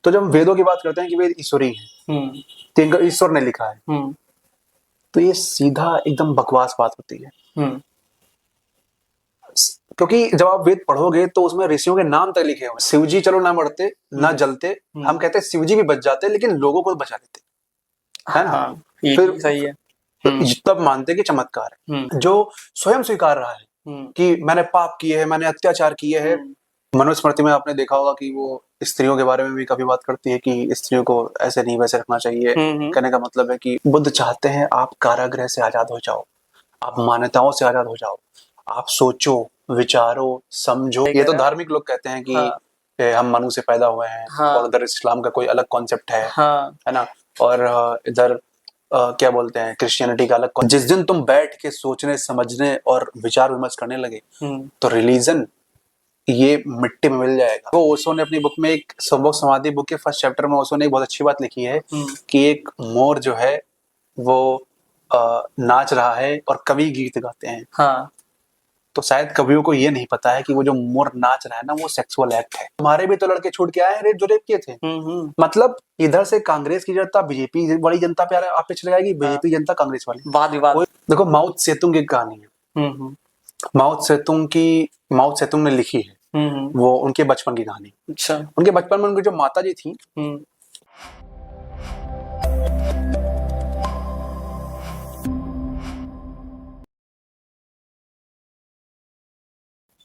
तो जब हम वेदों की बात करते हैं कि वेद ईश्वरी है, तो इनका ईश्वर ने लिखा है, तो ये सीधा एकदम बकवास बात होती है। क्योंकि जब आप वेद पढ़ोगे तो उसमें ऋषियों के नाम तक लिखे हुए, शिव जी चलो ना मरते ना जलते, हम कहते हैं शिव जी भी बच जाते लेकिन लोगों को बचा लेते, है ना। ये फिर सही है। तब मानते कि चमत्कार है। जो स्वयं स्वीकार रहा है कि मैंने पाप किए हैं, मैंने अत्याचार किए हैं। मनुस्मृति में आपने देखा होगा कि वो स्त्रियों के बारे में भी काफी बात करती है कि स्त्रियों को ऐसे नहीं वैसे रखना चाहिए। कहने का मतलब है कि बुद्ध चाहते हैं आप कारागृह से आजाद हो जाओ, आप मान्यताओं से आजाद हो जाओ, आप सोचो विचारो समझो। ये तो धार्मिक लोग कहते हैं कि हम मनु से पैदा हुए हैं, और उधर इस्लाम का कोई अलग कॉन्सेप्ट है ना। और इधर क्या बोलते हैं क्रिश्चियनिटी का अलग। जिस दिन तुम बैठ के सोचने समझने और विचार विमर्श करने लगे तो रिलीजन ये मिट्टी में मिल जाएगा। वो ओशो ने अपनी बुक में एक संभोग समाधि बुक के फर्स्ट चैप्टर में ओशो ने एक बहुत अच्छी बात लिखी है कि एक मोर जो है वो नाच रहा है और कवि गीत गाते हैं। तो शायद कवियों को ये नहीं पता है कि वो जो मोर नाच रहा है ना वो सेक्सुअल एक्ट है। हमारे भी तो लड़के छूट के आए हैं रेप जो रेप किए थे। मतलब इधर से कांग्रेस की जनता बीजेपी वाली जनता पे आप पे चले जाएगी, बीजेपी जनता कांग्रेस वाली। वाद विवाद देखो माओ सेतुंग की कहानी है। माओ सेतुंग ने लिखी है, वो उनके बचपन की कहानी। अच्छा। उनके बचपन में उनकी जो माता जी थी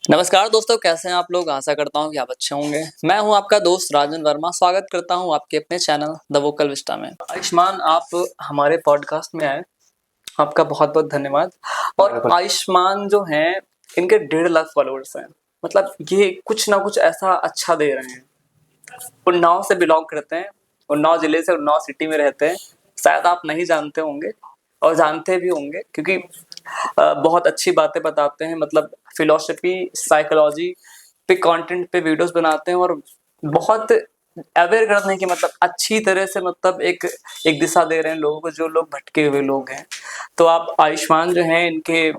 नमस्कार दोस्तों, कैसे हैं आप लोग। आशा करता हूँ कि आप अच्छे होंगे। मैं हूं आपका दोस्त राजन वर्मा। स्वागत करता हूं आपके अपने चैनल द वोकल विस्टा में। आयुष्मान, आप हमारे पॉडकास्ट में आए, आपका बहुत बहुत धन्यवाद। और आयुष्मान जो हैं इनके 1.5 लाख फॉलोअर्स हैं। मतलब ये कुछ ना कुछ ऐसा अच्छा दे रहे हैं। उन्नाव से बिलोंग करते हैं, उन्नाव जिले से, उन्नाव सिटी में रहते हैं। शायद आप नहीं जानते होंगे और जानते भी होंगे, क्योंकि बहुत अच्छी बातें बताते हैं। मतलब फिलॉसफी साइकोलॉजी पे कंटेंट पे वीडियोस बनाते हैं और बहुत अवेयर करने की, मतलब अच्छी तरह से, मतलब एक दिशा दे रहे हैं लोगों को, जो लोग भटके हुए लोग हैं। तो आप आयुष्मान जो हैं इनके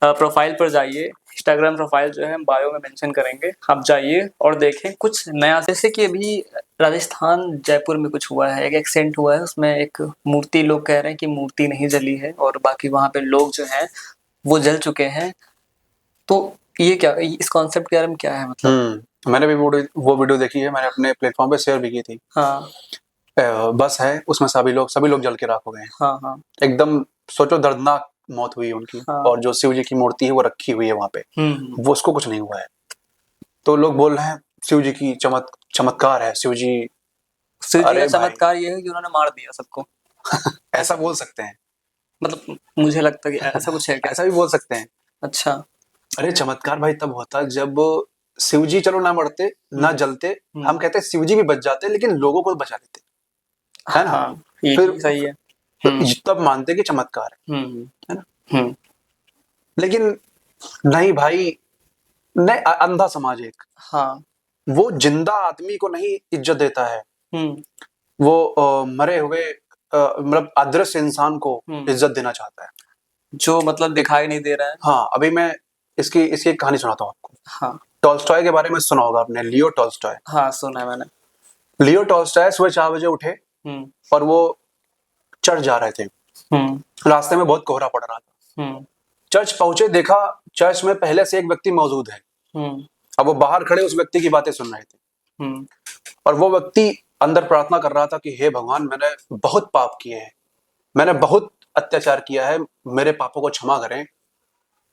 प्रोफाइल पर जाइए। इंस्टाग्राम प्रोफाइल जो है हम बायो में मेंशन करेंगे, आप जाइए और देखें कुछ नया। जैसे कि अभी राजस्थान जयपुर में कुछ हुआ है, एक एक्सीडेंट हुआ है, उसमें एक मूर्ति, लोग कह रहे हैं कि मूर्ति नहीं जली है और बाकी वहां पे लोग जो हैं वो जल चुके हैं। तो ये क्या, इस कॉन्सेप्ट के बारे में क्या है मतलब? मैंने भी वो वीडियो देखी है, मैंने अपने प्लेटफॉर्म पे शेयर भी की थी। बस है उसमें सभी लोग जल के राख हो गए। एकदम सोचो दर्दनाक मौत हुई उनकी। और जो शिव जी की मूर्ति है वो रखी हुई है वहां पे, वो उसको कुछ नहीं हुआ है। तो लोग बोल रहे हैं शिव जी की चमत्कार है। शिव जी का चमत्कार ये है कि उन्होंने मार दिया सबको। ऐसा बोल सकते हैं, मतलब मुझे लगता है कि ऐसा कुछ है क्या? ऐसा भी बोल सकते हैं। अच्छा। अरे चमत्कार भाई तब होता जब शिव जी चलो ना मरते ना जलते, हम कहते हैं शिव जी भी बच जाते लेकिन लोगों को बचा लेते, है ना। फिर सही है। तब मानते कि चमत्कार है ना। लेकिन नहीं भाई, नहीं, अंधा समाज एक, वो जिंदा आदमी को नहीं इज्जत देता है, वो मरे हुए मतलब अदृश्य इंसान को इज्जत देना चाहता है, जो मतलब दिखाई नहीं दे रहा है। हाँ, अभी मैं इसकी एक कहानी सुनाता हूँ आपको। टॉल्स्टॉय के बारे में सुना होगा आपने, लियो टॉल्स्टॉय। हाँ, सुना है मैंने। लियो टॉल्स्टॉय सुबह 4 बजे उठे और वो चर्च जा रहे थे। रास्ते में बहुत कोहरा पड़ रहा था। चर्च पहुंचे, देखा चर्च में पहले से एक व्यक्ति मौजूद है। अब वो बाहर खड़े उस व्यक्ति की बातें सुन रहे थे और वो व्यक्ति अंदर प्रार्थना कर रहा था कि हे भगवान, मैंने बहुत पाप किए हैं, मैंने बहुत अत्याचार किया है, मेरे पापों को क्षमा करें,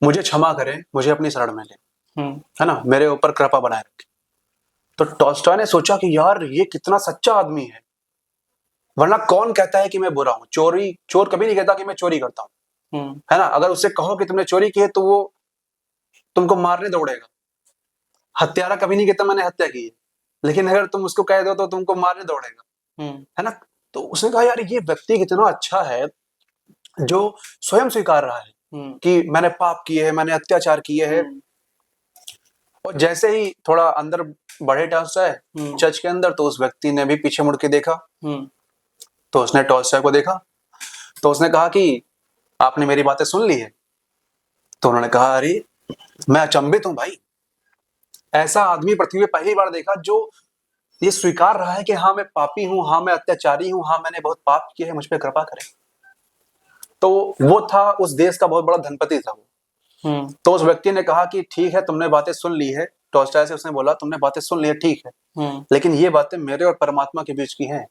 मुझे क्षमा करें, मुझे अपनी शरण में ले, है ना, मेरे ऊपर कृपा बनाए रखें। तो टॉल्स्टॉय ने सोचा कि यार ये कितना सच्चा आदमी है, वरना कौन कहता है कि मैं बुरा हूं। चोर कभी नहीं कहता कि मैं चोरी करता हूं, है ना। अगर उससे कहो कि तुमने चोरी की है तो वो तुमको मारने दौड़ेगा। हत्यारा कभी नहीं कहता मैंने हत्या की है, लेकिन अगर तुम उसको कह दो तो तुमको मारने दौड़ेगा, है ना। तो उसने कहा यार ये व्यक्ति कितना अच्छा है जो स्वयं स्वीकार रहा है कि मैंने पाप किए हैं, मैंने अत्याचार किए हैं। और जैसे ही थोड़ा अंदर बढ़े टॉल्स्टॉय चर्च के अंदर, तो उस व्यक्ति ने भी पीछे मुड़ के देखा। तो उसने टॉल्स्टॉय को देखा, तो उसने कहा कि आपने मेरी बातें सुन ली है। तो उन्होंने कहा अरे मैं अचंभित हूं भाई, ऐसा आदमी पृथ्वी पे पहली बार देखा जो ये स्वीकार रहा है कि हाँ मैं पापी हूं, हाँ मैं अत्याचारी हूं, हाँ मैंने बहुत पाप किए हैं, मुझ पे कृपा करें। तो वो था, उस देश का बहुत बड़ा धनपति था वो। तो उस व्यक्ति ने कहा कि ठीक है, तुमने बातें सुन ली है। टॉल्स्टॉय से उसने बोला, तुमने बातें सुन ली है, ठीक है, लेकिन ये बातें मेरे और परमात्मा के बीच की हैं,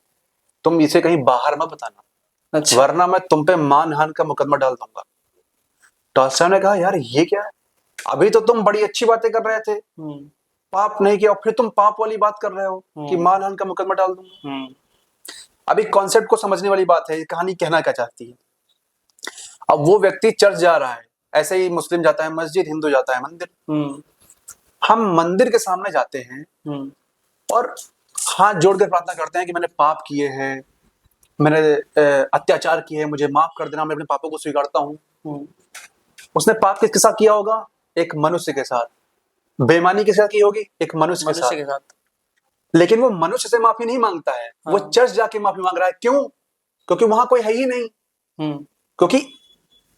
तुम इसे कहीं बाहर मत बताना। अच्छा। वरना मैं तुम पे मानहानि का मुकदमा डाल दूंगा। टॉल्स्टॉय ने कहा, यार ये क्या है, अभी तो तुम बड़ी अच्छी बातें कर रहे थे, पाप नहीं किया, और फिर तुम पाप वाली बात कर रहे हो कि मानहानि का मुकदमा डाल दूंगा। अभी कॉन्सेप्ट को समझने वाली बात है, ये कहानी कहना क्या चाहती है। अब वो व्यक्ति चर्च जा रहा है, ऐसे ही मुस्लिम जाता है मस्जिद, हिंदू जाता है मंदिर। हम मंदिर के सामने जाते हैं और हाथ जोड़ कर प्रार्थना करते हैं कि मैंने पाप किए हैं, मैंने अत्याचार किए हैं, मुझे माफ कर देना, मैं अपने पापों को स्वीकारता हूँ। उसने पाप किसके साथ किया होगा? एक मनुष्य के साथ। बेईमानी किसके साथ की होगी? एक मनुष्य के साथ। लेकिन वो मनुष्य से माफी नहीं मांगता है। हाँ। वो चर्च जाके माफी मांग रहा है। क्यों? क्योंकि वहां कोई है ही नहीं। क्योंकि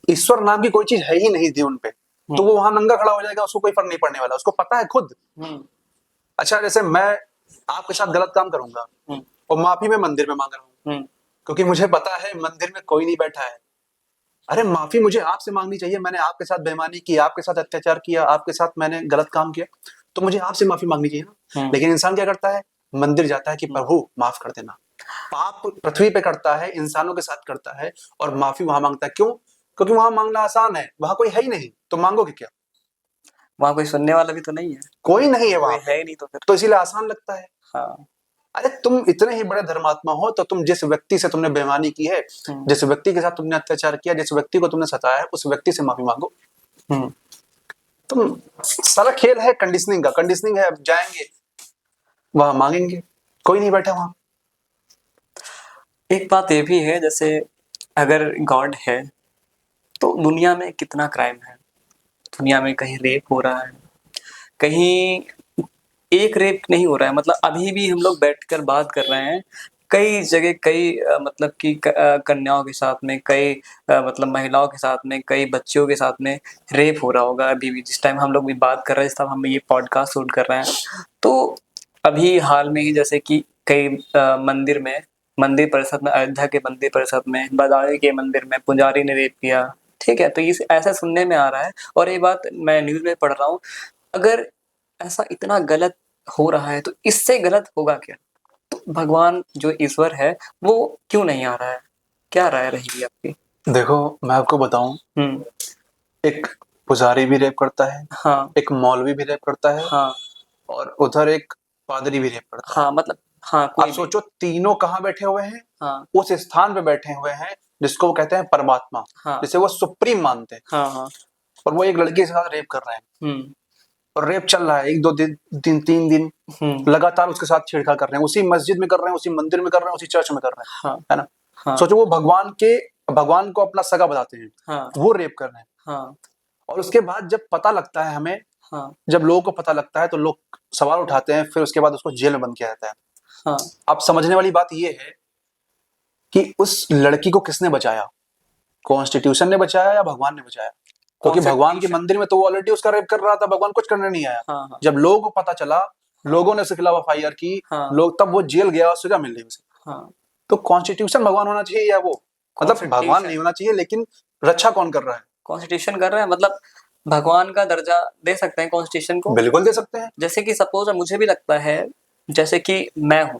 ईश्वर नाम की कोई चीज है ही नहीं थी उनपे। तो वो वहां नंगा खड़ा हो जाएगा, उसको कोई फर्क नहीं पड़ने वाला, उसको पता है खुद। अच्छा, जैसे मैं आपके साथ गलत काम करूंगा और माफी मैं मंदिर में मांग रहा हूँ, क्योंकि मुझे पता है मंदिर में कोई नहीं बैठा है। अरे माफी मुझे आपसे मांगनी चाहिए, मैंने आपके साथ बेईमानी की, आपके साथ अत्याचार किया, आपके साथ मैंने गलत काम किया, तो मुझे आपसे माफी मांगनी चाहिए ना। लेकिन इंसान क्या करता है? मंदिर जाता है कि प्रभु माफ कर देना। पाप पृथ्वी पे करता है, इंसानों के साथ करता है, और माफी वहां मांगता है। क्यों? क्योंकि वहां मांगना आसान है, वहां कोई है ही नहीं, तो मांगोगे क्या? वहां कोई सुनने वाला भी तो नहीं है, कोई नहीं है वहां, है नहीं, तो फिर तो इसीलिए आसान लगता है। हाँ। अरे तुम इतने ही बड़े धर्मात्मा हो, तो तुम जिस व्यक्ति से तुमने बेईमानी की है, जिस व्यक्ति के साथ तुमने अत्याचार किया, जिस व्यक्ति को तुमने सताया है, उस व्यक्ति से माफी मांगो। तुम सारा खेल है कंडीशनिंग का। कंडीशनिंग है, अब जाएंगे वहां मांगेंगे, कोई नहीं बैठा वहां। एक बात ये भी है, जैसे अगर गॉड है तो दुनिया में कितना क्राइम है, दुनिया में कहीं रेप हो रहा है, कहीं एक रेप नहीं हो रहा है। मतलब अभी भी हम लोग बैठकर बात कर रहे हैं, कई जगह कई मतलब कि कन्याओं के साथ में, कई मतलब महिलाओं के साथ में, कई बच्चियों के साथ में रेप हो रहा होगा अभी भी, जिस टाइम हम लोग भी बात कर रहे हैं, जिस टाइम हम ये पॉडकास्ट शूट कर रहे हैं। तो अभी हाल में ही जैसे कि कई मंदिर परिषद में, अयोध्या के मंदिर परिषद में, बदायूं के मंदिर में पुजारी ने रेप किया। ठीक है, तो ये ऐसा सुनने में आ रहा है, और ये बात मैं न्यूज में पढ़ रहा हूँ। अगर ऐसा इतना गलत हो रहा है तो इससे गलत होगा क्या? तो भगवान जो ईश्वर है वो क्यों नहीं आ रहा है? क्या राय रहेगी आपकी? देखो मैं आपको बताऊं, एक पुजारी भी रेप करता है, हाँ, एक मौलवी भी रेप करता है, हाँ, और उधर एक पादरी भी रेप करता है। हाँ, मतलब हाँ, आप सोचो, तीनों कहाँ बैठे हुए हैं? हाँ, उस स्थान पे बैठे हुए हैं जिसको वो कहते हैं परमात्मा, हाँ, जिसे वो सुप्रीम मानते हैं। हाँ, हाँ, और वो एक लड़की के साथ रेप कर रहे हैं, और रेप चल रहा है 1-2 दिन 3 दिन लगातार उसके साथ छेड़छाड़ कर रहे हैं, उसी मस्जिद में कर रहे हैं, उसी मंदिर में कर रहे हैं, उसी चर्च में कर रहे हैं। हाँ, है ना? हाँ, सोचो, वो भगवान को अपना सगा बताते हैं, हाँ, वो रेप कर रहे हैं। हाँ, और उसके बाद जब पता लगता है हमें, हाँ, जब लोगों को पता लगता है तो लोग सवाल उठाते हैं, फिर उसके बाद उसको जेल में बंद किया जाता है। हाँ, अब समझने वाली बात यह है कि उस लड़की को किसने बचाया? कॉन्स्टिट्यूशन ने बचाया या भगवान ने बचाया? क्योंकि भगवान के मंदिर में तो वो ऑलरेडी उसका रेप कर रहा था, भगवान कुछ करने नहीं आया। हाँ, जब लोगों को पता चला, लोगों ने उसके खिलाफ एफआईआर की, लोग, तब वो जेल गया और सजा मिल रही उसे। तो कॉन्स्टिट्यूशन भगवान होना चाहिए या वो? मतलब भगवान नहीं होना चाहिए, लेकिन रक्षा कौन कर रहा है? कॉन्स्टिट्यूशन कर रहा है। मतलब भगवान का दर्जा दे सकते हैं कॉन्स्टिट्यूशन को? बिल्कुल दे सकते हैं। जैसे कि सपोज मुझे भी लगता है, जैसे कि मैं हूं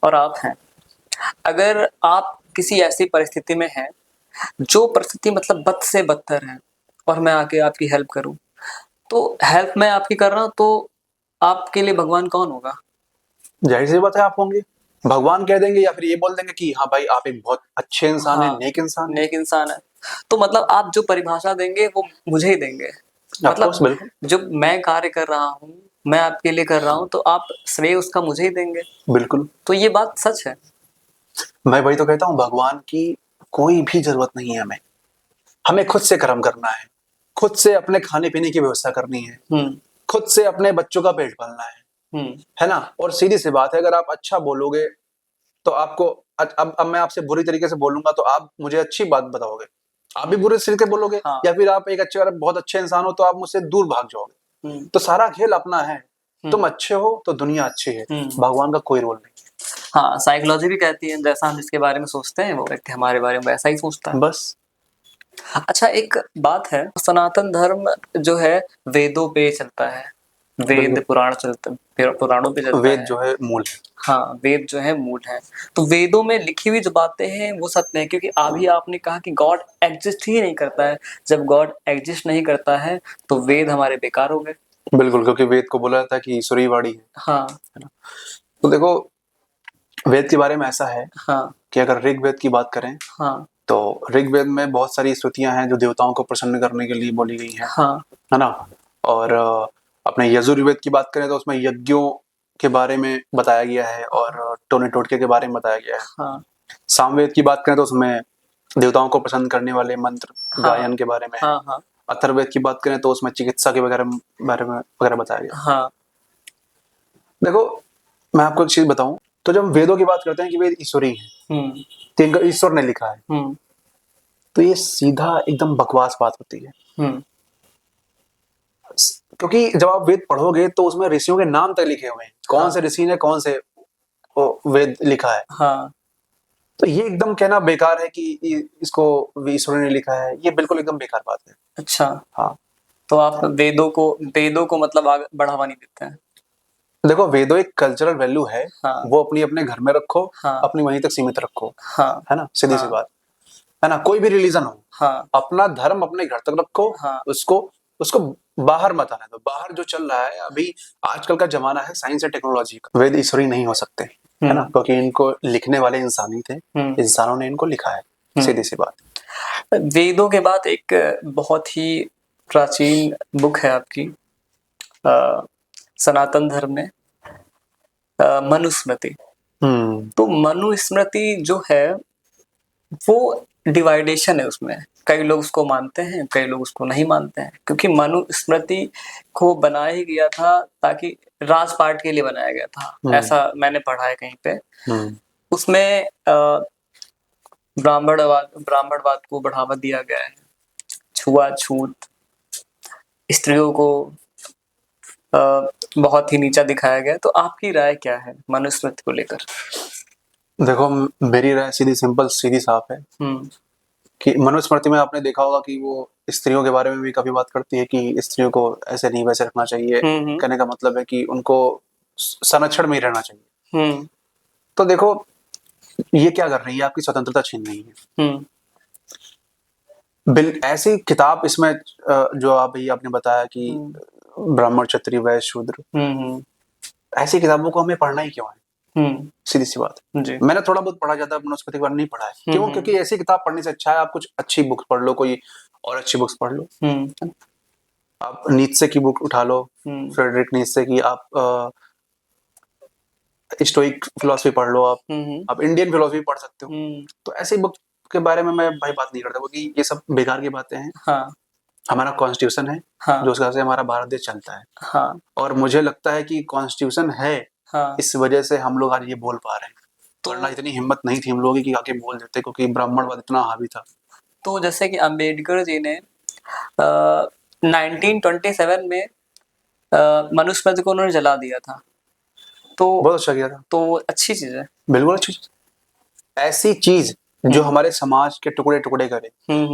और आप हैं, अगर आप किसी ऐसी परिस्थिति में हैं जो परिस्थिति मतलब बद से बदतर है, और मैं आके आपकी हेल्प करूं, तो हेल्प मैं आपकी कर रहा हूं, तो आपके लिए भगवान कौन होगा? जाहिर सी बात है, आप होंगे। भगवान कह देंगे या फिर ये बोल देंगे कि हाँ भाई आप एक बहुत अच्छे इंसान है, नेक इंसान है। तो मतलब आप जो परिभाषा देंगे वो मुझे ही देंगे। मतलब जो मैं कार्य कर रहा हूँ, मैं आपके लिए कर रहा हूँ, तो आप श्रेय उसका मुझे ही देंगे। बिल्कुल। तो ये बात सच है। मैं वही तो कहता हूँ, भगवान की कोई भी जरूरत नहीं है हमें। हमें खुद से कर्म करना है, खुद से अपने खाने पीने की व्यवस्था करनी है, खुद से अपने बच्चों का पेट पालना है ना? और सीधी सी बात है, अगर आप अच्छा बोलोगे तो आपको, अब मैं आपसे बुरी तरीके से बोलूंगा तो आप मुझे अच्छी बात बताओगे, आप भी बुरे तरीके बोलोगे। हाँ। या फिर आप एक अच्छे, बहुत अच्छे इंसान हो तो आप मुझसे दूर भाग जाओगे। तो सारा खेल अपना है। तुम अच्छे हो तो दुनिया अच्छी है, भगवान का कोई रोल नहीं। हाँ, साइकोलॉजी भी कहती है जैसा हम जिसके बारे में सोचते हैं वो व्यक्ति हमारे बारे में वैसा ही सोचता है। बस। अच्छा, एक बात है, सनातन धर्म जो है वेदों पे चलता है, वेद पुराण चलते, पुराणों पे चलता वेद है। जो है मूल है। हाँ, वेद जो है मूल है। तो वेदों में लिखी हुई जो बातें हैं वो सत्य है, क्योंकि अभी आपने कहा कि गॉड एग्जिस्ट ही नहीं करता है। जब गॉड एग्जिस्ट नहीं करता है तो वेद हमारे बेकार हो गए। बिल्कुल, क्योंकि वेद को बोला जाता है कि ईश्वरीय वाणी है। हाँ, है ना? तो देखो, वेद के बारे में ऐसा है हाँ, कि अगर ऋग्वेद की बात करें हाँ, तो ऋग्वेद में बहुत सारी स्तुतियां हैं जो देवताओं को प्रसन्न करने के लिए बोली गई हैं। हाँ, है ना? और अपने यजुर्वेद की बात करें तो उसमें यज्ञों के बारे में बताया गया है और टोने टोटके के बारे में बताया गया है। हाँ, सामवेद की बात करें तो उसमें देवताओं को प्रसन्न करने वाले मंत्र हाँ, गायन के बारे में है। हाँ, हाँ, अथर्ववेद की बात करें तो उसमें चिकित्सा के बारे में वगैरह बताया गया है। हाँ, देखो, मैं आपको एक चीज बताऊं, तो जब हम वेदों की बात करते हैं कि वेद ईश्वरीय है, तो इनका ईश्वर ने लिखा है, तो ये सीधा एकदम बकवास बात होती है। क्योंकि जब आप वेद पढ़ोगे तो उसमें ऋषियों के नाम तक लिखे हुए हैं, कौन से ऋषि ने कौन से वेद लिखा है। हाँ, तो ये एकदम कहना बेकार है कि इसको ईश्वर ने लिखा है, ये बिल्कुल एकदम बेकार बात है। अच्छा, हाँ, तो आप वेदों को मतलब आगे बढ़ावा नहीं देते हैं। देखो, वेदो एक कल्चरल वैल्यू है, हाँ, वो अपनी अपने घर में रखो, हाँ, अपनी वहीं तक सीमित रखो। हाँ, है ना? सीधी सी हाँ, बात है ना? कोई भी रिलीजन हो, हाँ, अपना धर्म अपने घर तक रखो, हाँ, उसको उसको बाहर मत आने दो। बाहर जो चल रहा है अभी, आजकल का जमाना है साइंस एंड टेक्नोलॉजी का, वेद ईश्वरी नहीं हो सकते। है ना? क्योंकि इनको लिखने वाले इंसान ही थे, इंसानों ने इनको लिखा है, सीधी सी बात। वेदों के बाद एक बहुत ही प्राचीन बुक है आपकी सनातन धर्म में, मनुस्मृति। तो मनुस्मृति जो है वो डिवाइडेशन है उसमें, कई लोग उसको मानते हैं, कई लोग उसको नहीं मानते हैं, क्योंकि मनुस्मृति को बनाया ही गया था ताकि राजपाट के लिए बनाया गया था, ऐसा मैंने पढ़ा है कहीं पे। उसमें ब्राह्मणवाद को बढ़ावा दिया गया है, छुआछूत, स्त्रियों को बहुत ही नीचा दिखाया गया है। तो आपकी राय क्या है मनुस्मृति को लेकर? देखो, मेरी राय सीधी सिंपल सीधी साफ है कि मनुस्मृति में आपने देखा होगा कि वो स्त्रियों के बारे में भी काफी बात करती है कि स्त्रियों को ऐसे नहीं वैसे रखना चाहिए। कहने का मतलब है कि उनको संरक्षण में ही रहना चाहिए। तो देखो, ये क्या कर रही है, आपकी स्वतंत्रता छीन रही है। ऐसी किताब इसमें जो आपने बताया कि ब्राह्मण क्षत्रिय वैश्य शूद्र, ऐसी किताबों को हमें पढ़ना ही क्यों है? सीधी सी बात है। मैंने थोड़ा बहुत पढ़ा, ज्यादा मनुस्मृति के बारे में नहीं पढ़ा है। क्यों? क्योंकि ऐसी किताब पढ़ने से अच्छा है आप कुछ अच्छी बुक्स पढ़ लो, कोई और अच्छी बुक्स पढ़ लो। आप नीत्शे की बुक उठा लो, फ्रेडरिक नीत्शे की, आप स्टोइक फिलॉसफी पढ़ लो, आप इंडियन फिलॉसफी पढ़ सकते हो। तो ऐसी बुक के बारे में मैं भाई बात नहीं करता, क्योंकि ये सब बेकार की बातें हैं। हाँ। हमारा कॉन्स्टिट्यूशन है, हाँ, जो उसके से हमारा भारत देश चलता है। हाँ। और मुझे लगता है कि कॉन्स्टिट्यूशन है, हाँ, इस वजह से हम लोग आज ये बोल पा रहे हैं। तो वरना इतनी हिम्मत नहीं थी हम लोगों की कि आके बोल देते, क्योंकि ब्राह्मणवाद इतना हावी था। तो जैसे कि अम्बेडकर जी ने 1927 में मनुस्मृति को उन्होंने जला दिया था, तो बहुत अच्छा किया था। तो अच्छी चीज है, बिल्कुल अच्छी चीज। ऐसी चीज जो हमारे समाज के टुकड़े टुकड़े करे,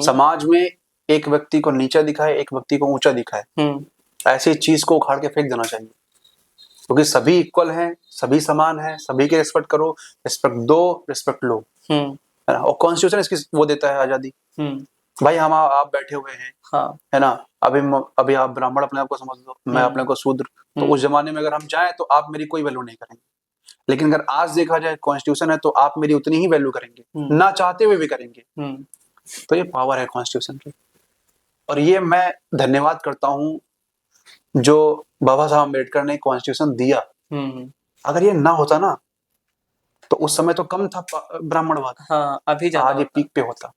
समाज में एक व्यक्ति को नीचा दिखाए, एक व्यक्ति को ऊंचा दिखाए, ऐसी चीज को उखाड़ के फेंक देना चाहिए। क्योंकि सभी इक्वल हैं, सभी समान हैं, सभी के रिस्पेक्ट करो, रिस्पेक्ट दो, रिस्पेक्ट लो। और कॉन्स्टिट्यूशन इसकी वो देता है आजादी। भाई हम आप बैठे हुए हैं, हाँ, है ना? अभी आप ब्राह्मण अपने आप को समझ लो, मैं अपने को शूद्र। तो उस जमाने में अगर हम जाएं तो आप मेरी कोई वैल्यू नहीं करेंगे, लेकिन अगर आज देखा जाए कॉन्स्टिट्यूशन है तो आप मेरी उतनी ही वैल्यू करेंगे, ना चाहते हुए भी करेंगे। तो ये पावर है कॉन्स्टिट्यूशन की, और ये मैं धन्यवाद करता हूँ जो बाबा साहब अम्बेडकर ने कॉन्स्टिट्यूशन दिया। अगर ये ना होता ना तो उस समय तो कम था ब्राह्मणवाद, हाँ, अभी ज्यादा आज ये पीक पे होता।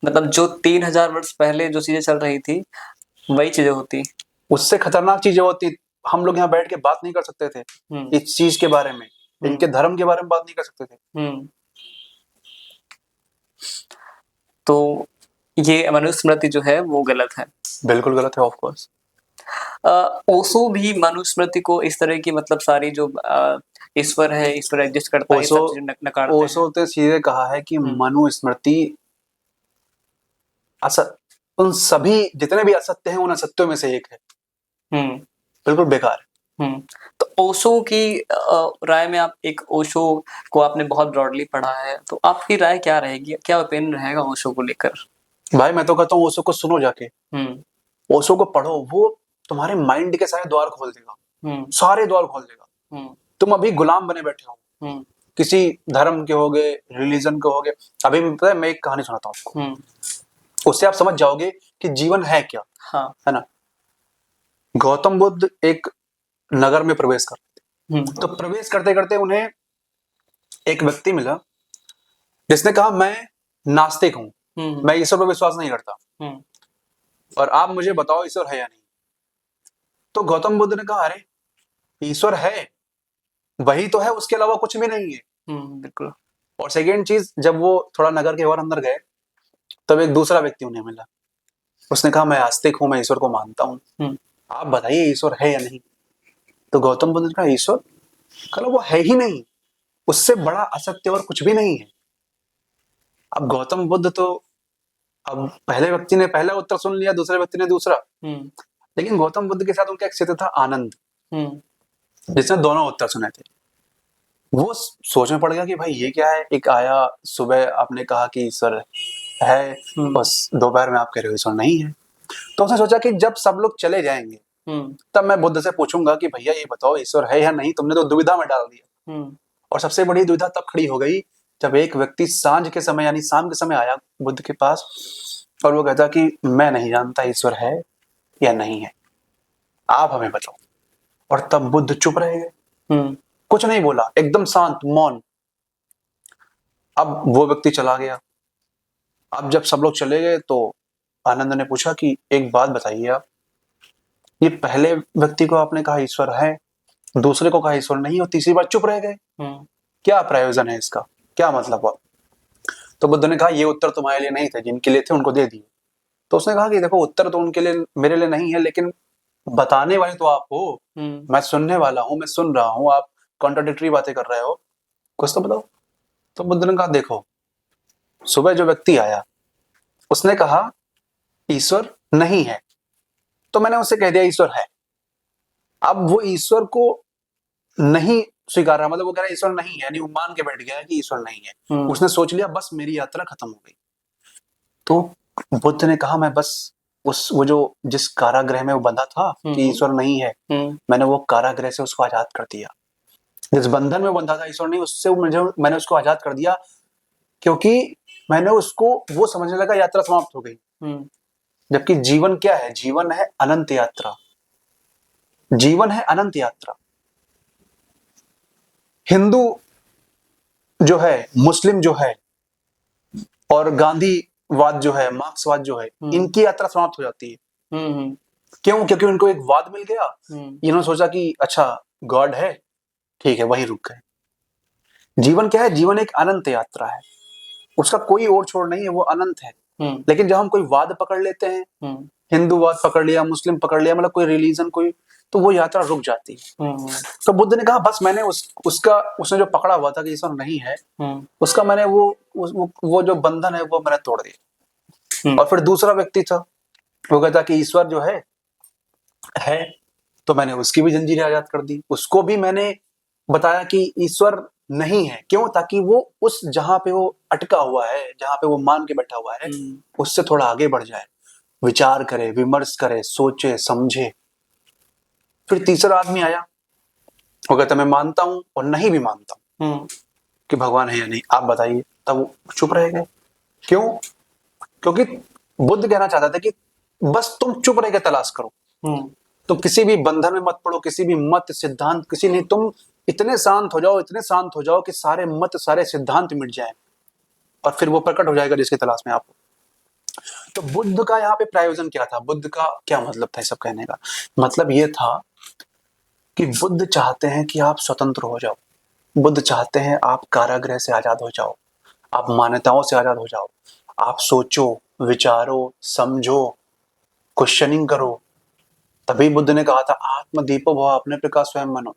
मतलब जो 3000 वर्ष पहले जो चीजें चल रही थी वही चीजें होती, उससे खतरनाक चीजें होती। हम लोग यहाँ बैठ के बात नहीं कर सकते थे इस चीज के बारे में, इनके धर्म के बारे में बात नहीं कर सकते थे। तो ये मनुस्मृति जो है वो गलत है, बिल्कुल गलत है, ऑफ कोर्स। ओशो भी मनुस्मृति को इस तरह की मतलब सारी जो ईश्वर है, ईश्वर एग्जिस्ट करता है, ये सब ओशो चीजें नकारते हैं। ओशो ने सीधे कहा है कि मनुस्मृति असत उन सभी जितने भी असत्य हैं उन असत्यों में से एक है, बिल्कुल बेकार है। तो ओशो की राय में, आप एक ओशो को आपने बहुत ब्रॉडली पढ़ा है, तो आपकी राय क्या रहेगी, क्या ओपिनियन रहेगा ओशो को लेकर? भाई मैं तो कहता हूँ ओशो को सुनो जाके, ओशो को पढ़ो, वो तुम्हारे माइंड के सारे द्वार खोल देगा, सारे द्वार खोल देगा। तुम अभी गुलाम बने बैठे हो, किसी धर्म के होगे, रिलीजन के होगे। अभी पता है मैं एक कहानी सुनाता हूँ आपको, उससे आप समझ जाओगे कि जीवन है क्या। हाँ। है ना। गौतम बुद्ध एक नगर में प्रवेश कर रहे थे, तो प्रवेश करते करते उन्हें एक व्यक्ति मिला जिसने कहा मैं नास्तिक हूं, मैं ईश्वर पर विश्वास नहीं करता, और आप मुझे बताओ ईश्वर है या नहीं। तो गौतम बुद्ध ने कहा अरे ईश्वर है, वही तो है, उसके अलावा कुछ भी नहीं है। बिल्कुल। और सेकेंड चीज, जब वो थोड़ा नगर के और अंदर गए तब एक दूसरा व्यक्ति उन्हें मिला, उसने कहा मैं आस्तिक हूं, मैं ईश्वर को मानता हूं, आप बताइए ईश्वर है या नहीं। तो गौतम बुद्ध ने कहा ईश्वर, कहा वो है ही नहीं, उससे बड़ा असत्य और कुछ भी नहीं है। अब गौतम बुद्ध तो, अब पहले व्यक्ति ने पहला उत्तर सुन लिया, दूसरे व्यक्ति ने दूसरा, लेकिन गौतम बुद्ध के साथ उनका एक क्षेत्र था आनंद, जिसने दोनों उत्तर सुने थे। वो सोच में पड़ गया कि भाई ये क्या है, एक आया सुबह आपने कहा कि ईश्वर है, बस दोपहर में आप कह रहे हो ईश्वर नहीं है। तो उसने सोचा कि जब सब लोग चले जाएंगे तब मैं बुद्ध से पूछूंगा कि भैया ये बताओ ईश्वर है या नहीं, तुमने तो दुविधा में डाल दिया। और सबसे बड़ी दुविधा तब खड़ी हो गई जब एक व्यक्ति सांझ के समय यानी शाम के समय आया बुद्ध के पास, और वो कहता कि मैं नहीं जानता ईश्वर है या नहीं है, आप हमें बताओ। और तब बुद्ध चुप रह गए, कुछ नहीं बोला, एकदम शांत मौन। अब वो व्यक्ति चला गया। अब जब सब लोग चले गए तो आनंद ने पूछा कि एक बात बताइए आप, ये पहले व्यक्ति को आपने कहा ईश्वर है, दूसरे को कहा ईश्वर नहीं, और तीसरी बार चुप रह गए, क्या प्रयोजन है इसका, क्या मतलब हुआ? तो बुद्ध ने कहा ये उत्तर तुम्हारे लिए नहीं थे, जिनके लिए थे उनको दे दिए। तो उसने कहा कि देखो उत्तर तो उनके लिए मेरे लिए नहीं है, लेकिन बताने वाले तो आप हो, मैं सुनने वाला हूं, मैं सुन रहा हूं, आप कॉन्ट्राडिक्टरी बातें कर रहे हो, कुछ तो बताओ। तो बुद्ध ने कहा देखो, सुबह जो व्यक्ति आया उसने कहा ईश्वर नहीं है, तो मैंने उससे कह दिया ईश्वर है। अब वो ईश्वर को नहीं स्वीकार रहा, मतलब वो कह रहा है ईश्वर नहीं है, यानी वो मान के बैठ गया है कि ईश्वर नहीं है। उसने सोच लिया बस मेरी यात्रा खत्म हो गई। तो बुद्ध ने कहा मैं बस वो जो जिस कारागृह में वो बंधा था कि ईश्वर नहीं है, मैंने वो कारागृह से उसको आजाद कर दिया। जिस बंधन में बंधा था ईश्वर नहीं, उससे मैंने उसको आजाद कर दिया, क्योंकि मैंने उसको वो समझने लगा यात्रा समाप्त हो गई। जबकि जीवन क्या है? जीवन है अनंत यात्रा, जीवन है अनंत यात्रा। हिंदू जो है, मुस्लिम जो है, और गांधीवाद जो है, मार्क्सवाद जो है, इनकी यात्रा समाप्त हो जाती है। क्यों? क्योंकि उनको एक वाद मिल गया, इन्होंने सोचा कि अच्छा गॉड है, ठीक है, वहीं रुक गए। जीवन क्या है? जीवन एक अनंत यात्रा है, उसका कोई ओर छोर नहीं है, वो अनंत है। लेकिन जब हम कोई वाद पकड़ लेते हैं, हिंदूवाद पकड़ लिया, मुस्लिम पकड़ लिया, मतलब कोई रिलीजन कोई, तो वो यात्रा रुक जाती है। तो बुद्ध ने कहा बस मैंने उसने जो पकड़ा हुआ था कि ईश्वर नहीं है, उसका मैंने वो जो बंधन है वो मैंने तोड़ दिया। और फिर दूसरा व्यक्ति था, वो कहता कि ईश्वर जो है तो मैंने उसकी भी जंजीरें आजाद कर दी, उसको भी मैंने बताया कि ईश्वर नहीं है। क्यों? ताकि वो उस जहां पे वो अटका हुआ है, जहां पे वो मान के बैठा हुआ है, उससे थोड़ा आगे बढ़ जाए, विचार करे, विमर्श करे, सोचे, समझे। फिर तीसरा आदमी आया, वो कहता मैं मानता हूं और नहीं भी मानता हूं कि भगवान है या नहीं, आप बताइए। तब वो चुप रह गए। क्यों? क्योंकि बुद्ध कहना चाहता था कि बस तुम चुप रह के तलाश करो, तुम किसी भी बंधन में मत पड़ो, किसी भी मत सिद्धांत किसी नहीं, तुम इतने शांत हो जाओ, इतने शांत हो जाओ कि सारे मत सारे सिद्धांत मिट जाएं, और फिर वो प्रकट हो जाएगा जिसकी तलाश में आप हो। तो बुद्ध का यहाँ पे प्रयोजन क्या था? बुद्ध का क्या मतलब था? सब कहने का मतलब ये था कि बुद्ध चाहते हैं कि आप स्वतंत्र हो जाओ, बुद्ध चाहते हैं आप कारागृह से आजाद हो जाओ, आप मान्यताओं से आजाद हो जाओ, आप सोचो, विचारो, समझो, क्वेश्चनिंग करो, तभी बुद्ध ने कहा था आत्मदीपो भव, अपने प्रकाश स्वयं मानो।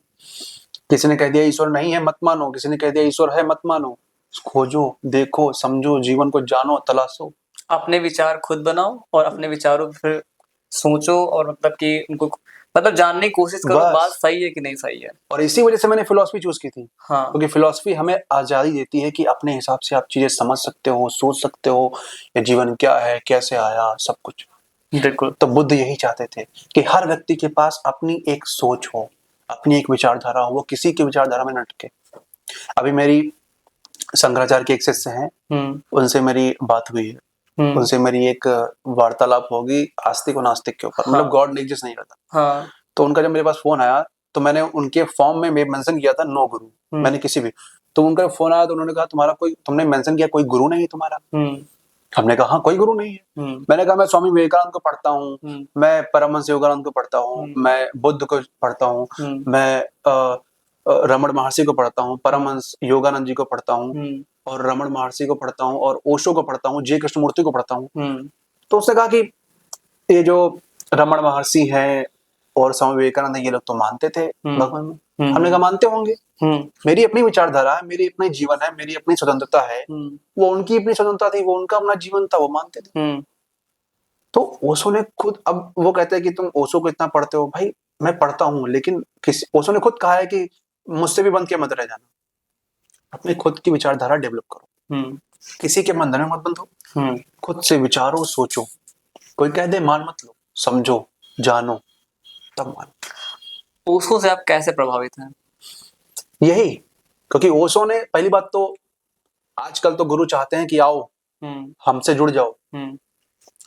किसी ने कह दिया ईश्वर नहीं है मत मानो, किसी ने कह दिया ईश्वर है मत मानो, खोजो, देखो, समझो, जीवन को जानो, तलाशो। अपने विचार खुद बनाओ और अपने विचारों पे फिर सोचो, और मतलब कि उनको मतलब जानने की कोशिश करो बस। बात सही है कि नहीं सही है। और इसी वजह से मैंने फिलॉसफी चूज की थी, हाँ क्योंकि फिलॉसफी हमें आजादी देती है कि अपने हिसाब से आप चीजें समझ सकते हो, सोच सकते हो, ये जीवन क्या है, कैसे आया, सब कुछ। बिल्कुल। तो बुद्ध यही चाहते थे कि हर व्यक्ति के पास अपनी एक सोच हो, अपनी एक विचारधारा हो, वो किसी की विचारधारा में न अटके। अभी मेरी शंकराचार्य के एक शिष्य हैं, उनसे मेरी बात हुई है, उनसे मेरी एक वार्तालाप होगी आस्तिक और नास्तिक के ऊपर, मतलब गॉड एग्जिस्ट नहीं करता। तो उनका जब मेरे पास फोन आया तो मैंने उनके फॉर्म में मेंशन किया था नो गुरु, मैंने किसी भी। तो उनका फोन आया तो उन्होंने कहा तुम्हारा कोई, तुमने मेंशन किया कोई गुरु नहीं है तुम्हारा। हमने कहा हाँ कोई गुरु नहीं है। मैंने कहा मैं स्वामी विवेकानंद को पढ़ता हूँ, मैं परमहंस योगानंद को पढ़ता हूँ, मैं बुद्ध को पढ़ता हूँ, मैं रमण महर्षि को पढ़ता हूँ, परमहंस योगानंद जी को पढ़ता हूँ, और रमण महर्षि को पढ़ता हूँ, और ओशो को पढ़ता हूँ, जे कृष्णमूर्ति को पढ़ता हूँ। तो उसने कहा कि ये जो रमण महर्षि है और स्वामी विवेकानंद है, ये लोग तो मानते थे भगवान में। हमने कहा मानते होंगे, मेरी अपनी विचारधारा है, मेरी अपनी जीवन है, मेरी अपनी स्वतंत्रता है, वो उनकी अपनी स्वतंत्रता थी, वो उनका अपना जीवन था, वो मानते थे। तो ओशो ने खुद, अब वो कहते हैं कि तुम ओशो को इतना पढ़ते हो, भाई मैं पढ़ता हूँ, लेकिन किसी, ओशो ने खुद कहा है कि मुझसे भी बंध के मत रह जाना, अपनी खुद की विचारधारा डेवलप करो, किसी के बंधन में मत बंधो, खुद से विचारो, सोचो, कोई कह दे मान मत लो, समझो, जानो, तब मानो। ओशो से आप कैसे प्रभावित हैं? यही, क्योंकि ओशो ने, पहली बात तो आजकल तो गुरु चाहते हैं कि आओ हमसे जुड़ जाओ,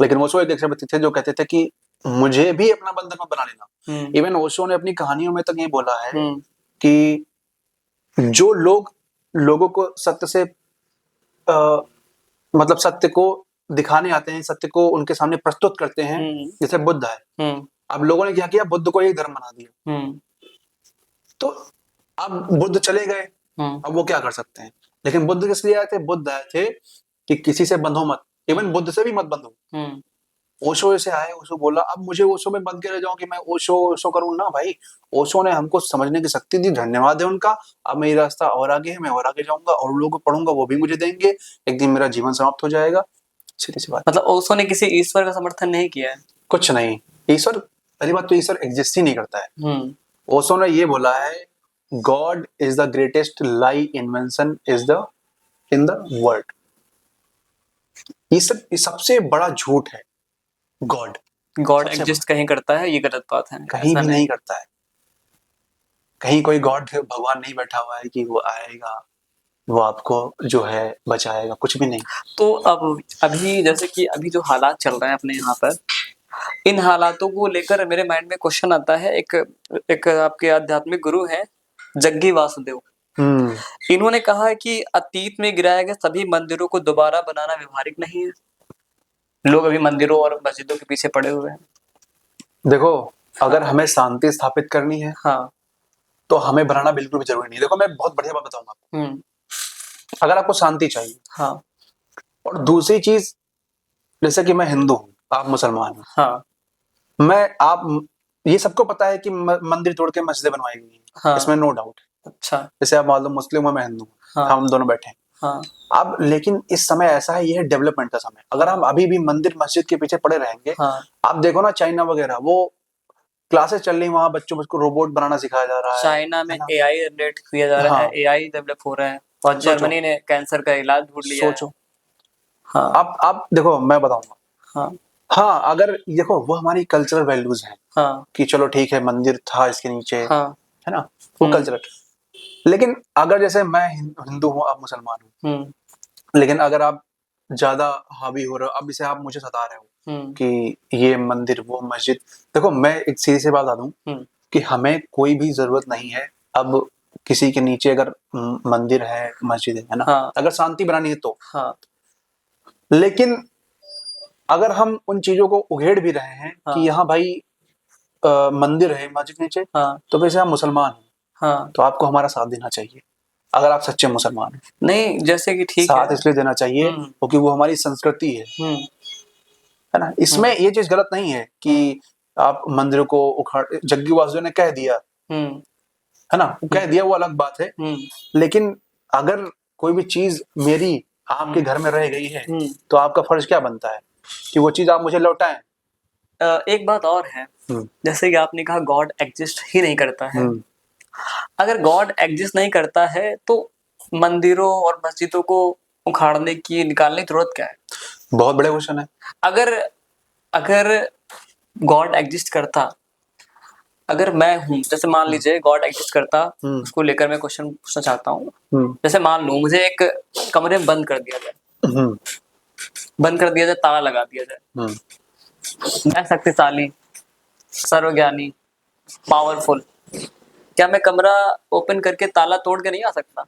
लेकिन ओशो एक ऐसे व्यक्ति थे जो कहते थे कि मुझे भी अपना बंधन में बना लेना। इवन ओशो ने अपनी कहानियों में तक ये बोला है कि जो लोग लोगों को सत्य से मतलब सत्य को दिखाने आते हैं, सत्य को उनके सामने प्रस्तुत करते हैं, जैसे बुद्ध है, अब लोगों ने क्या किया, बुद्ध को एक धर्म बना दिया। तो अब बुद्ध चले गए, अब वो क्या कर सकते हैं, लेकिन बुद्ध किस लिए आए थे? बुद्ध आए थे कि किसी से बंधो मत, इवन बुद्ध से भी मत बंधो। ओशो से आए, ओशो बोला अब मुझे ओशो में बंद के रह जाऊं कि मैं ओशो ओशो करूं ना भाई, ओशो ने हमको समझने की शक्ति दी, धन्यवाद है उनका। अब मेरा रास्ता और आगे है, मैं और आगे जाऊंगा, और लोगों को पढ़ूंगा, वो भी मुझे देंगे, एक दिन मेरा जीवन समाप्त हो जाएगा, सीधी सी बात। मतलब ओशो ने किसी ईश्वर का समर्थन नहीं किया है? कुछ नहीं, ईश्वर, पहली बात तो ईश्वर एग्जिस्ट ही नहीं करता है। ओशो ने ये बोला है God is the greatest lie invention is the in the world. ये सबसे बड़ा झूठ है, गॉड एग्जिस्ट कहीं करता है, ये गलत बात है। कहीं भी नहीं करता है, कहीं कोई गॉड भगवान नहीं बैठा हुआ है कि वो आएगा, वो आपको जो है बचाएगा, कुछ भी नहीं। तो अब अभी जैसे कि अभी जो हालात चल रहे हैं अपने यहाँ पर, इन हालातों को लेकर मेरे माइंड में क्वेश्चन आता है। एक आपके आध्यात्मिक गुरु हैं जग्गी वासुदेव, इन्होंने कहा है कि अतीत में गिराए गए सभी मंदिरों को दोबारा बनाना व्यवहारिक नहीं है। लोग अभी मंदिरों और मस्जिदों के पीछे पड़े हुए हैं। देखो, अगर हमें शांति स्थापित करनी है, हाँ, तो हमें बनाना बिल्कुल भी जरूरी नहीं। देखो मैं बहुत बढ़िया बात बताऊंगा आपको। अगर आपको शांति चाहिए, हाँ, और दूसरी चीज, जैसे कि मैं हिंदू हूँ, आप मुसलमान हो, हाँ, आप ये सबको पता है कि मंदिर तोड़ के मस्जिदें बनवाई गई हैं, हाँ, इसमें नो डाउट। अच्छा, जैसे आप मान लो मुस्लिम हो, मैं हिंदू हूँ, हाँ, हम दोनों बैठे हैं। हाँ, अब लेकिन इस समय ऐसा है, ये है डेवलपमेंट का समय। अगर हम अभी भी मंदिर मस्जिद के पीछे पड़े रहेंगे, हाँ, आप देखो ना चाइना वगैरह, वो क्लासेस चल रही, वहां बच्चों को रोबोट बनाना सिखाया जा रहा है। चाइना में एआई जनरेट किया जा रहा है, एआई डेवलप हो रहा है, और जर्मनी ने कैंसर का इलाज ढूंढ लिया है। सोचो, हाँ, आप देखो, मैं बताऊंगा। हाँ, हाँ, अगर देखो वो हमारी कल्चरल वैल्यूज हैं, हाँ, कि चलो ठीक है, मंदिर था इसके नीचे, हाँ, है ना, वो कल्चरल। लेकिन अगर जैसे मैं हिंदू हूँ, आप मुसलमान हूँ, लेकिन अगर आप ज्यादा हावी हो रहे हो, अब इसे आप मुझे सता रहे हो कि ये मंदिर वो मस्जिद, देखो मैं एक सीधी सी बात बता दूं कि हमें कोई भी जरूरत नहीं है अब किसी के नीचे, अगर मंदिर है, मस्जिद है ना, हाँ, अगर शांति बनानी है तो। हाँ, लेकिन अगर हम उन चीजों को उघेड़ भी रहे हैं कि यहाँ भाई मंदिर है मस्जिद नीचे, तो वैसे आप मुसलमान हो, तो आपको हमारा साथ देना चाहिए, अगर आप सच्चे मुसलमान हैं। नहीं, जैसे कि ठीक साथ है, इसलिए देना चाहिए क्योंकि वो हमारी संस्कृति है ना। इसमें ये चीज गलत नहीं है कि आप मंदिर को उखाड़, जग्गी वासुदेव ने कह दिया है ना, वो कह दिया वो अलग बात है, लेकिन अगर कोई भी चीज मेरी आपके घर में रह गई है तो आपका फर्ज क्या बनता है कि वो चीज आप मुझे लौटाएं। एक बात और है, जैसे कि आपने कहा गॉड एग्जिस्ट ही नहीं करता है। अगर गॉड एग्जिस्ट नहीं करता है तो मंदिरों और मस्जिदों को उखाड़ने की, निकालने की जरूरत क्या है? बहुत बड़े क्वेश्चन है। अगर गॉड एग्जिस्ट करता, अगर मैं हूँ, जैसे मान लीजिए गॉड एग्जिस्ट करता, उसको लेकर मैं क्वेश्चन पूछना चाहता हूँ। जैसे मान लो मुझे एक कमरे में बंद कर दिया जाए, बंद कर दिया जाए, ताला लगा दिया जाए, मैं शक्तिशाली, सर्वज्ञानी, पावरफुल, क्या मैं कमरा ओपन करके ताला तोड़ के नहीं आ सकता?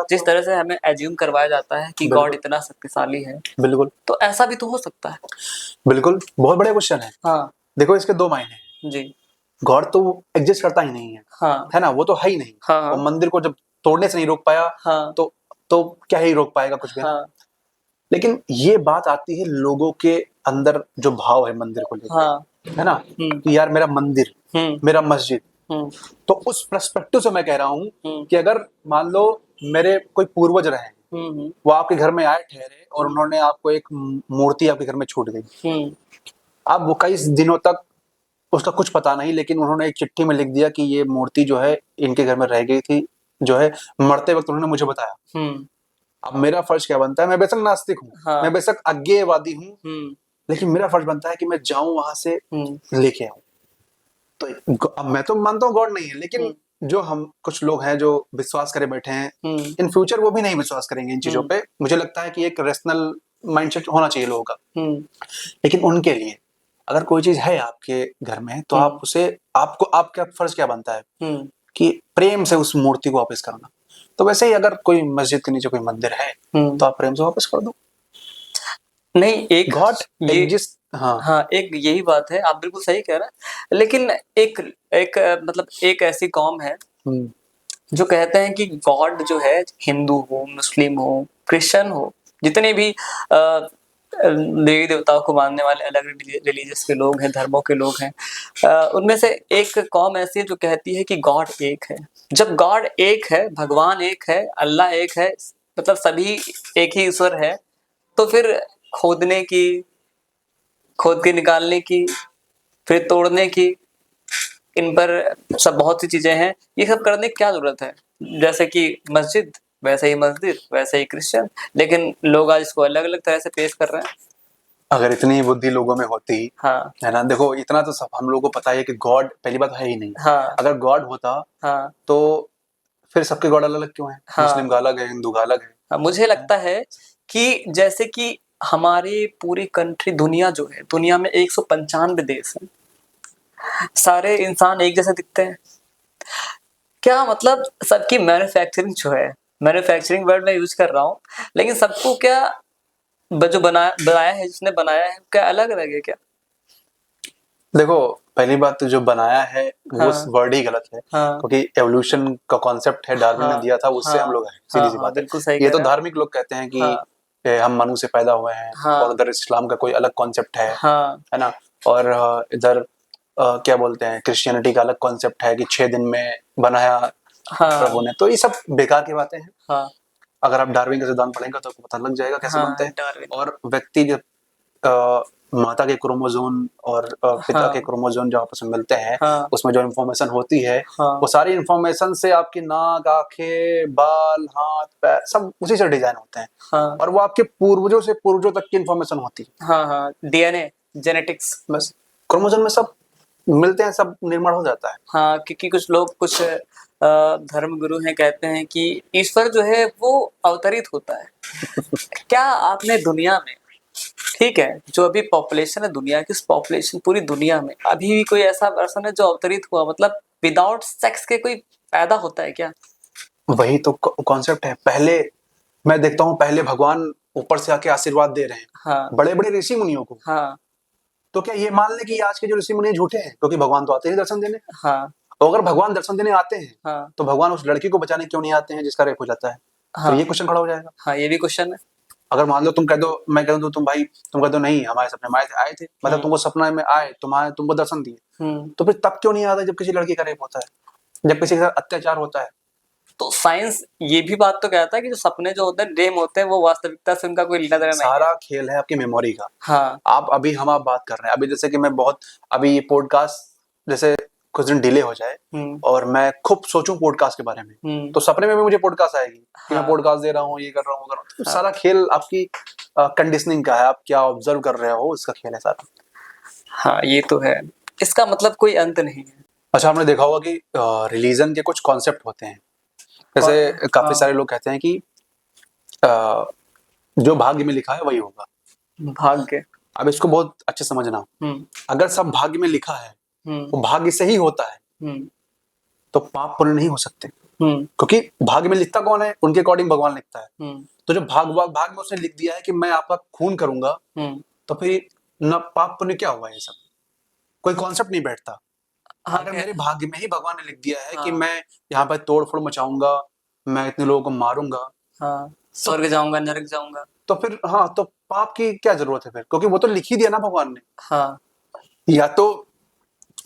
जिस तरह से हमें एज्यूम करवाया जाता है कि गॉड इतना शक्तिशाली है, बिल्कुल, तो ऐसा भी तो हो सकता है। बिल्कुल, बहुत बड़े क्वेश्चन है। हाँ, देखो इसके दो मायने हैं जी। गॉड तो एग्जिस्ट करता ही नहीं है, हाँ, है ना, वो तो है ही नहीं। हाँ, और मंदिर को जब तोड़ने से नहीं रोक पाया, हाँ, तो क्या ही रोक पाएगा कुछ भी। हाँ, लेकिन ये बात आती है लोगों के अंदर जो भाव है मंदिर को लेकर, हाँ, है ना, कि यार मेरा मंदिर, मेरा मस्जिद, तो उस पर्सपेक्टिव से मैं कह रहा हूँ कि अगर मान लो मेरे कोई पूर्वज रहे, वो आपके घर में आए ठहरे और उन्होंने आपको एक मूर्ति आपके घर में छूट गई, अब वो कई दिनों तक उसका कुछ पता नहीं, लेकिन उन्होंने एक चिट्ठी में लिख दिया कि ये मूर्ति जो है इनके घर में रह गई थी, जो है मरते वक्त उन्होंने मुझे बताया। अब मेरा फर्ज क्या बनता है, मैं बेशक नास्तिक हूँ, हाँ, मैं बेशक अज्ञेयवादी हूँ, लेकिन मेरा फर्ज बनता है कि मैं जाऊं वहां से लेके आऊं। तो अब मैं तो मानता हूँ गॉड नहीं है, लेकिन जो हम कुछ लोग हैं जो विश्वास करे बैठे हैं, इन फ्यूचर वो भी नहीं विश्वास करेंगे इन चीजों पे। मुझे लगता है कि एक रैशनल माइंडसेट होना चाहिए लोगों का, लेकिन उनके लिए अगर कोई चीज है आपके घर में तो आप उसे, आपको आपका फर्ज क्या बनता है कि प्रेम से उस मूर्ति को वापस करना। तो वैसे ही अगर कोई मस्जिद के नीचे कोई मंदिर है तो आप प्रेम से वापस कर दो। नहीं, एक गॉड एग्जिस्ट, हाँ हाँ, एक यही बात है, आप बिल्कुल सही कह रहे हैं, लेकिन एक मतलब एक ऐसी कौम है जो कहते हैं कि गॉड जो है, हिंदू हो, मुस्लिम हो, क्रिश्चियन हो, जितने भी देवी देवताओं को मानने वाले अलग रिलीजियस के लोग हैं, धर्मों के लोग हैं, उनमें से एक कौम ऐसी है जो कहती है कि गॉड एक है। जब गॉड एक है, भगवान एक है, अल्लाह एक है, मतलब सभी एक ही ईश्वर है, तो फिर खोदने की, खोद के निकालने की, फिर तोड़ने की, इन पर सब बहुत सी चीजें हैं, ये सब करने की क्या जरूरत है? जैसे कि मस्जिद, वैसे ही मस्जिद, वैसे ही क्रिश्चियन, लेकिन लोग आज इसको अलग अलग तरह से पेश कर रहे हैं। अगर इतनी बुद्धि लोगों में होती, हाँ, है ना, देखो इतना तो सब हम लोगों को पता है कि गॉड पहली बात है ही नहीं। हाँ, अगर गॉड होता, हाँ, तो फिर सबके गॉड अलग अलग क्यों हैं? हाँ, मुस्लिम का अलग है, हिंदू का अलग है। हाँ, मुझे लगता है कि जैसे कि हमारी पूरी कंट्री, दुनिया जो है, दुनिया में 195 देश हैं, सारे इंसान एक जैसे दिखते हैं क्या? मतलब सबकी मैन्युफैक्चरिंग जो है, मैन्युफैक्चरिंग वर्ड में यूज कर रहा हूँ, लेकिन सबको क्या जो बनाया है, जिसने बनाया है, क्या अलग अलग है क्या? देखो पहली बात तो जो बनाया है वो वर्ड ही गलत है, क्योंकि एवोल्यूशन का कॉन्सेप्ट है, डार्विन ने दिया था, उससे हम लोग हैं, सीधी सी बात है। ये तो धार्मिक लोग कहते हैं कि हम मनु से पैदा हुए हैं, और उधर इस्लाम का कोई अलग कॉन्सेप्ट है ना, और इधर क्या बोलते हैं, क्रिश्चियनिटी का अलग कॉन्सेप्ट है कि 6 दिन में बनाया प्रभु ने। तो ये सब बेकार की बातें हैं। अगर आप डार्विन का सिद्धांत पढ़ेंगे तो आपको पता लग जाएगा कैसे बनते हैं। और व्यक्ति जब माता के क्रोमोजोम और पिता के क्रोमोजोम जो आपस में मिलते हैं, उसमें जो इन्फॉर्मेशन होती है, वो सारी इन्फॉर्मेशन से आपकी नाक, आंखें, बाल, हाथ, पैर सब उसी से डिजाइन होते हैं। और वो आपके पूर्वजों से पूर्वजों तक की इन्फॉर्मेशन होती है। डीएनए, जेनेटिक्स, बस क्रोमोजोम में सब मिलते हैं, सब निर्माण हो जाता है। हाँ, क्योंकि कुछ लोग, कुछ धर्म गुरु हैं, कहते हैं कि ईश्वर जो है वो अवतरित होता है। क्या आपने दुनिया में, ठीक है, जो अभी पॉपुलेशन है दुनिया की, उस पॉपुलेशन पूरी दुनिया में अभी भी कोई ऐसा पर्सन है जो अवतरित हुआ, मतलब विदाउट सेक्स के कोई पैदा होता है क्या? वही तो कॉन्सेप्ट है। पहले मैं देखता हूँ, पहले भगवान ऊपर से आके आशीर्वाद दे रहे हैं, हाँ, बड़े बड़े ऋषि मुनियों को। हाँ, तो क्या ये मान ले कि आज के जो ऋषि मुनि झूठे हैं, क्योंकि भगवान तो आते हैं दर्शन देने। हाँ, तो अगर भगवान दर्शन देने आते हैं, तो भगवान उस लड़की को बचाने क्यों नहीं आते हैं जिसका रेप हो जाता है? तो ये क्वेश्चन खड़ा हो जाएगा। हाँ, ये भी क्वेश्चन है। अगर मान लो तुम कह दो, मैं कह दूं तुम भाई, तुम कह दो नहीं हमारे सपने में आए थे, मतलब तुमको सपना में आए, तुमको दर्शन दिए, तो फिर तब क्यों नहीं आता जब किसी लड़की का रेप होता है, जब किसी के साथ अत्याचार होता है? तो साइंस ये भी बात तो कहता है कि जो सपने जो होते हैं ड्रीम होते हैं वो वास्तविकता से उनका कोई लेना देना नहीं है। सारा खेल है आपकी मेमोरी का। हाँ आप बात कर रहे हैं अभी, जैसे कि मैं बहुत, अभी ये पॉडकास्ट जैसे कुछ दिन डिले हो जाए और मैं खूब सोचूं पॉडकास्ट के बारे में, तो सपने में भी मुझे पॉडकास्ट आएगी कि मैं पॉडकास्ट दे रहा हूँ, ये कर रहा हूँ, वो कर रहा हूँ। तो सारा खेल आपकी कंडीशनिंग का है, आप क्या ऑब्जर्व कर रहे हो इसका खेल है सारा। हाँ ये तो है, इसका मतलब कोई अंत नहीं है। अच्छा, आपने देखा होगा कि रिलीजन के कुछ कॉन्सेप्ट होते हैं, जैसे काफी सारे लोग कहते हैं कि अ, जो भाग्य में लिखा है वही होगा। भाग्य, अब इसको बहुत अच्छे समझना, अगर सब भाग्य में लिखा है वो भाग्य से ही होता है, तो पाप पुण्य नहीं हो सकते, क्योंकि भाग्य में लिखता कौन है? उनके अकॉर्डिंग भगवान लिखता है। तो जब भाग में उसने लिख दिया है कि मैं आपका खून करूंगा, तो फिर न पाप पुण्य क्या हुआ? ये सब कोई कॉन्सेप्ट नहीं बैठता। हाँ, अगर मेरे भाग्य में ही भगवान ने लिख दिया है कि मैं यहाँ पर तोड़ फोड़ मचाऊंगा, मैं इतने लोगों को मारूंगा, स्वर्ग जाऊंगा, नरक जाऊंगा, तो फिर हाँ, तो पाप की क्या जरूरत है फिर? क्योंकि वो तो लिख ही दिया ना भगवान ने। हाँ या तो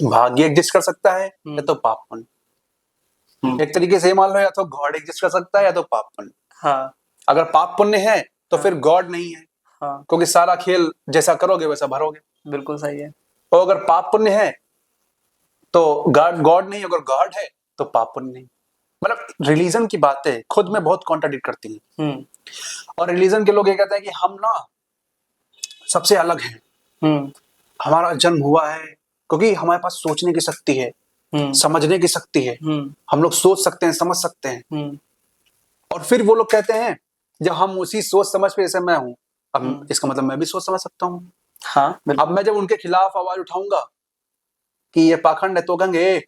भाग्य एग्जिस्ट कर सकता है या तो पाप पुण्य। एक तरीके से मान लो, या तो गॉड एग्जिस्ट कर सकता है या तो पाप पुण्य। हाँ अगर पाप पुण्य है तो फिर गॉड नहीं है, क्योंकि सारा खेल जैसा करोगे वैसा भरोगे। बिल्कुल सही है। और अगर पाप पुण्य है तो गॉड नहीं, अगर गॉड है तो पाप पुण्य नहीं। मतलब रिलीजन की बातें खुद में बहुत कॉन्ट्राडिक्ट करती हैं। और रिलीजन के लोग ये कहते हैं कि हम ना सबसे अलग हैं, हमारा जन्म हुआ है क्योंकि हमारे पास सोचने की शक्ति है, समझने की शक्ति है, हम लोग सोच सकते हैं, समझ सकते हैं। और फिर वो लोग कहते हैं जब हम उसी सोच समझ पे, जैसे मैं हूं, अब इसका मतलब मैं भी सोच समझ सकता हूँ। हाँ, अब मैं जब उनके खिलाफ आवाज उठाऊंगा कि ये पाखंड है, तो कहेंगे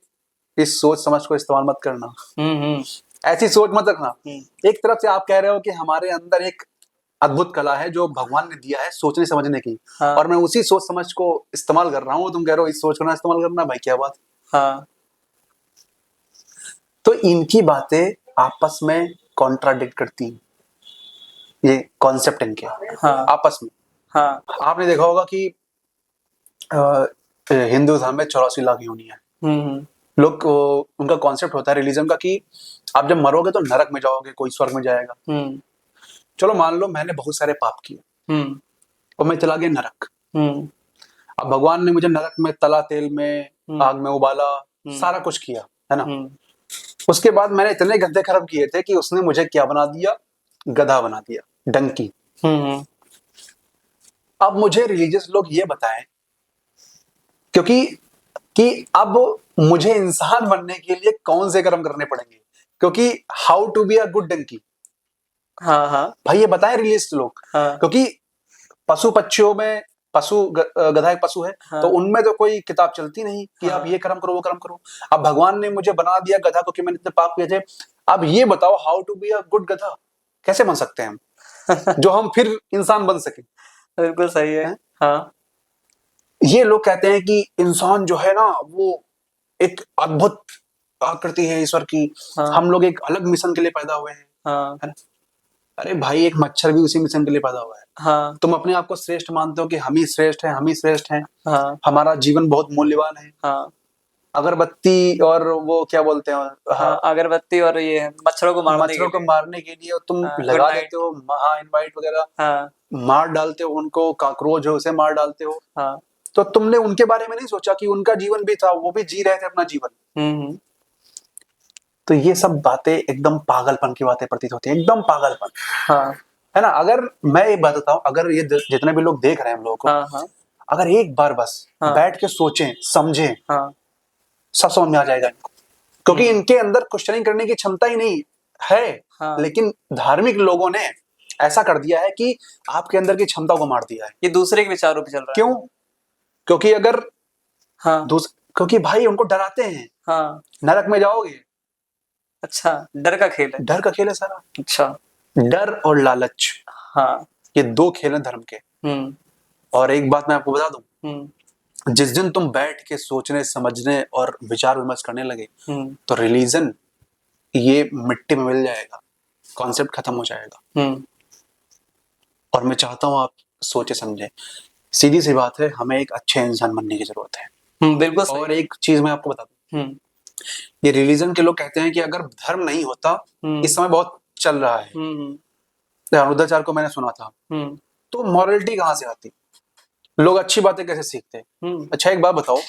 इस सोच समझ को इस्तेमाल मत करना, ऐसी सोच मत रखना। एक तरफ से आप कह रहे हो कि हमारे अंदर एक अद्भुत कला है जो भगवान ने दिया है सोचने समझने की, और मैं उसी सोच समझ को इस्तेमाल कर रहा हूँ, तुम कह रहे हो इस सोच को ना इस्तेमाल करना। भाई क्या बात। हाँ तो इनकी बातें आपस में कॉन्ट्राडिक्ट करती हैं, ये कॉन्सेप्ट इनके आपस में। आपने देखा होगा कि हिंदू धर्म में 84 लाख योनियां है। लोग उनका कॉन्सेप्ट होता है रिलीजन का कि आप जब मरोगे तो नरक में जाओगे, कोई स्वर्ग में जाएगा। चलो मान लो मैंने बहुत सारे पाप किए और मैं चला गया नरक। अब भगवान ने मुझे नरक में तला, तेल में, आग में उबाला, सारा कुछ किया है ना। उसके बाद मैंने इतने गंदे कर्म किए थे कि उसने मुझे क्या बना दिया? गधा बना दिया, डंकी। अब मुझे रिलीजियस लोग ये बताएं, क्योंकि कि अब मुझे इंसान बनने के लिए कौन से कर्म करने पड़ेंगे, क्योंकि how to be a good donkey. भाई ये बताएं रिलीजियस लोग। क्योंकि पशु पक्षियों में गधा एक पशु है, तो उनमें तो कोई किताब चलती नहीं कि आप ये कर्म करो वो कर्म करो। अब भगवान ने मुझे बना दिया गधा क्योंकि मैंने इतने पाप किए थे। अब ये बताओ how to be a good गधा कैसे बन सकते हैं हम जो हम फिर इंसान बन सके। बिल्कुल सही है। हाँ, ये लोग कहते हैं कि इंसान जो है ना वो एक अद्भुत आकृति है ईश्वर की, हम लोग एक अलग मिशन के लिए पैदा हुए हैं, है ना? अरे भाई एक मच्छर भी उसी मिशन के लिए पैदा हुआ है। तुम अपने आप को श्रेष्ठ मानते हो कि हम ही श्रेष्ठ हैं, हम ही श्रेष्ठ हैं, हमारा जीवन बहुत मूल्यवान है। अगरबत्ती और वो क्या बोलते हैं, अगरबत्ती और ये मच्छरों को मारने के लिए तुम लगा देते हो, इनवाइट वगैरह मार डालते हो उनको, काकरोच है उसे मार डालते हो। तो तुमने उनके बारे में नहीं सोचा कि उनका जीवन भी था, वो भी जी रहे थे अपना जीवन। तो ये सब बातें एकदम पागलपन की बातें प्रतीत होती है, एकदम पागलपन। है ना? अगर मैं एक बात बताऊं, अगर ये जितने भी लोग देख रहे हैं हम लोगों को, अगर एक बार बस बैठ के सोचें, समझें, सब समझ में आ जाएगा इनको। क्योंकि इनके अंदर क्वेश्चनिंग करने की क्षमता ही नहीं है। लेकिन धार्मिक लोगों ने ऐसा कर दिया है कि आपके अंदर की क्षमता को मार दिया है। ये दूसरे के विचारों पे चल रहा है। क्यों? क्योंकि अगर क्योंकि भाई उनको डराते हैं, नरक में जाओगे। अच्छा, डर का खेल है। डर का खेल है सारा। अच्छा, डर और लालच, ये दो खेल हैं धर्म के। और एक बात मैं आपको बता दूं, जिस दिन तुम बैठ के सोचने, समझने और विचार विमर्श करने लगे, तो रिलीजन ये मिट्टी में मिल जाएगा, कॉन्सेप्ट खत्म हो जाएगा। और मैं चाहता हूँ आप सोचे समझे। सीधी सी बात है, हमें एक अच्छे इंसान बनने की जरूरत है। बिल्कुल सही। और एक चीज मैं आपको बता दूं, ये रिलीजन के लोग कहते हैं कि अगर धर्म नहीं होता, इस समय बहुत चल रहा है, अरुद्धाचार को मैंने सुना था, तो मॉरलिटी कहाँ से आती, लोग अच्छी बातें कैसे सीखते। अच्छा एक बात बताओ,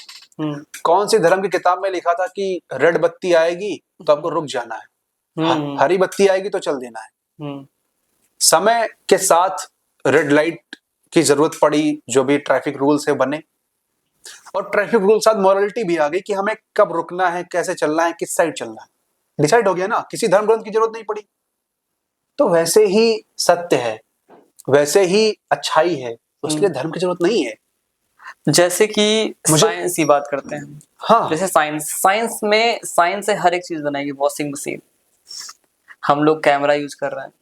कौन सी धर्म की किताब में लिखा था कि रेड बत्ती आएगी तो आपको रुक जाना है, हरी बत्ती आएगी तो चल देना है। समय के साथ रेड लाइट की जरूरत पड़ी, जो भी ट्रैफिक रूल्स है बने, और ट्रैफिक रूल साथ मॉरलिटी भी आ गई कि हमें कब रुकना है, कैसे चलना है, किस साइड चलना है, डिसाइड हो गया ना, किसी धर्म ग्रंथ की जरूरत नहीं पड़ी। तो वैसे ही सत्य है, वैसे ही अच्छाई है, उसके लिए धर्म की जरूरत नहीं है। जैसे कि साइंस की बात करते हैं, हाँ, जैसे साइंस से हर एक चीज बनाएगी, वॉशिंग मशीन, हम लोग कैमरा यूज कर रहे हैं,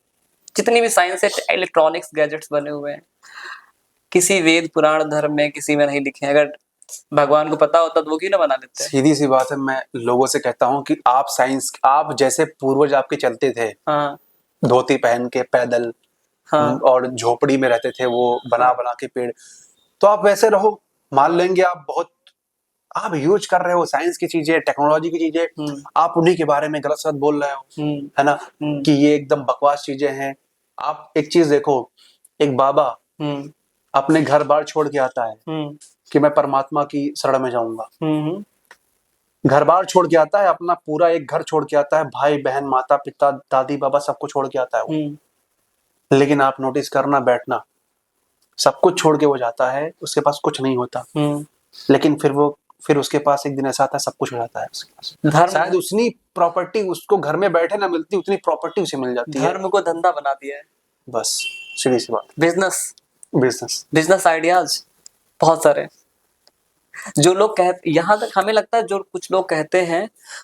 जितनी भी साइंस है, इलेक्ट्रॉनिक्स गैजेट्स बने हुए हैं, किसी वेद पुराण धर्म में किसी में नहीं लिखे। अगर भगवान को पता होता तो वो क्यों ना बना लेते। सीधी सी बात है, मैं लोगों से कहता हूँ कि आप साइंस, आप जैसे पूर्वज आपके चलते थे, हाँ, धोती पहन के पैदल, हाँ, और झोपड़ी में रहते थे वो बना बना के पेड़, तो आप वैसे रहो। मान लेंगे आप बहुत, आप यूज कर रहे हो साइंस की चीजें, टेक्नोलॉजी की चीजें, आप उन्हीं के बारे में गलत सलत बोल रहे हो, है ना, कि ये एकदम बकवास चीजें हैं। आप एक चीज देखो, एक बाबा अपने घर बार छोड़ के आता है कि मैं परमात्मा की शरण में जाऊंगा, घर बार छोड़ के आता है, अपना पूरा एक घर छोड़ के आता है, भाई बहन माता पिता दादी बाबा सबको छोड़ के आता है वो। लेकिन आप नोटिस करना, बैठना, सब कुछ छोड़ के वो जाता है, उसके पास कुछ नहीं होता, लेकिन फिर उसके पास एक दिन ऐसा आता है, सब कुछ हो जाता है उसके पास। शायद उतनी प्रॉपर्टी उसको घर में बैठे ना मिलती, उतनी प्रॉपर्टी उसे मिल जाती है। धर्म को धंधा बना दिया है, बस सीधी सी बात। बिजनेस आइडियाज बहुत सारे। जो लोग कहते, यहाँ तक हमें लगता है, जो कुछ लोग कहते हैं,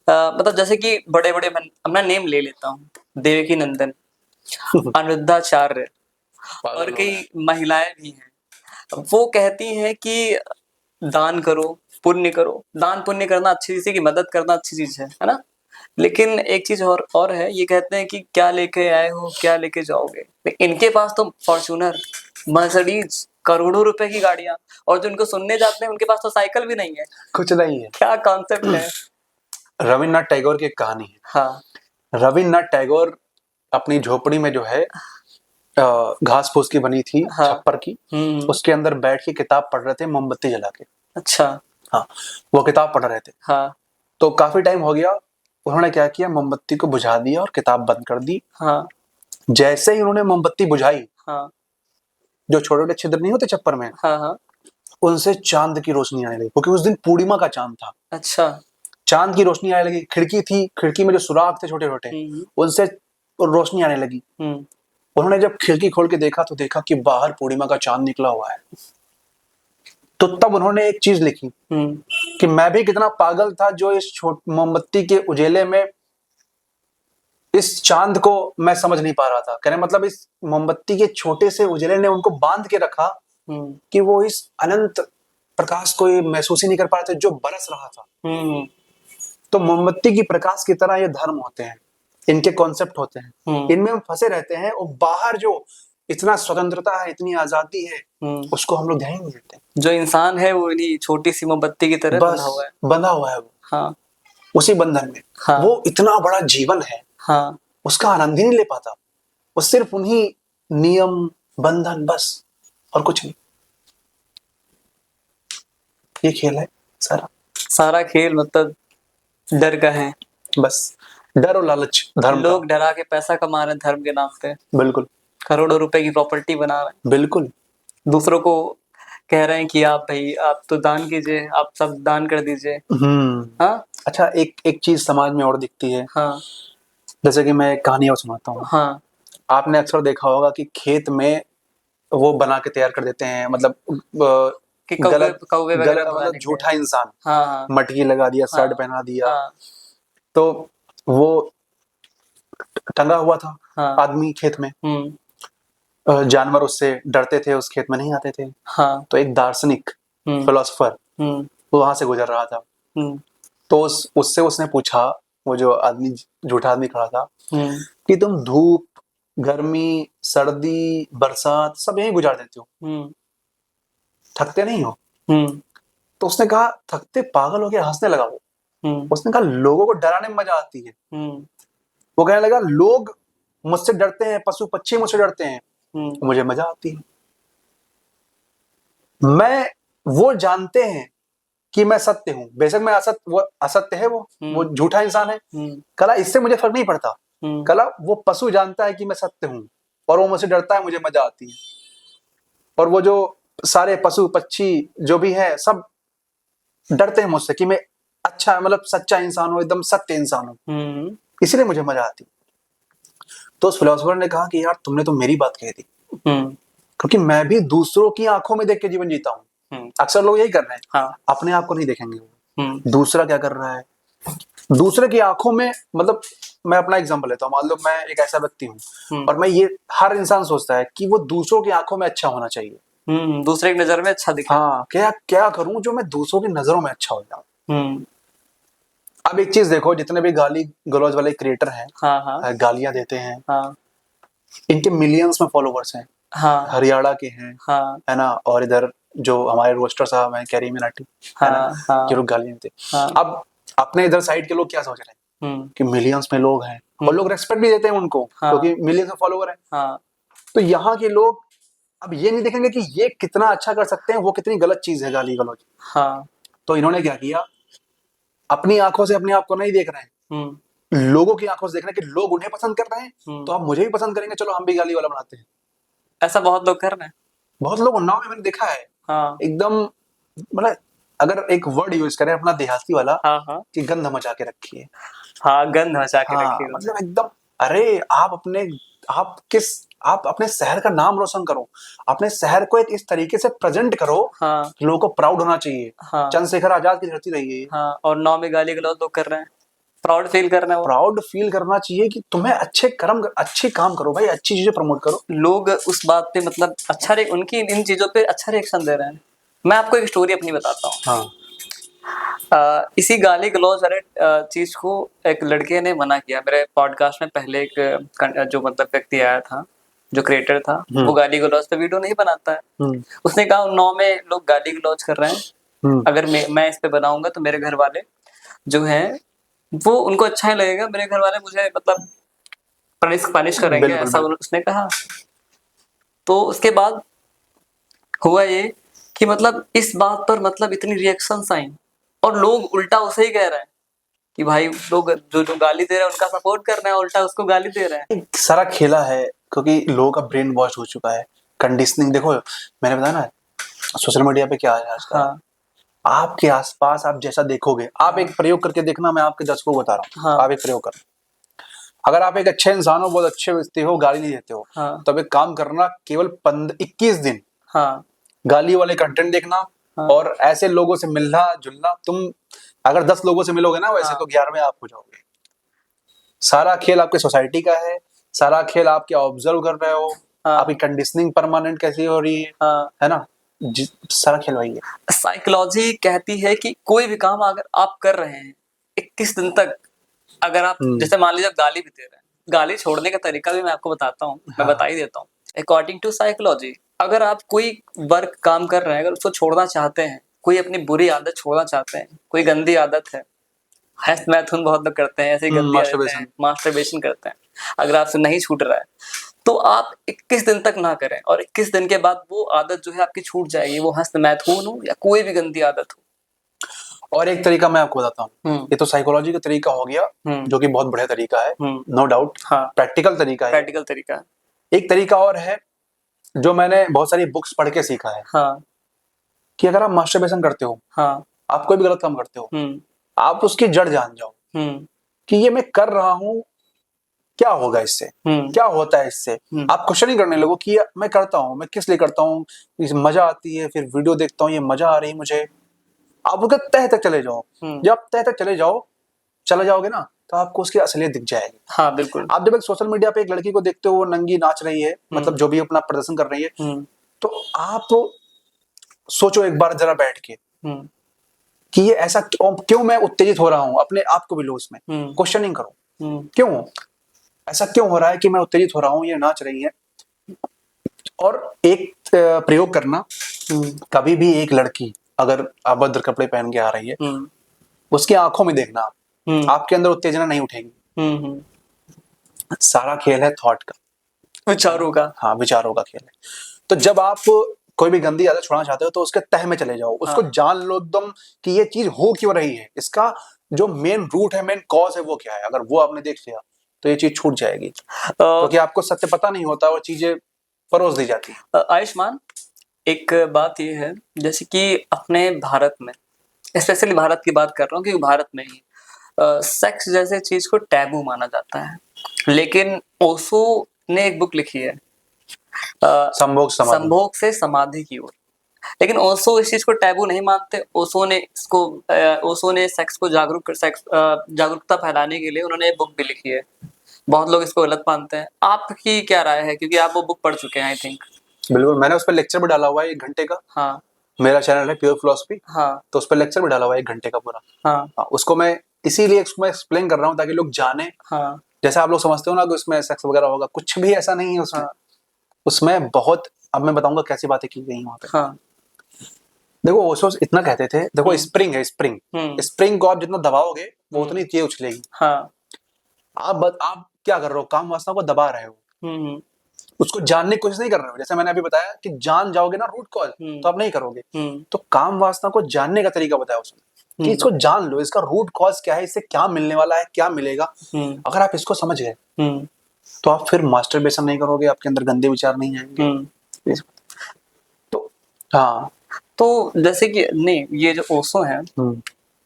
मतलब जैसे कि बड़े बड़े, मैं अपना नेम ले लेता हूँ, देवकी नंदन, अनिरुद्धाचार्य, और कई महिलाएं भी हैं, वो कहती हैं कि दान करो, पुण्य करो। दान पुण्य करना अच्छी चीज है, कि मदद करना अच्छी चीज है ना। लेकिन एक चीज और है, ये कहते हैं कि क्या लेके आए हो, क्या लेके जाओगे। इनके पास तो फॉर्च्यूनर, मर्सिडीज, करोड़ों रुपए की गाड़ियां, और जो इनको सुनने जाते हैं उनके पास तो साइकिल भी नहीं है, कुछ नहीं है। क्या कॉन्सेप्ट है। रविन्द्रनाथ टैगोर की एक कहानी है। हाँ, रविन्द्रनाथ टैगोर अपनी झोपड़ी में जो है, घास फूस की बनी थी, हाँ, छप्पर की, उसके अंदर बैठ के किताब पढ़ रहे थे, मोमबत्ती जला के। अच्छा, हाँ, वो किताब पढ़ रहे थे। हाँ, तो काफी टाइम हो गया, उन्होंने क्या किया, मोमबत्ती को बुझा दिया और किताब बंद कर दी। हाँ, जैसे ही उन्होंने मोमबत्ती बुझाई, हाँ, जो छोटे छोटे छिद्र नहीं होते छप्पर में, हाँ, हाँ, उनसे चांद की रोशनी आने लगी, क्योंकि उस दिन पूर्णिमा का चांद था। अच्छा, चांद की रोशनी आने लगी, खिड़की थी, खिड़की में जो सुराख थे छोटे छोटे, उनसे रोशनी आने लगी। उन्होंने जब खिड़की खोल के देखा तो देखा कि बाहर पूर्णिमा का चांद निकला हुआ है। तो तब उन्होंने एक चीज लिखी कि मैं भी कितना पागल था, जो इस मोमबत्ती के उजेले में इस चांद को मैं समझ नहीं पा रहा था। कहने मतलब इस मोमबत्ती के छोटे से उजेले ने उनको बांध के रखा कि वो इस अनंत प्रकाश को महसूस ही नहीं कर पा रहे थे जो बरस रहा था। तो मोमबत्ती की प्रकाश की तरह ये धर्म होते हैं, इनके कॉन्सेप्ट होते हैं, इनमें हम फंसे रहते हैं, और बाहर जो इतना स्वतंत्रता है, इतनी आजादी है, उसको हम लोग ध्यान नहीं देते। जो इंसान है वो इन्हीं छोटी सी मोमबत्ती की तरह बंधा हुआ है, वो। हाँ, उसी बंधन में, हाँ, वो इतना बड़ा जीवन है, हाँ, उसका आनंद ही नहीं ले पाता। वो सिर्फ उन्हीं नियम बंधन, बस, और कुछ नहीं। ये खेल है सारा खेल, मतलब डर का है, बस डर और लालच धर्म। लोग डरा के पैसा कमा रहे हैं धर्म के नाम पे, बिल्कुल, करोड़ों रुपए की प्रॉपर्टी बना रहे हैं, बिल्कुल, दूसरों को कह रहे हैं कि आप भाई, आप तो दान कीजिए, आप सब दान कर दीजिए। हाँ, अच्छा, एक चीज समाज में और दिखती है। हाँ, जैसे कि मैं एक कहानी और सुनाता हूँ। हाँ, आपने अक्सर देखा होगा कि खेत में वो बना के तैयार कर देते हैं, मतलब कि गलत मतलब झूठा इंसान, हाँ, हाँ, मटकी लगा दिया, हाँ, शर्ट पहना दिया, हाँ, तो वो टंगा हुआ था, हाँ, आदमी खेत में, जानवर उससे डरते थे, उस खेत में नहीं आते थे। हाँ, तो एक दार्शनिक फिलोसोफर वो वहां से गुजर रहा था, तो उससे उसने पूछा, वो जो आदमी, झूठा आदमी खड़ा था, कि तुम धूप गर्मी, सर्दी, बरसात सब यहीं गुजार देते हो, थकते नहीं हो। तो उसने कहा थकते पागल हो गया, हंसने लगा वो। उसने कहा लोगों को डराने में मजा आती है। वो कहने लगा लोग मुझसे डरते हैं, पशु पक्षी मुझसे डरते हैं, मुझे मजा आती है। वो जानते हैं कि मैं सत्य हूं, बेशक मैं वो असत्य है, वो झूठा इंसान है। कला इससे मुझे फर्क नहीं पड़ता। कला वो पशु जानता है कि मैं सत्य हूं और वो मुझसे डरता है, मुझे मजा आती है। और वो जो सारे पशु पक्षी जो भी है सब डरते हैं मुझसे कि मैं अच्छा मतलब सच्चा इंसान हूं, एकदम सत्य इंसान हूं, इसलिए मुझे मजा आती। तो उस फिलोसोफर ने कहा कि यार तुमने तो मेरी बात कह दी, क्योंकि मैं भी दूसरों की आंखों में देख के जीवन जीता हूँ। अक्सर लोग यही कर रहे हैं। हाँ। अपने आप को नहीं देखेंगे, दूसरा क्या कर रहा है, दूसरे की आंखों में। मतलब मैं अपना एग्जांपल लेता हूँ, मान लो मैं एक ऐसा व्यक्ति हूँ और मैं ये हर इंसान सोचता है कि वो दूसरों की आंखों में अच्छा होना चाहिए, दूसरे की नजर में अच्छा दिखे। हाँ, क्या करूं जो मैं दूसरों की नजरों में अच्छा हो जाऊं। अब एक चीज देखो, जितने भी गाली गलौज वाले क्रिएटर हैं, हाँ, गालियां देते हैं, हाँ, इनके मिलियंस में फॉलोवर्स हैं, हाँ, हरियाणा के हैं, हाँ, है ना, और इधर जो हमारे रोस्टर साहब हैं कैरी मिनाटी, हाँ, है ना, हाँ, जो लोग गालियां देते हैं। हाँ, अब अपने इधर साइड के लोग क्या सोच रहे हैं कि मिलियंस में लोग हैं और लोग रेस्पेक्ट भी देते हैं उनको, क्योंकि मिलियंस में फॉलोवर है। हाँ, तो यहाँ के लोग अब ये नहीं देखेंगे कि ये कितना अच्छा कर सकते हैं, वो कितनी गलत चीज है गाली गलौज। हाँ, तो इन्होंने क्या किया, अपनी आंखों से अपने आप को नहीं देख रहे हैं, लोगों की आंखों से देख रहे हैं कि लोग उन्हें पसंद कर रहे हैं, तो अब मुझे भी पसंद करेंगे, चलो हम भी गाली वाला बनाते हैं। ऐसा बहुत लोग कर रहे हैं, बहुत लोग उन्नाव में मैंने देखा है। हाँ, एकदम मतलब अगर एक वर्ड यूज करें अपना देहाती वाला, हाँ, हाँ, कि गंध मचा के रखी है। हाँ, गंध मचा के रखी है, मतलब एकदम, अरे आप अपने शहर का नाम रोशन करो, अपने शहर को एक इस तरीके से प्रेजेंट करो, हाँ, कि लोगों को प्राउड होना चाहिए। हाँ, चंद्रशेखर आजाद की धरती रही है। हाँ, और नौ में गाली गलौज लोग कर रहे हैं, प्राउड फील करना है, प्राउड फील करना चाहिए कि तुम्हें अच्छे काम करो भाई, अच्छी चीजें प्रमोट करो। लोग उस बात पे मतलब अच्छा उनकी इन चीजों पे अच्छा रिएक्शन दे रहे हैं। मैं आपको एक स्टोरी अपनी बताता हूँ। हाँ। इसी गाली गलौज वाले चीज को एक लड़के ने मना किया मेरे पॉडकास्ट में। पहले एक जो मतलब व्यक्ति आया था, जो क्रिएटर था, वो गाली गलौज पे वीडियो नहीं बनाता है। उसने कहा 9 में लोग गाली गलौज कर रहे हैं, अगर मैं इस पे बनाऊंगा तो मेरे घर वाले जो है वो उनको अच्छा ही लगेगा, मेरे घर वाले मुझे मतलब पनिश करेंगे, ऐसा उसने कहा। तो उसके बाद हुआ ये कि मतलब इस बात पर मतलब इतनी रिएक्शंस आई और लोग उल्टा उसे ही कह रहे हैं कि भाई लोग जो गाली दे रहे हैं उनका सपोर्ट कर रहे हैं, उल्टा उसको गाली दे रहे हैं। सारा खेला है, क्योंकि लोगों का ब्रेन वॉश हो चुका है, कंडीशनिंग। देखो मैंने बताया ना सोशल मीडिया पे क्या है आजकल। हाँ। आपके आसपास आप जैसा देखोगे, आप एक प्रयोग करके देखना, मैं आपके दर्शकों को बता रहा हूँ। हाँ। आप एक प्रयोग कर, अगर आप एक अच्छे इंसान हो, बहुत अच्छे व्यक्ति हो, गाली नहीं देते हो, हाँ, तो अब एक काम करना, केवल 21 दिन, हाँ, गाली वाले कंटेंट देखना, हाँ, और ऐसे लोगों से मिलना जुलना। तुम अगर 10 लोगों से मिलोगे ना वैसे, हाँ, तो 11वें आप हो जाओगे। सारा खेल आपके सोसाइटी का है, सारा खेल आप क्या ऑब्जर्व कर रहे हो, हाँ, आपकी कंडीशनिंग परमानेंट कैसी हो रही है, हाँ, है ना, सारा खेल वही है। साइकोलॉजी कहती है कि कोई भी काम अगर आप कर रहे हैं 21 दिन तक, अगर आप जैसे मान लीजिए आप गाली भी दे रहे हैं, गाली छोड़ने का तरीका भी मैं आपको बताता हूँ, मैं बता ही देता हूँ। अकॉर्डिंग टू साइकोलॉजी, अगर आप कोई वर्क काम कर रहे हैं, अगर उसको छोड़ना चाहते हैं, कोई अपनी बुरी आदत छोड़ना चाहते हैं, कोई गंदी आदत है, मैथुन बहुत लोग करते हैं, ऐसी गंदी आदतें, मास्टरबेशन करते हैं, अगर आपसे नहीं छूट रहा है तो आप 21 दिन तक ना करें, और 21 दिन के बाद वो आदत जो है आपकी छूट जाएगी, वो मैथुन हो या कोई भी गंदी आदत हो। और एक तरीका मैं आपको बताता हूँ, ये तो साइकोलॉजी का तरीका हो गया, जो कि बहुत बढ़िया तरीका है, नो डाउट। हाँ, प्रैक्टिकल तरीका है, प्रैक्टिकल तरीका है। एक तरीका और है जो मैंने बहुत सारी बुक्स पढ़ के सीखा है, हाँ, कि अगर आप मास्टरबेशन करते हो, हाँ, आप कोई भी गलत काम करते हो, आप उसकी जड़ जान जाओ, कि ये मैं कर रहा हूँ, क्या होगा इससे, क्या होता है इससे। आप क्वेश्चन ही करने लगो कि मैं करता हूँ, मैं किस लिए करता हूँ, मजा आती है, फिर वीडियो देखता हूँ, ये मजा आ रही है मुझे। आप उसके तह तक चले जाओ। जब आप तह तक चले जाओगे ना, तो आपको उसकी असलियत दिख जाएगी। हाँ, बिल्कुल। आप जब एक सोशल मीडिया पे एक लड़की को देखते हो, वो नंगी नाच रही है, मतलब जो भी अपना प्रदर्शन कर रही है, तो आप सोचो एक बार जरा बैठ के कि ये ऐसा क्यों मैं उत्तेजित हो रहा हूँ, अपने आप को भी लो उसमें, क्वेश्चनिंग करो, क्यों ऐसा क्यों हो रहा है कि मैं उत्तेजित हो रहा हूँ, ये नाच रही है। और एक प्रयोग करना, कभी भी एक लड़की अगर अभद्र कपड़े पहन के आ रही है, उसकी आंखों में देखना आप, आपके अंदर उत्तेजना नहीं उठेगी। सारा खेल है थॉट का, विचारों का। हाँ, विचारों का खेल है। तो जब आप कोई भी गंदी आदत छोड़ना चाहते हो तो उसके तह में चले जाओ, उसको जान लो एकदम कि ये चीज हो क्यों रही है, इसका जो मेन रूट है, मेन कॉज है वो क्या है। अगर वो आपने देख लिया तो ये चीज छूट जाएगी, क्योंकि आपको सत्य पता नहीं होता और चीजें परोस दी जाती है। आयुष्मान, एक बात ये है, जैसे कि अपने भारत में, स्पेशली भारत की बात कर रहा हूँ क्योंकि भारत में ही सेक्स जैसे चीज को टैबू माना जाता है। लेकिन ओशो ने एक बुक लिखी है संभोग से समाधि की ओर। लेकिन ओशो इस चीज को टैबू नहीं मानते। ओशो ने सेक्स को जागरूकता फैलाने के लिए उन्होंने एक बुक भी लिखी है। बहुत लोग इसको गलत मानते हैं। आपकी क्या राय है, क्योंकि आप वो बुक पढ़ चुके हैं आई थिंक। बिल्कुल, मैंने उस पर लेक्चर भी डाला हुआ है 1 घंटे का। हाँ, मेरा चैनल है प्योर फिलॉसफी। हाँ, तो उस पर लेक्चर भी डाला हुआ है 1 घंटे का पूरा। हाँ, उसको मैं इसीलिए एक्सप्लेन कर रहा हूँ ताकि लोग जाने। हाँ, जैसे आप लोग समझते हो ना कि उसमें सेक्स वगैरह होगा, कुछ भी ऐसा नहीं है उसमें। उसमें बहुत, अब मैं बताऊंगा कैसी बातें की गई वहां पे। हाँ, देखो ओशो इतना कहते थे, देखो स्प्रिंग है, स्प्रिंग को आप जितना दबाओगे वो उतनी तेज उछलेगी। हाँ, आप क्या कर रहे हो, काम वासना को दबा रहे हो, उसको जानने की कोशिश नहीं कर रहे हो। जैसे मैंने अभी बताया कि जान जाओगे ना रूट कॉज, तो आप नहीं करोगे। तो काम वासना को जानने का तरीका बताया उसने कि इसको जान लो, इसका रूट कॉज क्या है, इससे क्या मिलने वाला है, क्या मिलेगा। अगर आप इसको समझ गए तो आप फिर मास्टरबेशन नहीं करोगे, आपके अंदर गंदे विचार नहीं आएंगे। तो हाँ, तो जैसे कि नहीं, ये जो ओशो है,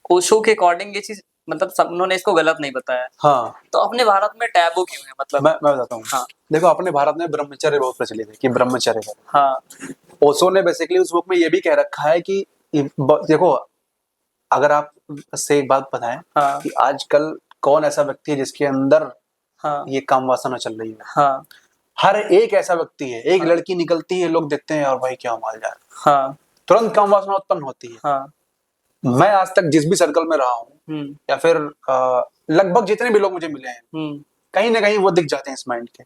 ओशो के अकॉर्डिंग ये चीज मतलब सब उन्होंने इसको गलत नहीं बताया। हाँ, तो अपने भारत में टैबू क्यों है, मतलब? मैं बताता हूँ। हाँ, देखो अपने भारत में ब्रह्मचर्य बहुत प्रचलित है कि ब्रह्मचर्य है। हाँ, ओशो ने बेसिकली उस बुक में ये भी कह रखा है कि देखो, अगर आप से एक बात बताएं कि आजकल कौन ऐसा व्यक्ति है जिसके अंदर ये काम वासना चल रही है। हर एक ऐसा व्यक्ति है। एक लड़की निकलती है, लोग देखते हैं और भाई क्या माल जा रहा है, तुरंत काम वासना उत्पन्न होती है। मैं आज तक जिस भी सर्कल में रहा हूँ या फिर लगभग जितने भी लोग मुझे मिले हैं, कहीं ना कहीं वो दिख जाते हैं इस माइंड के,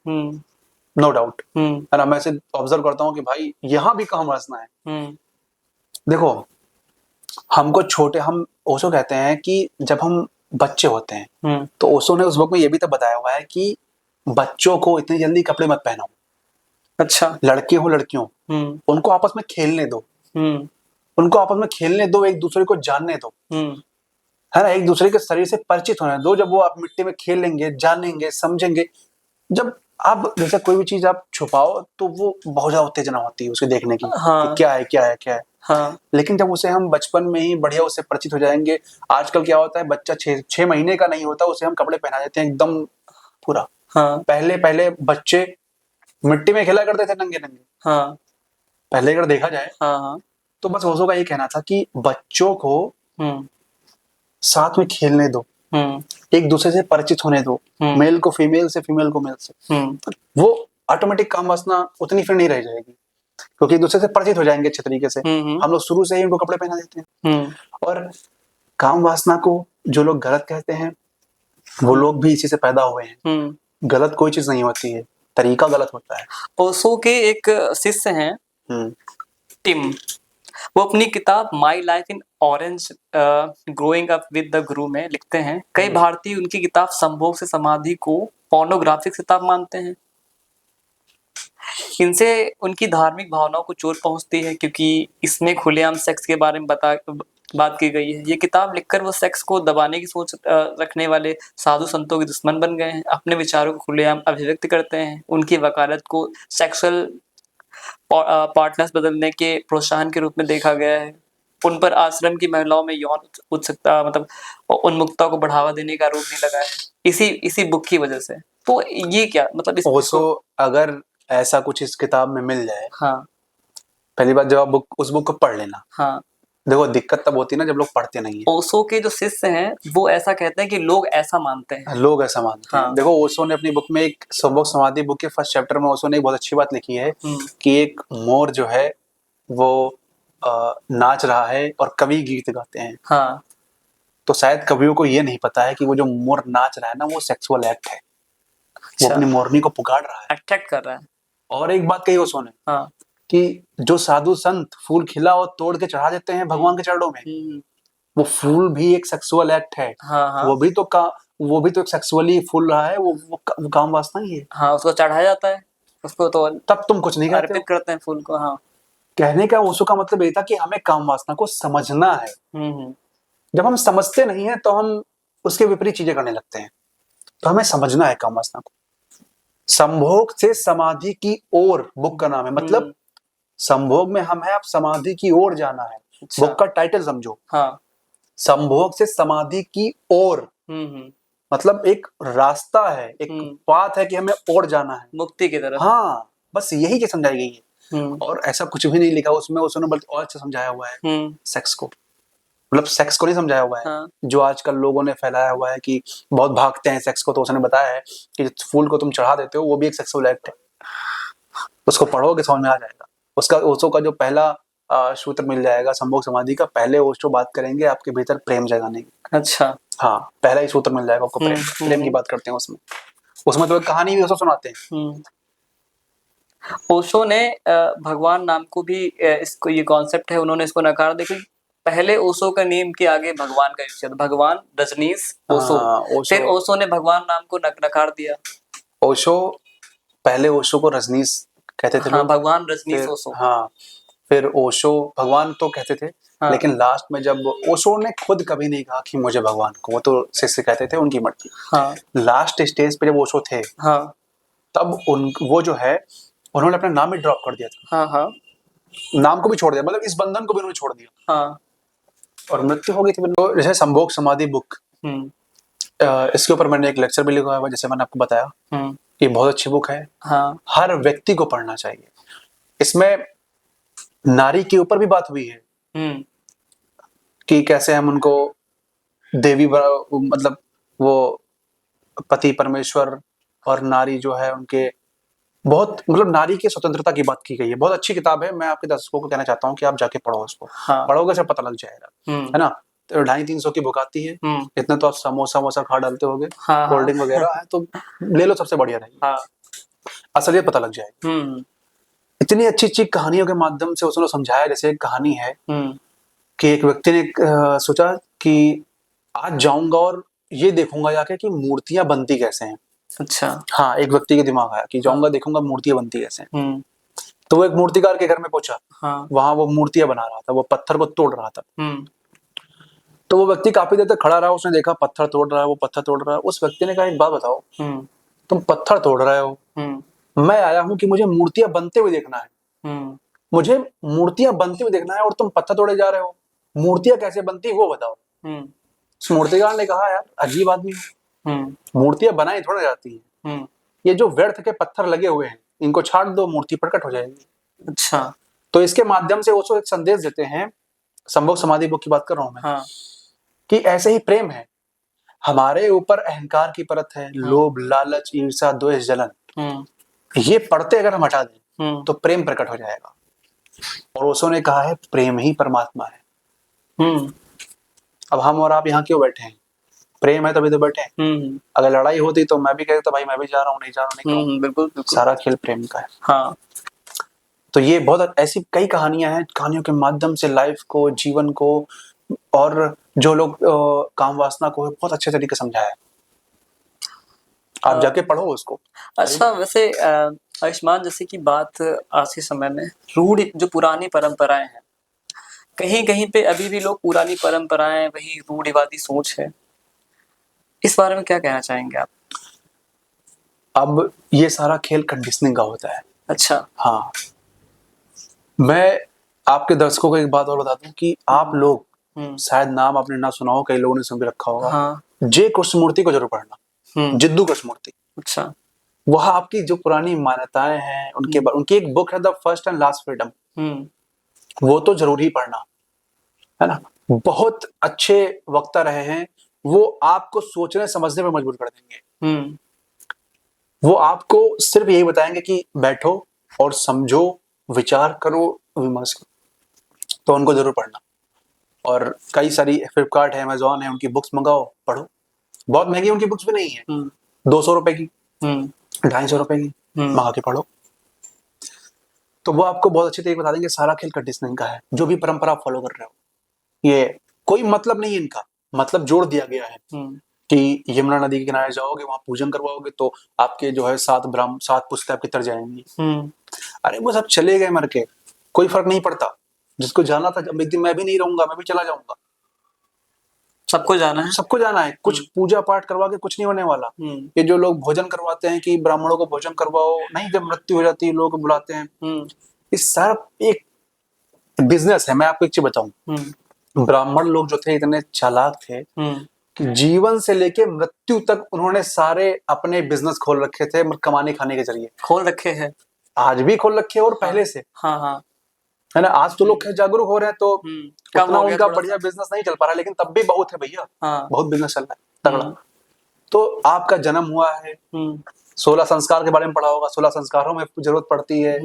नो डाउट है ना। मैं इसे ऑब्जर्व करता हूँ कि भाई यहाँ भी काम वासना है। देखो, हम ओशो कहते हैं कि जब हम बच्चे होते हैं, तो ओशो ने उस बुक में ये भी तो बताया हुआ है कि बच्चों को इतनी जल्दी कपड़े मत पहनाओ। अच्छा, लड़के हो लड़कियों, उनको आपस में खेलने दो, उनको आपस में खेलने दो, एक दूसरे को जानने दो, है ना, एक दूसरे के शरीर से परिचित होने दो। जब वो आप मिट्टी में खेलेंगे, जानेंगे, समझेंगे, जब आप जैसे कोई भी चीज आप छुपाओ तो वो बहुत ज्यादा उत्तेजना होती है उसे देखने की, कि क्या है क्या है क्या है। लेकिन जब उसे हम बचपन में ही बढ़िया उससे परिचित हो जाएंगे। आजकल क्या होता है, बच्चा 6 महीने का नहीं होता, उसे हम कपड़े पहना देते हैं एकदम पूरा। पहले पहले बच्चे मिट्टी में खेला करते थे नंगे नंगे। पहले अगर देखा जाए तो बस ओशो का ये कहना था कि बच्चों को साथ में खेलने दो, एक दूसरे से परिचित होने दो, मेल को फीमेल से, फीमेल को मेल से। वो ऑटोमेटिक काम वासना उतनी फिर नहीं रह जाएगी, क्योंकि एक दूसरे से परिचित हो जाएंगे अच्छे तरीके से। हम लोग शुरू से ही उनको कपड़े पहना देते हैं। और काम वासना को जो लोग गलत कहते हैं, वो लोग भी इसी से पैदा हुए हैं। गलत कोई चीज नहीं होती है, तरीका गलत होता है। ओशो के एक शिष्य हैं टिम, वो अपनी किताब my life in orange growing up with the गुरु में लिखते हैं, कई भारतीय उनकी किताब संभोग से समाधि को पोर्नोग्राफिक किताब मानते हैं। इनसे उनकी धार्मिक भावनाओं को चोट पहुंचती है, क्योंकि इसमें खुलेआम सेक्स के बारे में बात की गई है। ये किताब लिखकर वो सेक्स को दबाने की सोच रखने वाले साधु संतों के दुश्मन बन गए हैं। अपने विचारों को खुलेआम अभिव्यक्त करते हैं। उनकी वकालत को सेक्सुअल पार्टनर्स बदलने के प्रोत्साहन के रूप में देखा गया है। उन पर आश्रम की महिलाओं में यौन उत्सुकता मतलब उन्मुक्ता को बढ़ावा देने का आरोप भी लगा है इसी बुक की वजह से। तो ये क्या मतलब ओशो, अगर ऐसा कुछ इस किताब में मिल जाए, पहली बात जब आप उस बुक को पढ़ लेना। देखो दिक्कत तब होती है ना जब लोग पढ़ते नहीं है। ओशो के जो शिष्य हैं वो ऐसा कहते हैं कि लोग ऐसा मानते हैं, लोग ऐसा मानते हैं। देखो ओशो ने अपनी बुक में एक संभोग समाधि बुक के फर्स्ट चैप्टर में ओशो ने एक बहुत अच्छी बात लिखी है कि एक मोर जो है वो नाच रहा है और कवि गीत गाते हैं। तो शायद कवियों को ये नहीं पता है कि वो जो मोर नाच रहा है ना, वो सेक्सुअल एक्ट है। वो अपनी मोरनी को पुकार रहा है, अट्रैक्ट कर रहा है। और एक बात कही ओशो ने हाँ। कि जो साधु संत फूल खिला और तोड़ के चढ़ा देते हैं भगवान के चरणों में, वो फूल भी एक सेक्सुअल एक्ट है। हाँ। वो भी तो एक सेक्सुअली फूल रहा है, वो काम वासना ही है। हाँ, उसको चढ़ाया जाता है, उसको तो तब तुम कुछ नहीं कहते हो। अर्पित करते हैं फूल को। हाँ। कहने का ओशो का मतलब ये था कि हमें काम वासना को समझना है। जब हम समझते नहीं है तो हम उसके विपरीत चीजें करने लगते हैं। तो हमें समझना है काम वासना को। संभोग से समाधि की ओर बुक का नाम है, मतलब संभोग में हम है, अब समाधि की ओर जाना है। अच्छा। बुक का टाइटल समझो। हाँ। संभोग से समाधि की ओर, मतलब एक रास्ता है, एक पाथ है कि हमें और जाना है मुक्ति की तरफ। हाँ, बस यही की समझाई गई है। और ऐसा कुछ भी नहीं लिखा उसमें, उसने बल्कि और अच्छा समझाया हुआ है सेक्स को। मतलब सेक्स को नहीं समझाया हुआ है। हाँ। जो आजकल लोगों ने फैलाया हुआ है कि बहुत भागते हैं सेक्स को, तो उसने बताया है कि फूल को तुम चढ़ा देते हो वो भी एक सेक्सुअल एक्ट है। उसको पढ़ोगे समझ में आ जाएगा। उसका ओशो का जो पहला सूत्र मिल जाएगा संभोग समाधि का, पहले ओशो बात करेंगे आपके भीतर प्रेम जगाने की। अच्छा। हाँ, पहला ही सूत्र मिल जाएगा आपको प्रेम की बात करते हैं उसमें तो एक कहानी भी ओशो सुनाते हैं। ओशो ने भगवान नाम को भी इसको, ये कॉन्सेप्ट है, उन्होंने इसको नकार दिया कि पहले ओशो का नेम के आगे भगवान का यूज किया, भगवान रजनीश ओशो। फिर ओशो ने भगवान नाम को नकार दिया। ओशो पहले ओशो को रजनीश कहते थे। हाँ, भगवान रजनीश ओशो। हाँ, फिर ओशो भगवान तो कहते थे। हाँ। लेकिन लास्ट में जब ओशो ने खुद कभी नहीं कहा कि मुझे भगवान को, वो तो शिष्य कहते थे, उनकी मर्जी। हाँ। लास्ट स्टेज पे जब ओशो थे, हाँ, तब वो जो है उन्होंने अपना नाम ही ड्रॉप कर दिया था। हाँ हाँ, नाम को भी छोड़ दिया, मतलब इस बंधन को भी उन्होंने छोड़ दिया। हाँ, और मृत्यु हो गई थी। तो जैसे संभोग समाधि बुक, इसके ऊपर मैंने एक लेक्चर भी लिखा हुआ है, जैसे मैंने आपको बताया। ये बहुत अच्छी बुक है। हाँ, हर व्यक्ति को पढ़ना चाहिए। इसमें नारी के ऊपर भी बात हुई है कि कैसे हम उनको देवी, मतलब वो पति परमेश्वर और नारी जो है उनके बहुत, मतलब नारी की स्वतंत्रता की बात की गई है। बहुत अच्छी किताब है। मैं आपके दर्शकों को कहना चाहता हूँ कि आप जाके पढ़ो उसको। हाँ, पढ़ोगे से पता लग जाएगा, है ना। तो 250-300 की बुक आती है। इतना तो आप समोसा वोसा खा डालते होगे। हाँ, कोल्ड ड्रिंक वगैरह है तो ले लो, सबसे बढ़िया रहेगी। हाँ, असलियत पता लग जाएगी। इतनी अच्छी अच्छी कहानियों के माध्यम से उसने समझाया। जैसे एक कहानी है कि एक व्यक्ति ने सोचा कि आज जाऊंगा और ये देखूंगा जाके कि मूर्तियां बनती कैसे हैं। अच्छा। हाँ, एक व्यक्ति के दिमाग आया कि जाऊंगा देखूंगा मूर्तियां बनती कैसे हैं। तो वो एक मूर्तिकार के घर में पहुंचा। हाँ, वहां वो मूर्तियां बना रहा था, वो पत्थर को तोड़ रहा था। तो वो व्यक्ति काफी देर तक खड़ा रहा। उसने देखा पत्थर तोड़ रहा है, वो पत्थर तोड़ रहा है। उस व्यक्ति ने कहा एक बात बताओ, तुम पत्थर तोड़ रहे हो, मैं आया हूं कि मुझे मूर्तियां बनते हुए देखना है। मुझे मूर्तियां बनते हुए देखना है और तुम पत्थर तोड़े जा रहे हो। मूर्तियां कैसे बनती वो बताओ। उस मूर्तिकार ने कहा यार अजीब आदमी हो, मूर्तियां बनाई थोड़ा जाती है, ये जो व्यर्थ के पत्थर लगे हुए हैं इनको छाट दो, मूर्ति प्रकट हो जाएगी। अच्छा। तो इसके माध्यम से वो एक संदेश देते हैं, संभोग समाधि बुक की बात कर रहा हूं मैं। हाँ, कि ऐसे ही प्रेम है, हमारे ऊपर अहंकार की परत है, लोभ लालच ईर्ष्या द्वेष जलन, ये पढ़ते अगर हम हटा दें तो प्रेम प्रकट हो जाएगा। और ओशो ने कहा है प्रेम ही परमात्मा है। अब हम और आप यहाँ क्यों बैठे हैं? प्रेम है तभी तो बैठे हैं। अगर लड़ाई होती तो मैं भी कहता भाई मैं भी जा रहा हूँ, नहीं जा रहा हूँ, नहीं बिल्कुल, सारा खेल प्रेम का है। हाँ, तो ये बहुत ऐसी कई कहानियां हैं, कहानियों के माध्यम से लाइफ को, जीवन को, और जो लोग काम वासना को बहुत अच्छे तरीके से समझाया है। आप जाके पढ़ो उसको। अच्छा, वैसे आयुष्मान, जैसे कि बात आज के समय में रूढ़, जो पुरानी परंपराएं हैं, कहीं कहीं पे अभी भी लोग पुरानी परंपराएं, वही रूढ़िवादी सोच है, इस बारे में क्या कहना चाहेंगे आप? अब ये सारा खेल कंडीशनिंग का होता है। अच्छा। हाँ, मैं आपके दर्शकों को एक बात और बता दूं कि आप लोग शायद नाम आपने ना सुना हो, कई लोगों ने सुन भी रखा होगा। हाँ, जे कृष्णमूर्ति को जरूर पढ़ना, जिद्दू कृष्णमूर्ति। अच्छा। वह आपकी जो पुरानी मान्यताएं हैं उनकी एक बुक है the first and last freedom, वो तो जरूर ही पढ़ना, है ना। बहुत अच्छे वक्ता रहे हैं, वो आपको सोचने समझने पर मजबूर कर देंगे। वो आपको सिर्फ यही बताएंगे कि बैठो और समझो, विचार करो, विमर्श करो। तो उनको जरूर पढ़ना। और कई सारी फ्लिपकार्ट है, अमेजोन है, उनकी बुक्स मंगाओ, पढ़ो। बहुत महंगी उनकी बुक्स भी नहीं है, 200 रुपए की। ₹250 की, मंगा के पढ़ो। तो वो आपको बहुत अच्छी तरीके बता देंगे सारा खेल कंडीशनिंग का है, जो भी परंपरा आप फॉलो कर रहे हो। ये कोई मतलब नहीं है इनका, मतलब जोड़ दिया गया है कि यमुना नदी के किनारे जाओगे, वहां पूजन करवाओगे तो आपके जो है 7 पुश्तें आपकी तर जाएंगी। अरे वो सब चले गए मर के, कोई फर्क नहीं पड़ता। जिसको जाना था, जब एक दिन मैं भी नहीं रहूंगा, मैं भी चला जाऊंगा। सबको जाना है, सबको जाना है। कुछ पूजा पाठ करवा के कुछ नहीं होने वाला। ये जो लोग भोजन करवाते हैं कि ब्राह्मणों को भोजन करवाओ, नहीं, जब मृत्यु हो जाती है लोग बुलाते हैं। इस सारा एक बिजनेस है। मैं आपको एक चीज बताऊं, ब्राह्मण लोग जो थे इतने चालाक थे कि जीवन से लेके मृत्यु तक उन्होंने सारे अपने बिजनेस खोल रखे थे, कमाने खाने के जरिए खोल रखे हैं, आज भी खोल रखे हैं और पहले से। हाँ है ना। आज तो लोग जागरूक हो रहे हैं तो उतना उनका बढ़िया सा बिजनेस नहीं चल पा रहा, लेकिन तब भी बहुत है भैया। बहुत बिजनेस चल रहा है तगड़ा। तो आपका जन्म हुआ है, 16 संस्कार के बारे में पढ़ा होगा। 16 संस्कारों में जरूरत पड़ती है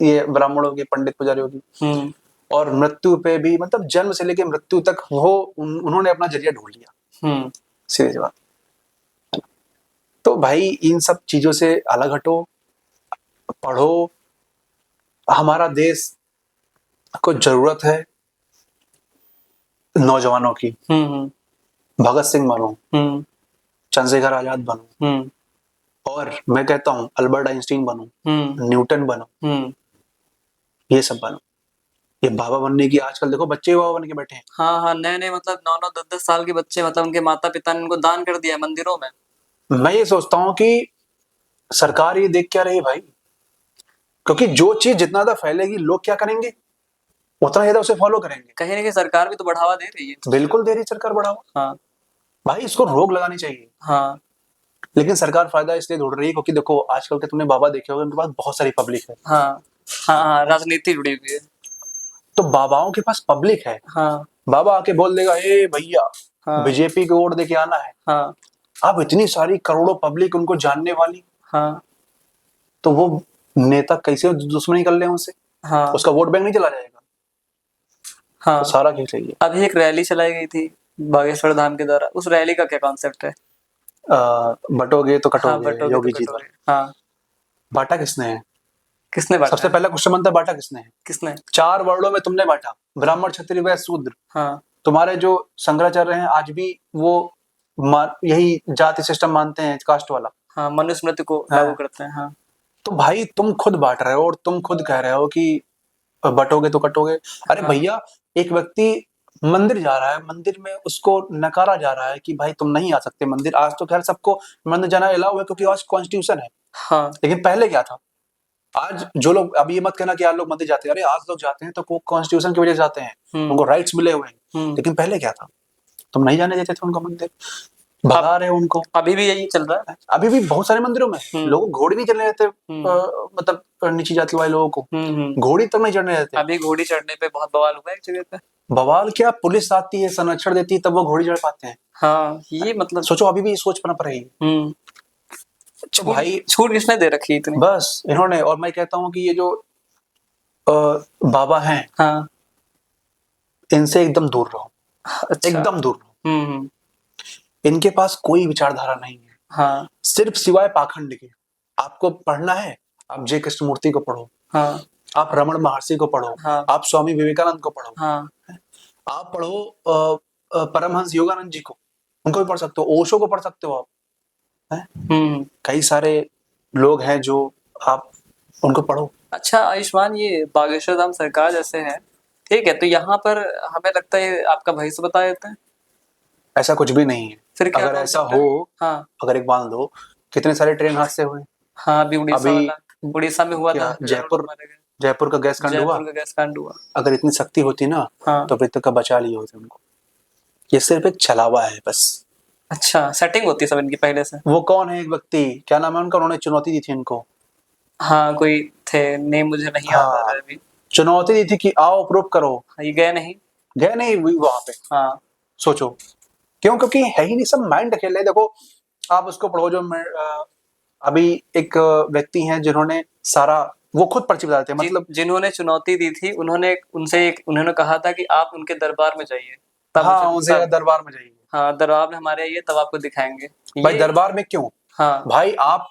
ये ब्राह्मणों की, पंडित पुजारियों की। और मृत्यु पे भी, मतलब जन्म से लेके मृत्यु तक वो उन्होंने अपना जरिया ढूंढ लिया। सीधी सी बात। तो भाई इन सब चीजों से अलग हटो, पढ़ो। हमारा देश को जरूरत है नौजवानों की। भगत सिंह बनो, चंद्रशेखर आजाद बनो, और मैं कहता हूं अल्बर्ट आइंस्टीन बनो, न्यूटन बनो, ये सब बनो। ये बाबा बनने की, आजकल देखो बच्चे बाबा बन के बैठे हैं। हाँ, नए मतलब 9-9 10-10 साल के बच्चे, मतलब उनके माता पिता ने उनको दान कर दिया है मंदिरों में। मैं ये सोचता हूँ कि सरकार ये देख क्या रही है भाई, क्योंकि जो चीज जितना ज्यादा फैलेगी लोग क्या करेंगे, उतना ज्यादा उसे फॉलो करेंगे। कहीं ना कहीं सरकार भी तो बढ़ावा दे रही है। बिल्कुल दे रही सरकार बढ़ावा। हाँ भाई इसको रोक लगानी चाहिए। हाँ, लेकिन सरकार फायदा इसलिए ढूंढ रही है क्योंकि देखो आजकल के तुमने बाबा देखे होंगे, उनके पास बहुत सारी पब्लिक है। हाँ, राजनीति जुड़ी हुई है। तो बाबाओं के पास पब्लिक है। हाँ, बाबा आके बोल देगा, ए भैया बीजेपी को वोट देके आना है। अब इतनी सारी करोड़ों पब्लिक उनको जानने वाली, तो वो नेता कैसे दुश्मनी कर ले उनसे। उसका वोट बैंक नहीं चला जाएगा। तो सारा खेल चाहिए। अभी एक रैली चलाई गई थी बागेश्वर धाम के द्वारा, उस रैली का क्या कॉन्सेप्ट है? बटोगे तो कटोगे, योगी जी का। बांटा किसने है? किसने बांटा? सबसे पहला क्वेश्चन बनता है, बांटा किसने है? किसने? 4 वर्णों में तुमने बांटा, ब्राह्मण क्षत्रिय वैश्य शूद्र। तुम्हारे जो शंकराचार्य हैं आज भी वो यही जाति सिस्टम मानते हैं, कास्ट वाला। मनुस्मृति को लागू करते हैं। तो भाई तुम खुद बांट रहे हो और तुम खुद कह रहे हो कि बटोगे तो कटोगे। अरे भैया, एक व्यक्ति मंदिर जा रहा है, मंदिर में उसको नकारा जा रहा है कि भाई तुम नहीं आ सकते मंदिर। आज तो खैर सबको मंदिर जाना अलाउ है क्योंकि आज कॉन्स्टिट्यूशन है। लेकिन पहले क्या था? आज जो लोग, अभी ये मत कहना कि आज लोग मंदिर जाते हैं, अरे आज लोग जाते हैं तो कॉन्स्टिट्यूशन की वजह से जाते हैं, उनको राइट्स मिले हुए हैं। लेकिन पहले क्या था? तुम नहीं जाने देते थे उनको मंदिर, भगा रहे हो उनको। अभी भी यही चल रहा है। अभी भी बहुत सारे मंदिरों में लोग घोड़ी नहीं चढ़ने देते, मतलब नीची जाति वाले लोगों को घोड़ी तक नहीं चढ़ने देते। अभी घोड़ी चढ़ने पे बहुत बवाल हुआ है एक जगह पे। बवाल क्या, पुलिस आती है, संरक्षण देती है, तब वो घोड़ी चढ़ पाते हैं। ये मतलब सोचो, अभी भी सोच पनप रही है। भाई छूट किसने दे रखी है इतनी? बस इन्होंने। और मैं कहता हूँ कि ये जो बाबा हैं, इनसे एकदम दूर रहो। अच्छा। एकदम दूर रहो। इनके पास कोई विचारधारा नहीं है। सिर्फ सिवाय पाखंड के। आपको पढ़ना है, आप जे कृष्णमूर्ति को पढ़ो, आप रमण महर्षि को पढ़ो, आप स्वामी विवेकानंद को पढ़ो, आप पढ़ो परमहंस योगानंद जी को, उनको भी पढ़ सकते हो, ओशो को पढ़ सकते हो आप। कई सारे लोग हैं जो आप उनको पढ़ो। अच्छा आयुष्मान, ये बागेश्वर धाम सरकार जैसे है, ठीक है, तो यहाँ पर हमें लगता है आपका भविष्य बता देते हैं। ऐसा कुछ भी नहीं है। फिर क्या अगर ऐसा हो, अगर एक बात दो, कितने सारे ट्रेन हादसे हुए। अभी उड़ीसा में हुआ था, जयपुर का गैस कांड हुआ। अगर इतनी शक्ति होती ना तो अभी तक का बचा लिए होते उनको। ये सिर्फ एक छलावा है बस। अच्छा, सेटिंग होती है सब इनकी पहले से। वो कौन है एक व्यक्ति, क्या नाम है उनका, उन्होंने चुनौती दी थी इनको। कोई थे, नेम मुझे नहीं याद आ रहा है अभी। चुनौती दी थी कि आओ प्रूव करो। ये गए नहीं वहां पे। सोचो क्यों? क्योंकि है ही नहीं, सब माइंड खेल रहे। देखो आप उसको पढ़ो, जो अभी एक व्यक्ति हैं जिन्होंने सारा, वो खुद पर्ची बताते हैं, मतलब जिन्होंने चुनौती दी थी, उन्होंने कहा था कि आप उनके दरबार में जाइए। उनसे दरबार में जाइए। दरबार में हमारे आइए, तब आपको दिखाएंगे। भाई दरबार में क्यों? हाँ भाई आप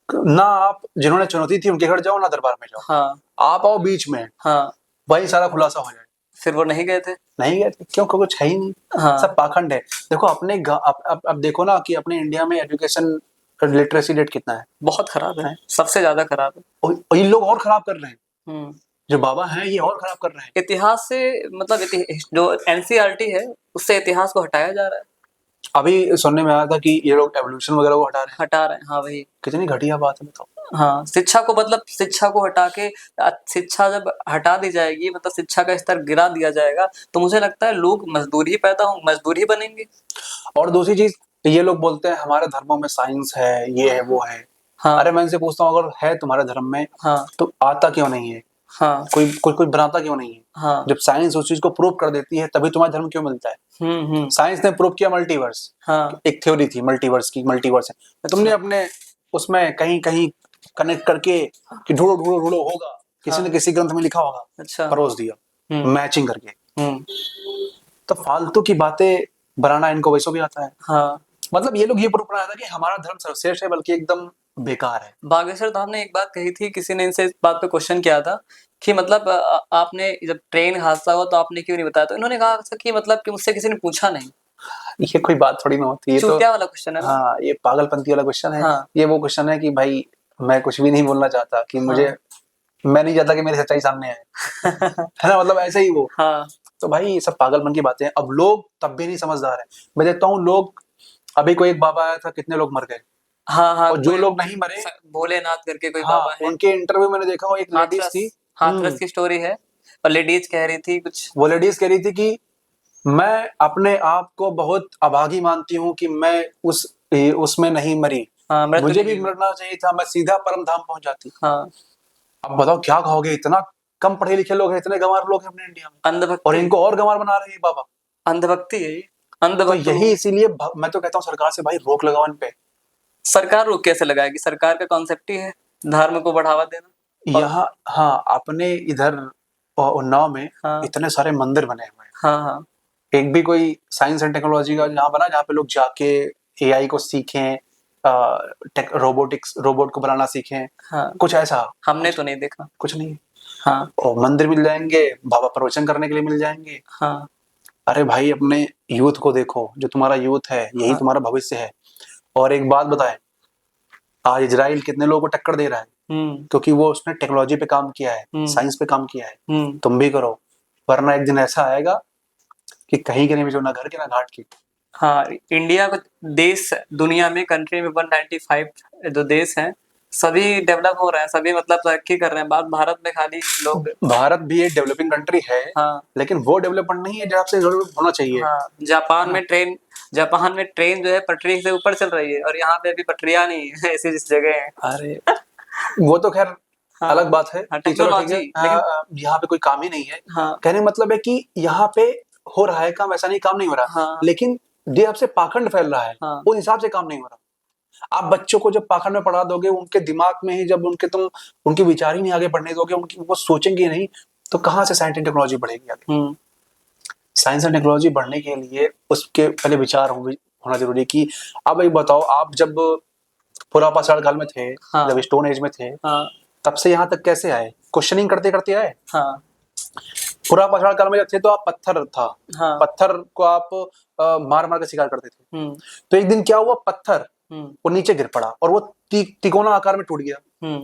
ना, आप जिन्होंने चुनौती थी उनके घर जाओ, ना दरबार में जाओ, हाँ आप आओ बीच में, हाँ, वही सारा खुलासा हो जाए। फिर वो नहीं गए थे। नहीं गए थे, क्यों? क्योंकि कुछ है ही नहीं, हाँ सब पाखंड है। देखो अपने अब देखो ना कि अपने इंडिया में एजुकेशन लिटरेसी रेट कितना है, बहुत खराब है, सबसे ज्यादा खराब है। और ये लोग और खराब कर रहे हैं, हम्म। जो बाबा हैं ये और खराब कर रहे हैं। इतिहास से मतलब जो एनसीईआरटी है उससे इतिहास को हटाया जा रहा है। अभी सुनने में आया था कि ये लोग एवोल्यूशन वगैरह को हटा रहे हैं। हटा रहे हैं, हाँ वही। कितनी घटिया बात है बताओ। हाँ, शिक्षा को मतलब शिक्षा को हटा के शिक्षा जब हटा दी जाएगी, मतलब शिक्षा का स्तर गिरा दिया जाएगा, तो मुझे लगता है लोग मजदूर ही पैदा हो, मजदूर ही बनेंगे। और दूसरी चीज, ये लोग बोलते हैं हमारे धर्मों में साइंस है, ये है वो है। हाँ अरे मैं इनसे पूछता हूँ, अगर है तुम्हारे धर्म में हाँ तो आता क्यों नहीं है? हाँ कोई बनाता क्यों नहीं है? हाँ। जब साइंस उस चीज को प्रूव कर देती है तभी तुम्हारा धर्म क्यों मिलता है? साइंस ने प्रूव किया मल्टीवर्स, हाँ। एक थ्योरी थी मल्टीवर्स की, मल्टीवर्स है। तो तुमने अपने उसमें कहीं कहीं कनेक्ट करके कि ढूंढो ढूंढो ढूंढो होगा, किसी ने किसी ग्रंथ में लिखा होगा, अच्छा। परोस दिया मैचिंग करके। हम्म। तो फालतू की बातें बनाना इनको वैसे भी आता है। हाँ, मतलब ये लोग ये प्रूव करना था कि हमारा धर्म सर्वश्रेष्ठ है, बल्कि एकदम बेकार है। बागेश्वर धाम ने एक बात कही थी, किसी ने इनसे इस बात पे क्वेश्चन किया था कि मतलब आपने जब ट्रेन हादसा हुआ तो आपने क्यों नहीं बताया, तो इन्होंने कहा था कि मतलब कि मुझसे किसी ने पूछा नहीं। ये कोई बात थोड़ी ना होती है, तो चूतिया वाला क्वेश्चन है ना। हाँ, ये पागलपंती वाला क्वेश्चन है। हाँ ये वो क्वेश्चन है कि भाई मैं कुछ भी नहीं बोलना चाहता, कि मुझे मैं नहीं चाहता कि मेरी सच्चाई सामने आए, है ना, मतलब ऐसे ही वो। हाँ तो भाई ये सब पागलपन की बातें हैं। अब लोग तब भी नहीं समझदार है। मैं देखता हूँ लोग, अभी कोई एक बाबा आया था, कितने लोग मर गए, हाँ हाँ। और जो लोग नहीं मरे, भोलेनाथ करके कोई हाँ, बाबा है, उनके इंटरव्यू मैंने देखा, वो एक लेडीज हाथरस, थी। हाथरस की स्टोरी है, और लेडीज कह रही थी कुछ। वो लेडीज कह रही थी कि मैं अपने आप को बहुत अभागी मानती हूँ कि मैं उसमें नहीं मरी, हाँ, मृत्यु मुझे नहीं भी हुई। मरना चाहिए था, मैं सीधा परम धाम पहुंच जाती। हाँ, अब बताओ क्या कहोगे, इतना कम पढ़े लिखे लोग हैं, इतने गंवार लोग हैं अपने इंडिया में, और अंधभक्ति, इनको और गंवार बना रहे हैं बाबा। अंधभक्ति है ये, तो अंधभक्त यही लोग। इसीलिए मैं तो कहता हूँ सरकार से भाई रोक लगाओ इन पे। सरकार रोक कैसे लगाएगी? सरकार का कॉन्सेप्ट ही है धर्म को बढ़ावा देना। और यहाँ हाँ, अपने इधर उन्नाव में हाँ इतने सारे मंदिर बने हुए हैं, हाँ हाँ एक भी कोई साइंस एंड टेक्नोलॉजी का जहाँ बना, जहाँ पे लोग जाके एआई को सीखें, रोबोट को बनाना सीखें, हाँ, कुछ ऐसा हमने तो नहीं देखा। कुछ नहीं। हाँ और मंदिर मिल जाएंगे, बाबा प्रवचन करने के लिए मिल जाएंगे। हाँ अरे भाई अपने यूथ को देखो, जो तुम्हारा यूथ है यही हाँ। तुम्हारा भविष्य है। और एक बात बताएं, आज इजराइल कितने लोगों को टक्कर दे रहा है, क्योंकि वो उसने टेक्नोलॉजी पे काम किया है, साइंस पे काम किया है। तुम भी करो, वरना एक दिन ऐसा आएगा कि कहीं के नहीं भी, जो ना घर के ना घाट की। हाँ, इंडिया को देश दुनिया में कंट्री में 195 जो देश हैं सभी डेवलप हो रहे हैं, सभी मतलब तरक्की कर रहे हैं। बात भारत में खाली लोग। भारत भी एक डेवलपिंग कंट्री है, हाँ लेकिन वो डेवलपमेंट नहीं है जहाँ से डेवलप होना चाहिए। हाँ, जापान में ट्रेन जो है पटरी से ऊपर चल रही है, और यहाँ पे अभी पटरियां नहीं है ऐसी जिस जगह है। अरे वो तो खैर हाँ, अलग बात है हाँ, कि चलो ठीक है, टेक्नोलॉजी, लेकिन यहाँ पे कोई काम ही नहीं है। हाँ कहने का मतलब है कि यहाँ पे हो रहा है काम, ऐसा नहीं काम नहीं हो रहा, हाँ लेकिन जो आपसे पाखंड फैल रहा है हाँ उस हिसाब से काम नहीं हो रहा। आप बच्चों को जब पाखंड में पढ़ा दोगे, उनके दिमाग में ही जब उनके विचार ही नहीं आगे बढ़ने दोगे, उनकी वो सोचेंगे नहीं, तो कहाँ से साइंस एंड टेक्नोलॉजी बढ़ेगी आगे? साइंस एंड टेक्नोलॉजी बढ़ने के लिए उसके पहले विचार होना जरूरी है कि अब एक बताओ, आप जब पुरापाषाण काल में थे, हाँ जब स्टोन एज में थे, हाँ तब से यहाँ तक कैसे आए? क्वेश्चनिंग करते करते आए। हाँ पुरापाषाण काल में जब थे तो आप पत्थर था, हाँ पत्थर को आप मार मार के शिकार करते थे। तो एक दिन क्या हुआ, पत्थर वो नीचे गिर पड़ा और वो तिकोना आकार में टूट गया।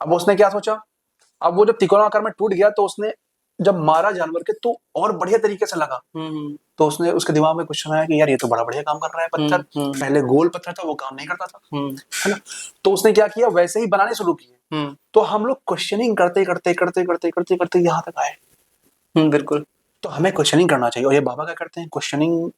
अब उसने क्या सोचा, अब वो जब तिकोना आकार में टूट गया तो उसने जब मारा जानवर के तो और बढ़िया तरीके से लगा, तो उसने उसके दिमाग में क्वेश्चन आया कि यार ये तो बड़ा बढ़िया काम कर रहा है पत्थर, पहले गोल पत्थर था वो काम नहीं करता था, है ना। तो उसने क्या किया, वैसे ही बनाने शुरू किए। तो हम लोग क्वेश्चनिंग करते करते करते करते करते करते यहाँ तक आए। बिल्कुल। तो हमें क्वेश्चनिंग करना चाहिए। और ये बाबा क्या करते हैं, क्वेश्चनिंग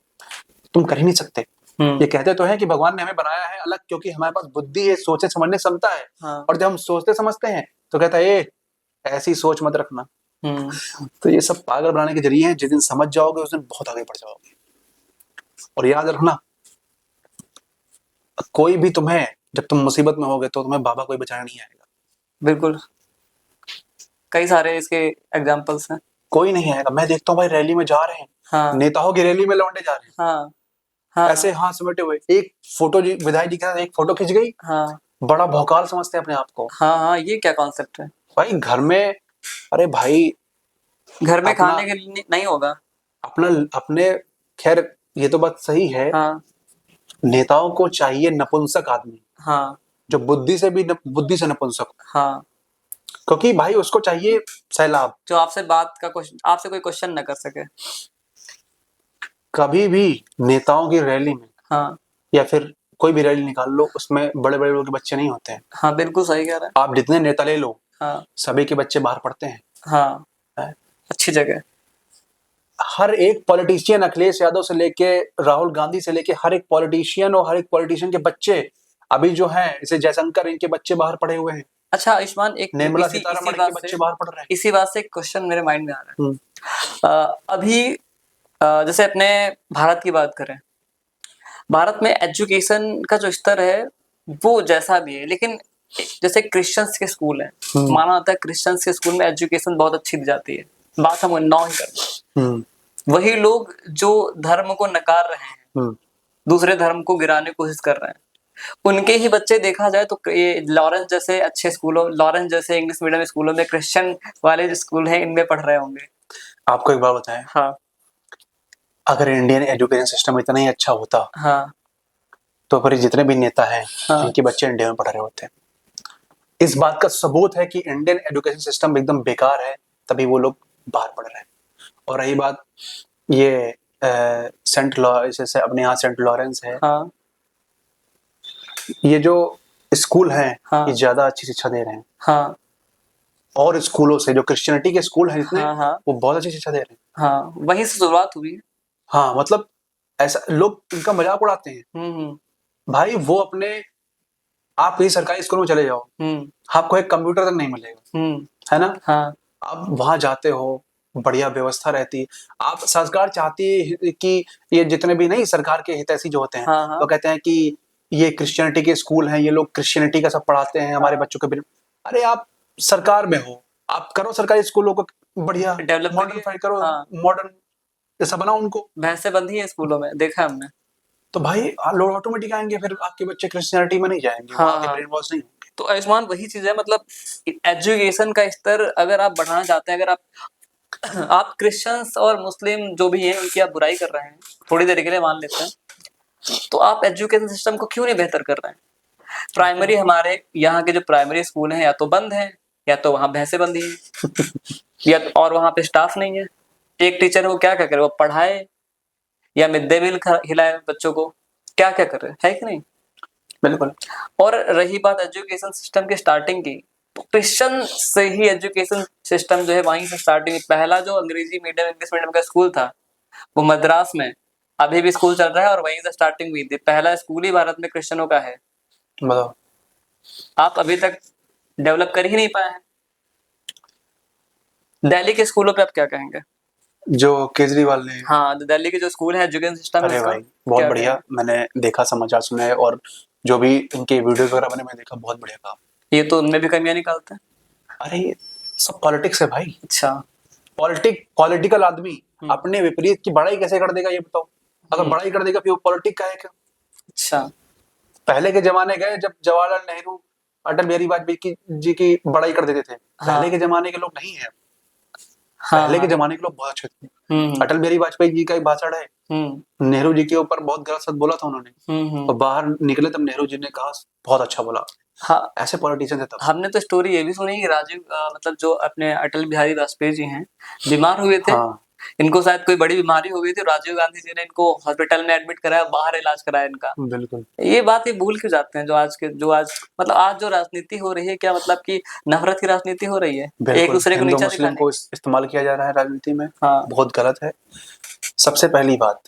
तुम कर ही नहीं सकते। ये कहते तो है कि भगवान ने हमें बनाया है अलग, क्योंकि हमारे पास बुद्धि है, सोचे समझने क्षमता है। हाँ। और जब हम सोचते समझते हैं तो कहता है ए ऐसी सोच मत रखना। तो ये सब पागल बनाने के जरिए हैं, जिस दिन समझ जाओगे उस दिन बहुत आगे बढ़ जाओगे। और याद रखना, कोई भी तुम्हें, जब तुम मुसीबत में होगे तो तुम्हें बाबा कोई बचाने नहीं आएगा। बिल्कुल, कई सारे इसके एग्जांपल्स हैं। कोई नहीं आएगा। मैं देखता हूँ भाई रैली में जा रहे हैं, हाँ नेताओं की रैली में लौंडे जा रहे हैं, हाँ हाँ, ऐसे हाथ समेटे हुए, एक फोटो जी विधायक जी के साथ एक फोटो खिंच गई, हाँ, बड़ा भौकाल समझते हैं अपने आप को। हाँ, हाँ, ये क्या कॉन्सेप्ट है? भाई घर में, अरे भाई घर में अपना खाने के लिए नहीं होगा। अपना अपने, खैर ये तो बात सही है, हाँ, नेताओं को चाहिए नपुंसक आदमी, हाँ, जो बुद्धि से भी बुद्धि से नपुंसक हो। हाँ, क्योंकि भाई उसको चाहिए सैलाब। जो आपसे कोई क्वेश्चन ना कर सके। कभी भी नेताओं की रैली में हाँ, या फिर कोई भी रैली निकाल लो, उसमें बड़े बड़े लोगों के बच्चे नहीं होते हैं। हाँ, बिल्कुल सही कह रहे हैं। आप जितने नेता ले लो, हाँ, सभी के बच्चे बाहर पढ़ते हैं। हाँ, हैं? अच्छी जगह। हर एक पॉलिटिशियन, अखिलेश यादव से लेके राहुल गांधी से लेके हर एक पॉलिटिशियन और हर एक पॉलिटिशियन के बच्चे अभी जो हैं, जैसे जयशंकर, इनके बच्चे बाहर पढ़े हुए हैं। अच्छा आयुष्मान, एक निर्मला इसी सीतारमण, इसी इनके बात बच्चे से बाहर पढ़ रहे हैं। इसी बात से एक क्वेश्चन मेरे माइंड में आ रहा है। हम्म, अभी जैसे अपने भारत की बात करें, भारत में एजुकेशन का जो स्तर है वो जैसा भी है, लेकिन जैसे क्रिश्चियंस के स्कूल हैं, माना जाता है क्रिश्चियंस के स्कूल में एजुकेशन बहुत अच्छी दी जाती है, बात हम उन्नाव ही करते हैं। वही लोग जो धर्म को नकार रहे हैं, दूसरे धर्म को गिराने की कोशिश कर रहे हैं, उनके ही बच्चे देखा जाए तो ये लॉरेंस जैसे अच्छे स्कूलों, लॉरेंस जैसे इंग्लिश मीडियम स्कूलों में, क्रिश्चियन वाले जो स्कूल हैं इनमें पढ़ रहे होंगे। आपको एक बात बताएं, हाँ, अगर इंडियन एजुकेशन सिस्टम इतना ही अच्छा होता, हाँ, तो फिर जितने भी नेता हैं, हाँ, इनके बच्चे इंडिया में पढ़ रहे होते हैं। इस बात का सबूत है कि इंडियन एजुकेशन सिस्टम एकदम बेकार है, तभी वो लोग बाहर पढ़ रहे हैं। और रही बात ये जैसे अपने यहाँ सेंट लॉरेंस है, हाँ, ये जो स्कूल हैं, हाँ, ये ज्यादा अच्छी शिक्षा दे रहे हैं हाँ, और स्कूलों से, जो क्रिश्चियनिटी के स्कूल हैं जितने, हाँ, हाँ, वो बहुत अच्छी शिक्षा दे रहे हैं। हाँ, वहीं से शुरुआत हुई है। हाँ, मतलब ऐसा लोग इनका मजाक उड़ाते हैं। हम्म, भाई वो अपने, आप कहीं सरकारी स्कूल में चले जाओ, आपको एक कंप्यूटर तक नहीं मिलेगा, है ना? हाँ, आप वहां जाते हो, बढ़िया व्यवस्था रहती है। आप, सरकार चाहती है कि ये जितने भी नहीं सरकार के हितैषी जो होते हैं, हाँ, हाँ, वो कहते हैं कि ये क्रिश्चियनिटी के स्कूल हैं, ये लोग क्रिश्चियनिटी का सब पढ़ाते हैं हमारे बच्चों के बिना। अरे आप सरकार में हो, आप करो सरकारी स्कूलों को बढ़िया डेवलप मॉडर्न करो, हाँ, मॉडर्न जैसा बनाओ उनको। भैंसे बंधी है स्कूलों में, देखा हमने। तो भाई लोग ऑटोमेटिक आएंगे, फिर आपके बच्चे क्रिश्चियनिटी में नहीं जाएंगे, हाँ, वहां के हाँ। ब्रेन वॉश नहीं होंगे। तो आयुष्मान वही चीज है, मतलब एजुकेशन का स्तर अगर आप बढ़ाना चाहते हैं, अगर आप क्रिश्चियंस और मुस्लिम जो भी हैं उनकी आप बुराई कर रहे हैं, थोड़ी देर के लिए मान लेते हैं, तो आप एजुकेशन सिस्टम को क्यों नहीं बेहतर कर रहे हैं? प्राइमरी, हमारे यहाँ के जो प्राइमरी स्कूल हैं या तो बंद हैं, या तो वहां भैंसे बंधी हैं, या और वहां पे स्टाफ नहीं है। एक टीचर वो क्या क्या करे, वो पढ़ाए या मिड डे मील खिलाए बच्चों को, क्या क्या कर रहे है कि नहीं? बिल्कुल। और रही बात एजुकेशन सिस्टम की स्टार्टिंग की, तो क्रिश्चियन से ही एजुकेशन सिस्टम जो है वहीं से स्टार्टिंग। पहला जो अंग्रेजी मीडियम, इंग्लिश मीडियम का स्कूल था वो मद्रास में अभी भी स्कूल चल रहा है, और वहीं से स्टार्टिंग हुई थी। पहला स्कूल ही भारत में क्रिश्चियनों का है। बताओ, आप अभी तक डेवलप कर ही नहीं पाए हैं। दिल्ली के स्कूलों पे आप क्या कहेंगे? जो केजरीवाल ने, हाँ, दिल्ली के जो स्कूल है एजुकेशन सिस्टम है अरे उसका भाई बहुत क्या बढ़िया, कहेंगे? मैंने देखा, समाचार सुना है, और जो भी इनके वीडियोस वगैरह मैंने देखा, बहुत बढ़िया काम। ये तो उनमें भी कमियां निकालते हैं। अरे ये सब पॉलिटिक्स है भाई। अच्छा। पॉलिटिकल आदमी अपने विपरीत की बड़ाई कैसे कर देगा, ये बताओ? अगर बड़ाई कर देगा फिर वो पॉलिटिक का है क्या? अच्छा। पहले के जमाने गए जब जवाहरलाल नेहरू, अटल बिहारी वाजपेयी जी की बड़ाई कर देते थे। हाँ, पहले के जमाने के लोग नहीं है, हाँ, पहले के हाँ, जमाने के लोग बहुत अच्छे थे। अटल बिहारी वाजपेयी जी का एक भाषण है, नेहरू जी के ऊपर बहुत गलत सच बोला था उन्होंने, और बाहर निकले तब नेहरू जी ने कहा बहुत अच्छा बोला। हाँ, ऐसे पॉलिटिशियन थे तब। हमने तो स्टोरी ये भी सुनी कि राजीव मतलब जो अपने अटल बिहारी वाजपेयी जी हैं, बीमार हुए थे। हाँ, इनको शायद कोई बड़ी बीमारी हो गई थी, राजीव गांधी जी ने इनको हॉस्पिटल में एडमिट कराया, बाहर इलाज कराया इनका। बिल्कुल ये बात ये भूल क्यों जाते हैं? जो आज मतलब आज जो राजनीति हो रही है, क्या मतलब कि नफरत की राजनीति हो रही है, एक बिल्कुल। दूसरे को हिंदू नीचा मुस्लिम दिखाने को की। इस्तेमाल किया जा रहा है राजनीति में, हाँ। बहुत गलत है। सबसे पहली बात,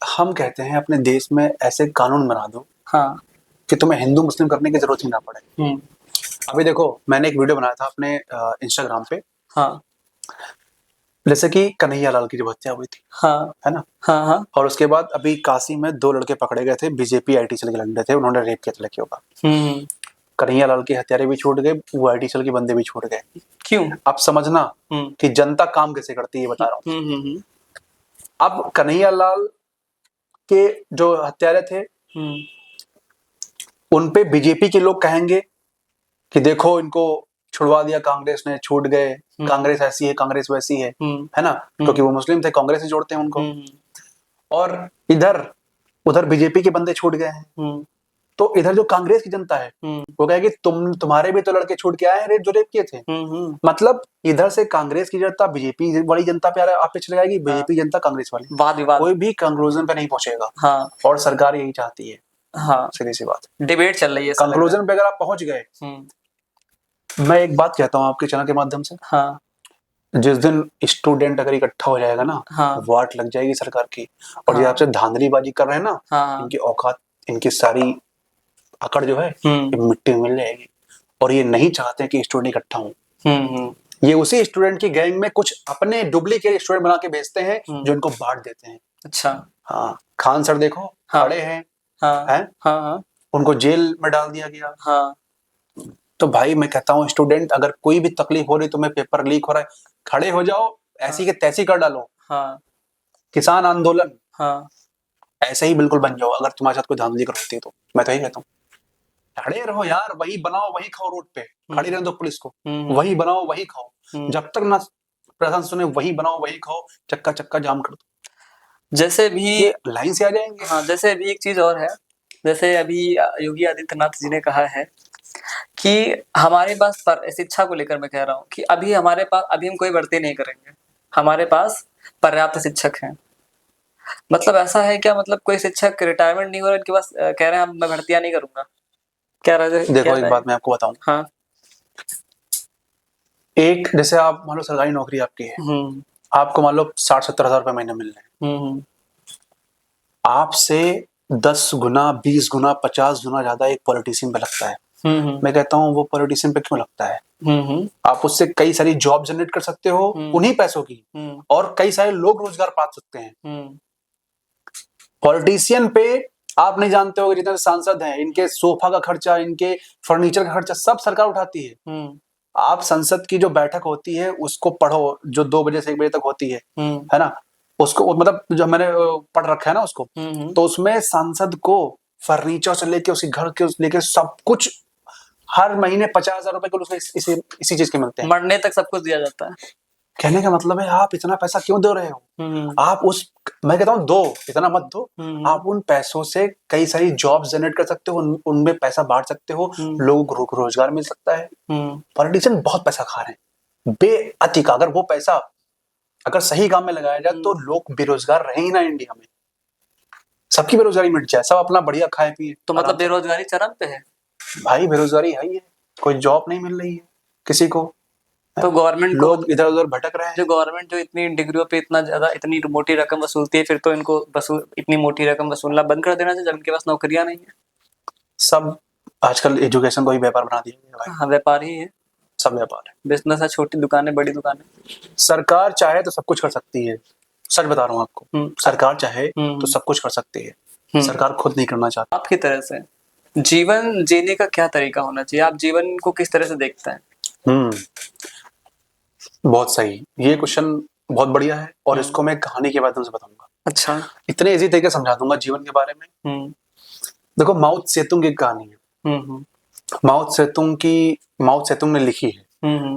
हम कहते हैं अपने देश में ऐसे कानून बना दो हाँ, कि तुम्हें हिंदू मुस्लिम करने की जरूरत ही ना पड़े। अभी देखो, मैंने एक वीडियो बनाया था अपने इंस्टाग्राम पे, हाँ, जैसे कि कन्हैया लाल की जब हत्या हुई थी, हाँ, है ना? हाँ, हाँ, और उसके बाद अभी काशी में 2 लड़के पकड़े गए थे, बीजेपी आईटी सेल के लंडे थे, उन्होंने रेप किया था लड़कियों का। कन्हैया लाल के हत्यारे भी छूट गए, वो आईटी सेल के बंदे भी छूट गए। क्यों? अब समझना कि जनता काम कैसे करती है, ये बता रहा हूँ। अब कन्हैया लाल के जो हत्यारे थे उन पे बीजेपी के लोग कहेंगे कि देखो इनको छुड़वा दिया कांग्रेस ने, छूट गए, कांग्रेस ऐसी है, कांग्रेस वैसी है ना, क्योंकि वो मुस्लिम थे, कांग्रेस से जोड़ते हैं उनको। और इधर उधर बीजेपी के बंदे छूट गए हैं, तो इधर जो कांग्रेस की जनता है वो कहेगी तुम्हारे भी तो लड़के छूट के आए हैं रेप जो रेप किए थे। मतलब इधर से कांग्रेस की जनता बीजेपी वाली जनता पे आप पे चले जाएगी, बीजेपी जनता कांग्रेस वाली, वाद विवाद कोई भी कंक्लूजन पे नहीं पहुंचेगा। हाँ। और सरकार यही चाहती है। हाँ, सीधी सी बात, डिबेट चल रही है। कंक्लूजन पे अगर आप पहुंच गए, मैं एक बात कहता हूँ आपके चैनल के माध्यम से, हाँ, जिस दिन स्टूडेंट अगर इकट्ठा हो जाएगा ना, हाँ, वाट लग जाएगी सरकार की। और ये आपसे धांधलीबाजी कर रहे हैं ना, इनकी औकात, इनकी सारी अकड़ जो है ये मिट्टी में मिल जाएगी। और ये नहीं चाहते कि स्टूडेंट इकट्ठा हो। ये उसी स्टूडेंट की गैंग में कुछ अपने डुप्लीकेट स्टूडेंट बना के भेजते हैं जो इनको बांट देते हैं। अच्छा। हाँ, खान सर देखो खड़े हैं, हैं? उनको जेल में डाल दिया गया। तो भाई मैं कहता हूँ स्टूडेंट, अगर कोई भी तकलीफ हो रही, तुम्हें पेपर लीक हो रहा है, खड़े हो जाओ, ऐसी के तैसी कर डालो। किसान आंदोलन ऐसे ही बिल्कुल बन जाओ अगर तुम्हारे साथ कोई धांधली कर होती है तो। मैं तो यही कहता हूँ, खड़े रहो यार, वही बनाओ वही खाओ, रोड पे खड़ी रहने दो पुलिस को, वही बनाओ वही खाओ, जब तक ना प्रशासन सुने वही बनाओ वही खाओ, चक्का चक्का जाम कर दो। जैसे भी लाइन से आ जाएंगे। हाँ, जैसे अभी एक चीज और है, जैसे अभी योगी आदित्यनाथ जी ने कहा है कि हमारे पास शिक्षा को लेकर मैं कह रहा हूँ कि अभी हमारे पास, अभी हम कोई भर्ती नहीं करेंगे, हमारे पास पर्याप्त शिक्षक हैं। मतलब ऐसा है क्या? मतलब कोई शिक्षक रिटायरमेंट नहीं हो रहा, इनके पास कह रहे हैं मैं भर्तियां नहीं करूंगा। क्या रहे? देखो एक बात मैं आपको बताऊं। हाँ। एक जैसे आप मान लो सरकारी नौकरी आपकी है, आपको मान लो 60-70 हजार रुपए महीने मिल रहे हैं, आपसे 10 गुना 20 गुना 50 गुना ज्यादा एक पॉलिटिशियन पे लगता है। मैं कहता हूँ वो पॉलिटिशियन पे क्यों लगता है? आप उससे कई सारी जॉब जनरेट कर सकते हो उन्हीं पैसों की, और कई सारे लोग रोजगार पा सकते हैं। पॉलिटिशियन पे आप नहीं जानते हो, जितने सांसद हैं इनके सोफा का खर्चा, इनके फर्नीचर का खर्चा सब सरकार उठाती है। आप संसद की जो बैठक होती है उसको पढ़ो, जो 2 बजे से 1 बजे तक होती है ना, उसको मतलब जो मैंने पढ़ रखा है ना उसको, तो उसमें सांसद को फर्नीचर से लेके उसके घर के लेके सब कुछ हर महीने 50,000 रुपए को इसी चीज के मिलते हैं। मरने तक सब कुछ दिया जाता है। कहने का मतलब है आप इतना पैसा क्यों दे रहे हो? आप मैं कहता हूँ दो, इतना मत दो। आप उन पैसों से कई सारी जॉब जनरेट कर सकते हो, उनमें पैसा बांट सकते हो, लोगों को रोजगार मिल सकता है। पॉलिटिशियन बहुत पैसा खा रहे हैं बेअति का। अगर वो पैसा अगर सही काम में लगाया जाए तो लोग बेरोजगार रहे ही ना इंडिया में, सबकी बेरोजगारी मिट जाए, सब अपना बढ़िया खाए पिए। तो मतलब बेरोजगारी चरम पे है भाई, बेरोजगारी है ही है, कोई जॉब नहीं मिल रही है किसी को। तो गवर्नमेंट, लोग इधर उधर भटक रहे हैं। जो गवर्नमेंट जो इतनी डिग्रियों पे इतना ज्यादा इतनी मोटी रकम वसूलती है, फिर तो इनको इतनी मोटी रकम वसूलना बंद कर देना चाहिए जब इनके पास नौकरियां नहीं है। सब आजकल एजुकेशन को ही व्यापार बना दिया। हाँ, व्यापार ही है, सब व्यापार है, बिजनेस है, छोटी दुकानें बड़ी दुकानें। सरकार चाहे तो सब कुछ कर सकती है, सच बता रहा हूँ आपको। सरकार चाहे तो सब कुछ कर सकती है, सरकार खुद नहीं करना चाहती। आपकी तरह से जीवन जीने का क्या तरीका होना चाहिए? आप जीवन को किस तरह से देखते हैं? बहुत सही, ये क्वेश्चन बहुत बढ़िया है, और इसको मैं कहानी के माध्यम से बताऊंगा। अच्छा। इतने इजी तरीके समझा दूंगा जीवन के बारे में। देखो, माओ त्से-तुंग की कहानी है। माओ त्से-तुंग ने लिखी है,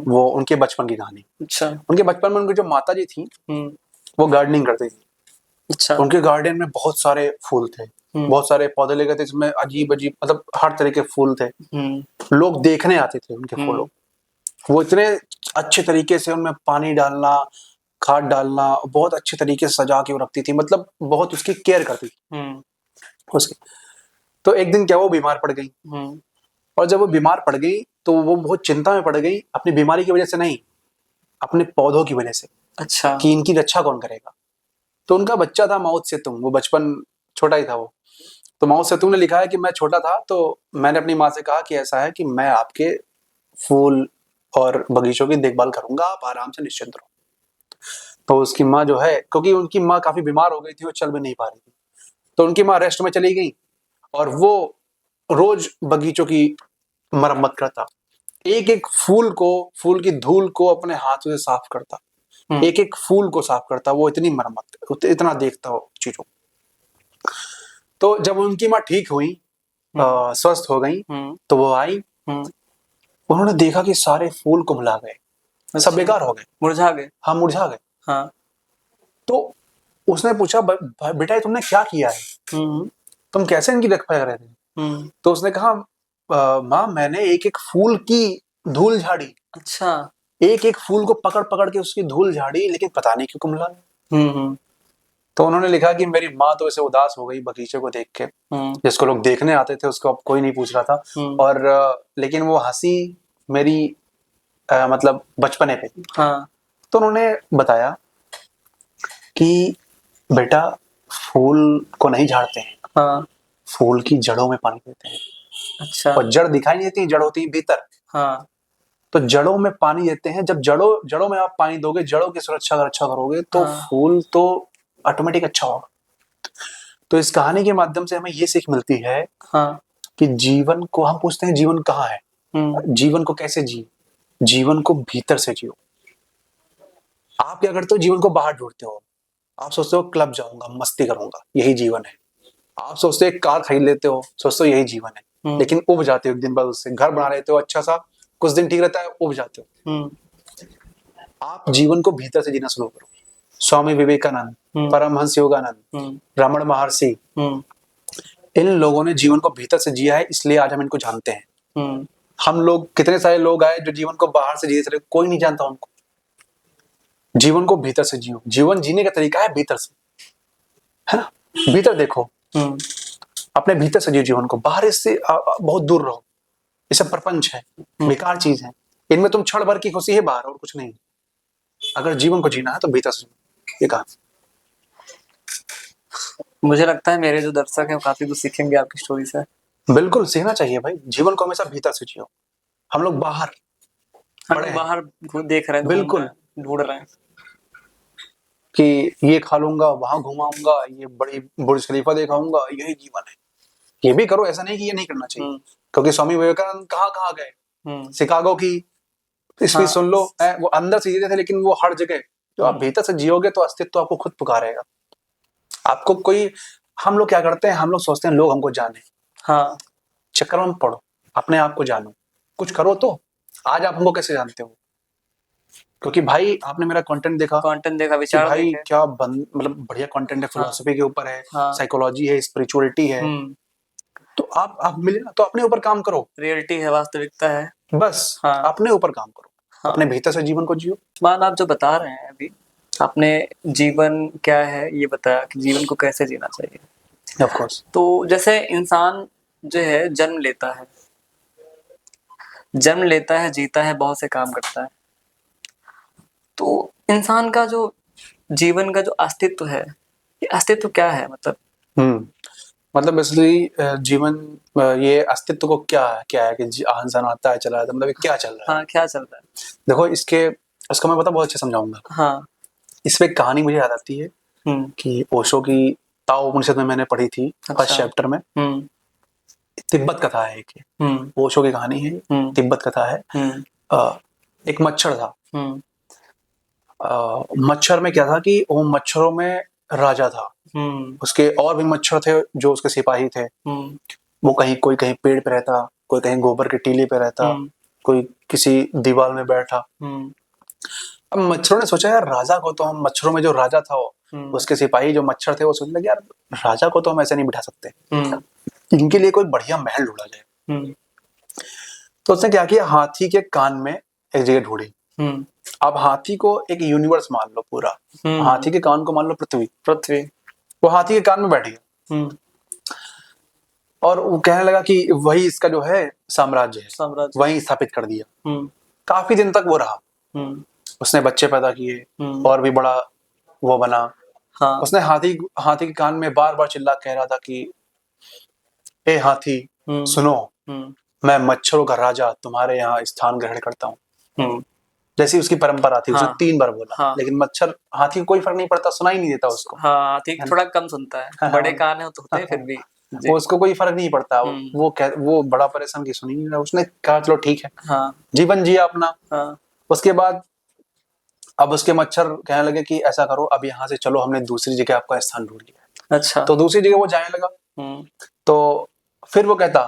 वो उनके बचपन की कहानी। अच्छा। उनके बचपन में उनकी जो माता जी थी वो गार्डनिंग करती थी। अच्छा। उनके गार्डन में बहुत सारे फूल थे, बहुत सारे पौधे लगे थे, जिसमें अजीब अजीब मतलब हर तरह के फूल थे। लोग देखने आते थे उनके फूलों। वो इतने अच्छे तरीके से उनमें पानी डालना, खाद डालना, बहुत अच्छे तरीके से सजा के वो रखती थी, मतलब बहुत उसकी केयर करती थी उसकी। तो एक दिन क्या, वो बीमार पड़ गई, और जब वो बीमार पड़ गई तो वो बहुत चिंता में पड़ गई, अपनी बीमारी की वजह से नहीं, अपने पौधों की वजह से। अच्छा। कि इनकी रक्षा कौन करेगा। तो उनका बच्चा था माओ त्से-तुंग, वो बचपन छोटा ही था वो। तो माओ त्से-तुंग ने लिखा है कि मैं छोटा था तो मैंने अपनी माँ से कहा कि ऐसा है कि मैं आपके फूल और बगीचों की देखभाल करूंगा, आप आराम से निश्चिंत रहो। तो उसकी माँ जो है, क्योंकि उनकी माँ काफी बीमार हो गई थी, वो चल भी नहीं पा रही थी, तो उनकी माँ रेस्ट में चली गई, और वो रोज बगीचों की मरम्मत करता, एक एक फूल की धूल को अपने हाथों से साफ करता, एक एक फूल को साफ करता, वो इतनी मरम्मत, इतना देखता हो चीजों। तो जब उनकी माँ ठीक हुई, स्वस्थ हो गई, तो वो आई, उन्होंने देखा कि सारे फूल कुम्हला गए, सब बेकार हो गए, मुरझा गए। हाँ, मुरझा गए। हाँ। तो उसने पूछा, बेटा ये तुमने क्या किया है, तुम कैसे इनकी देखभाल कर रहे थे? तो उसने कहा, माँ मैंने एक एक फूल की धूल झाड़ी। अच्छा। एक एक फूल को पकड़ पकड़ के उसकी धूल झाड़ी, लेकिन पता नहीं क्यों कुम्हला। तो उन्होंने लिखा कि मेरी माँ तो ऐसे उदास हो गई बगीचे को देख के, जिसको लोग देखने आते थे उसको अब कोई नहीं पूछ रहा था, और लेकिन वो हंसी मेरी मतलब बचपने पे। हाँ। तो उन्होंने बताया कि बेटा फूल को नहीं झाड़ते हैं, हाँ। फूल की जड़ों में पानी देते हैं। अच्छा। और जड़ दिखाई नहीं देती, जड़ होती है भीतर। हाँ। तो जड़ों में पानी देते हैं, जब जड़ों में आप पानी दोगे, जड़ों की सुरक्षा अगर अच्छा करोगे, तो फूल तो ऑटोमेटिक अच्छा होगा। तो इस कहानी के माध्यम से हमें ये सीख मिलती है कि जीवन को, हम पूछते हैं जीवन कहाँ है, जीवन को कैसे जिए, जीवन को भीतर से जियो। आप क्या करते हो, जीवन को बाहर ढूंढते हो। आप सोचते हो क्लब जाऊंगा, मस्ती करूंगा, यही जीवन है। आप सोचते हो एक कार खरीद लेते हो, सोचते हो यही जीवन है, लेकिन उब जाते हो एक दिन बाद उससे। घर बना लेते हो अच्छा सा, कुछ दिन ठीक रहता है, उब जाते हो। आप जीवन को भीतर से जीना शुरू करो। स्वामी विवेकानंद, परमहंस योगानंद, रमण महर्षि, इन लोगों ने जीवन को भीतर से जिया है, इसलिए आज हम इनको जानते हैं। हम लोग, कितने सारे लोग आए जो जीवन को बाहर से जी रहे, कोई नहीं जानता उनको। जीवन को भीतर से जियो। जीवन जीने का तरीका है भीतर से, है ना? भीतर देखो, अपने भीतर से जियो जीवन को, बाहर इससे बहुत दूर रहो। ये सब प्रपंच है, बेकार चीज है, इनमें तुम क्षण भर की खुशी है, बाहर और कुछ नहीं। अगर जीवन को जीना है तो भीतर से। ये कहा, मुझे लगता है मेरे जो दर्शक हैं वो काफी कुछ सीखेंगे आपकी स्टोरी से। बिल्कुल सीखना चाहिए भाई, जीवन को हमेशा भीतर से जियो। हम लोग बाहर बाहर देख रहे हैं, बिल्कुल ढूंढ रहे हैं कि ये खा लूंगा, वहां घुमाऊंगा, ये बड़ी बुर्ज खलीफा दिखाऊंगा, यही जीवन है। ये भी करो, ऐसा नहीं कि ये नहीं करना चाहिए, क्योंकि स्वामी विवेकानंद कहाँ गए, शिकागो की स्पीच सुन लो, वो अंदर से जीते थे, लेकिन वो हर जगह। जो आप भीतर से जियोगे तो अस्तित्व आपको खुद पुकारेगा। आपको कोई, हम लोग क्या करते हैं, हम लोग सोचते हैं लोग हमको जाने, चक्कर में पड़ो, अपने आप को जानो, कुछ करो। तो आज आप हमको कैसे जानते हो? क्योंकि भाई आपने मेरा कंटेंट देखा, विचार भाई क्या मतलब बढ़िया कंटेंट है, फिलोसफी के ऊपर है, साइकोलॉजी है, स्पिरिचुअलिटी है। तो आप मिले ना, तो अपने ऊपर काम करो। रियलिटी है, वास्तविकता है, बस अपने ऊपर काम करो, अपने भीतर से जीवन को जियो। मान आप जो बता रहे हैं अभी, आपने जीवन क्या है ये बताया कि जीवन को कैसे जीना चाहिए। Of course. तो जैसे इंसान जो है जन्म लेता है, जीता है, बहुत से काम करता है। तो इंसान का जो जीवन का जो अस्तित्व है, ये अस्तित्व क्या है? मतलब बेसिकली जीवन, ये अस्तित्व को क्या है कि इंसान आता है, चला जाता है, मतलब क्या चल रहा है? हाँ, क्या चल रहा है? देखो इसको मैं बहुत अच्छे समझाऊंगा। हाँ। इसमें एक कहानी मुझे याद आती है कि ओशो की ताओ उपनिषद में मैंने पढ़ी थी, फर्स्ट चैप्टर में। तिब्बत कथा है एक, ओशो की कहानी है, तिब्बत कथा है। एक मच्छर था, मच्छर में क्या था कि वो मच्छरों में राजा था। उसके और भी मच्छर थे जो उसके सिपाही थे। वो कोई कहीं पेड़ पे रहता, कोई कहीं गोबर के टीले पे रहता, कोई किसी दीवार में बैठा। अब मच्छरों ने सोचा यार राजा को तो हम, मच्छरों में जो राजा था उसके सिपाही जो मच्छर थे वो सोचने लगे यार राजा को तो हम ऐसे नहीं बिठा सकते, इनके लिए कोई बढ़िया महल ढूंढा जाए। तो उसने क्या किया, हाथी के कान में एक जगह ढूंढी। अब हाथी को एक यूनिवर्स मान लो पूरा, हाथी के कान को मान लो पृथ्वी। वो हाथी के कान में बैठ गया और वो कहने लगा कि वही इसका जो है साम्राज्य है, वही स्थापित कर दिया। काफी दिन तक वो रहा, उसने बच्चे पैदा किए और भी बड़ा वो बना। उसने हाथी के कान में बार बार चिल्ला कह रहा था कि ए हाथी सुनो, मैं मच्छरों का राजा तुम्हारे यहाँ स्थान ग्रहण करता हूँ। जैसी उसकी परंपरा थी, उसने 3 बार बोला। लेकिन मच्छर, हाथी को कोई फर्क नहीं पड़ता, सुनाई नहीं देता उसको। हाथी थोड़ा कम सुनता है, बड़े कान है तो होते हैं, फिर भी वो उसको कोई फर्क नहीं पड़ता। वो बड़ा परेशान की सुनी नहीं रहा। उसने कहा चलो ठीक है, जीवन जिया अपना। उसके बाद अब उसके मच्छर कहने लगे कि ऐसा करो, अब यहाँ से चलो, हमने दूसरी जगह आपका स्थान ढूंढ लिया। अच्छा। तो दूसरी जगह वो जाने लगा। तो फिर वो कहता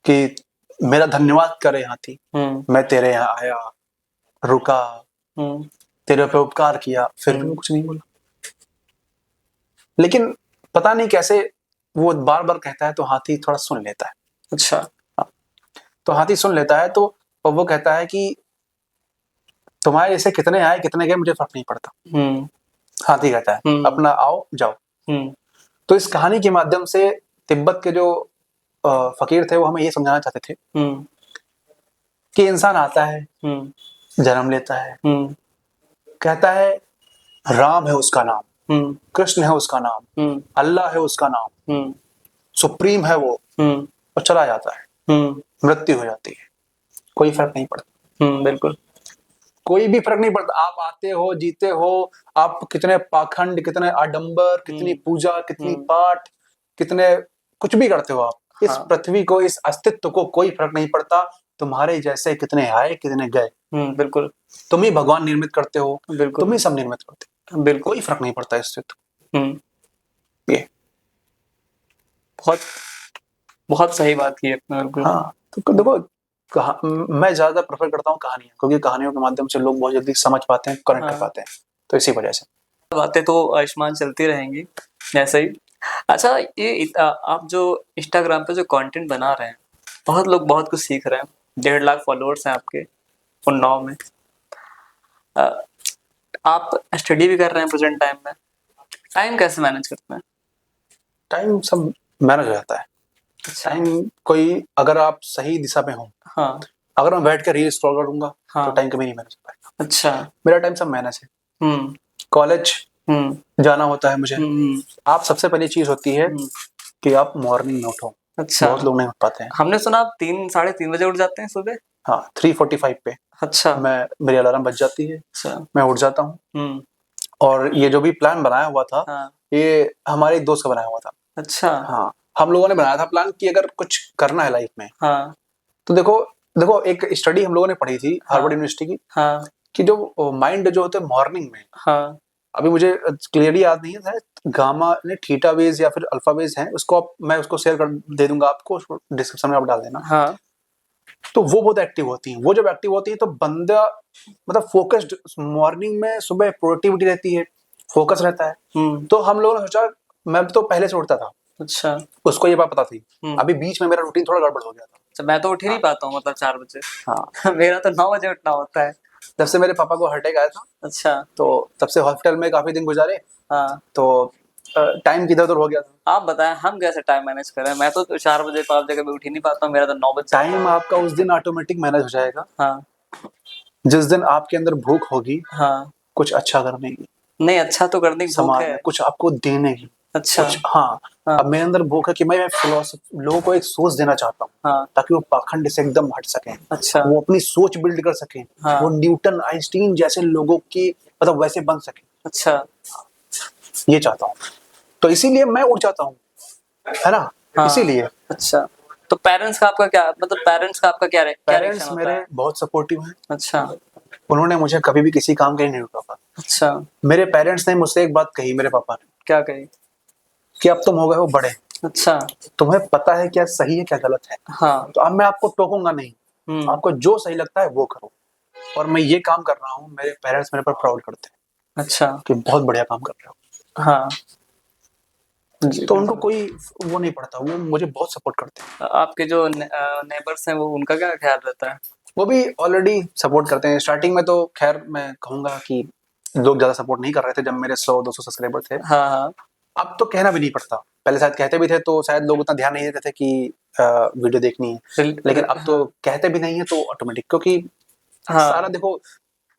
कि मेरा धन्यवाद करे हाथी, मैं तेरे यहाँ आया, रुका, तेरे पे उपकार किया, फिर भी वो कुछ नहीं बोला। लेकिन पता नहीं कैसे वो बार बार कहता है तो हाथी थोड़ा सुन लेता है। अच्छा। तो हाथी सुन लेता है तो वो कहता है कि तुम्हारे जैसे कितने आए कितने गए मुझे फर्क नहीं पड़ता। हाथी कहता है अपना आओ जाओ। तो इस कहानी के माध्यम से तिब्बत के जो फकीर थे वो हमें ये समझाना चाहते थे कि इंसान आता है, जन्म लेता है, कहता है राम है उसका नाम, कृष्ण है उसका नाम, अल्लाह है उसका नाम, सुप्रीम है वो, और चला जाता है, मृत्यु हो जाती है, कोई फर्क नहीं पड़ता। बिल्कुल कोई भी फर्क नहीं पड़ता। आप आते हो, जीते हो, आप कितने पाखंड, कितने आडंबर, कितनी पूजा, कितनी पाठ, कितने कुछ भी करते हो आप, इस पृथ्वी को, इस अस्तित्व को कोई फर्क नहीं पड़ता। तुम्हारे जैसे कितने आए कितने गए, बिल्कुल तुम ही भगवान निर्मित करते हो, बिल्कुल तुम ही सब निर्मित करते हो, बिल्कुल कोई फर्क नहीं पड़ता इससे। ये बहुत बहुत सही बात की आपने। बिल्कुल। हाँ, तो देखो मैं ज्यादा प्रेफर करता हूँ कहानियां, क्योंकि कहानियों के माध्यम से लोग बहुत जल्दी समझ पाते हैं, कनेक्ट कर पाते हैं, तो इसी वजह से बातें तो आयुष्मान चलती रहेंगी ऐसे ही। अच्छा, ये आप जो इंस्टाग्राम पे जो कंटेंट बना रहे हैं, बहुत लोग बहुत कुछ सीख रहे हैं, 1.5 लाख फॉलोअर्स हैं आपके उन्नाव में। आप स्टडी भी कर रहे हैं प्रेजेंट टाइम में, टाइम कैसे मैनेज करते हैं? टाइम सब मैनेज हो जाता है। टाइम कोई, अगर आप सही दिशा में हो, अगर मैं बैठ कर रील स्क्रॉल करूंगा तो टाइम कभी नहीं मैनेज हो पाएगा। अच्छा, मेरा टाइम सब मैनेज है। कॉलेज जाना होता है मुझे। आप सबसे पहली चीज होती है कि आप मॉर्निंग में उठो। अच्छा, बहुत लोग नहीं उठ पाते हैं। हमने सुना आप 3-3:30 बजे उठ जाते हैं सुबह। हाँ, 3:45 पे अच्छा, मेरी अलार्म बज जाती है। अच्छा, मैं उठ जाता हूँ। और ये जो भी प्लान बनाया हुआ था, ये हमारे एक दोस्त का बनाया हुआ था। अच्छा, हाँ, हम लोगों ने बनाया था प्लान कि अगर कुछ करना है लाइफ में, तो देखो एक स्टडी हम लोगों ने पढ़ी थी हार्वर्ड यूनिवर्सिटी की, कि जो माइंड जो होता है मॉर्निंग में, अभी मुझे क्लियरली याद नहीं है, गामा ने थीटा वेव्स या फिर अल्फा वेव्स हैं, उसको मैं उसको शेयर कर दे दूंगा आपको, डिस्क्रिप्शन में आप डाल देना। तो वो बहुत एक्टिव होती हैं। वो जब एक्टिव होती है तो बंदा मतलब फोकस्ड, मॉर्निंग में सुबह प्रोडक्टिविटी रहती है, फोकस रहता है। तो हम लोगों ने सोचा, मैं तो पहले से उठता था। अच्छा, उसको ये बात पता थी। अभी बीच में मेरा रूटीन थोड़ा गड़बड़ हो गया था। अच्छा, मैं तो उठ ही नहीं पाता हूँ, मतलब 4 बजे। हाँ मेरा तो 9 बजे उठना होता है। जब से मेरे पापा को हार्ट अटैक आया था, अच्छा, तो तब से हॉस्पिटल में काफी दिन गुजारे। तो टाइम किधर उधर हो गया था। आप बताएं हम कैसे टाइम मैनेज करें? मैं तो 4 बजे 5 बजे कभी उठ ही नहीं पाता हूँ, मेरा तो 9 बजे। टाइम आपका उस दिन ऑटोमेटिक मैनेज हो जाएगा जिस दिन आपके अंदर भूख होगी कुछ अच्छा करने की। नहीं, अच्छा तो करने की भूख है, कुछ आपको देने की। अच्छा, कुछ, अब मेरे अंदर भूख है कि मैं लोगों को एक सोच देना चाहता हूँ, ताकि वो पाखंड से एकदम हट सकें। अच्छा, वो अपनी सोच बिल्ड कर सकें। वो न्यूटन, आइंस्टीन जैसे लोगों की मतलब वैसे बन सके। अच्छा, ये चाहता हूँ, तो इसीलिए मैं उठ जाता हूँ, है ना। इसीलिए। अच्छा, तो पेरेंट्स का आपका क्या, मतलब पेरेंट्स का आपका क्या है? पेरेंट्स मेरे बहुत सपोर्टिव हैं। अच्छा, उन्होंने मुझे कभी भी किसी काम के लिए नहीं रोका। अच्छा, मेरे पेरेंट्स ने मुझसे एक बात कही, मेरे पापा ने क्या कही, कि अब तुम हो गए हो बड़े। अच्छा, तुम्हें पता है क्या सही है क्या गलत है। तो अब मैं आपको टोकूंगा नहीं, आपको जो सही लगता है वो करो। और मैं ये काम कर रहा हूँ, मेरे पेरेंट्स मेरे पर प्राउड करते हैं। अच्छा, कि बहुत बढ़िया काम कर रहे हो। तो उनको कोई वो नहीं पड़ता, वो मुझे बहुत सपोर्ट करते हैं। आपके जो नेबर्स हैं वो, उनका क्या ख्याल रहता है? वो भी ऑलरेडी सपोर्ट करते हैं। स्टार्टिंग में तो खैर मैं कहूंगा कि लोग ज्यादा सपोर्ट नहीं कर रहे थे, जब मेरे 100-200 सब्सक्राइबर थे। अब तो कहना भी नहीं पड़ता। पहले शायद कहते भी थे तो शायद लोग उतना ध्यान नहीं देते थे कि वीडियो देखनी है, लेकिन अब तो कहते भी नहीं है तो ऑटोमेटिक, क्योंकि सारा देखो,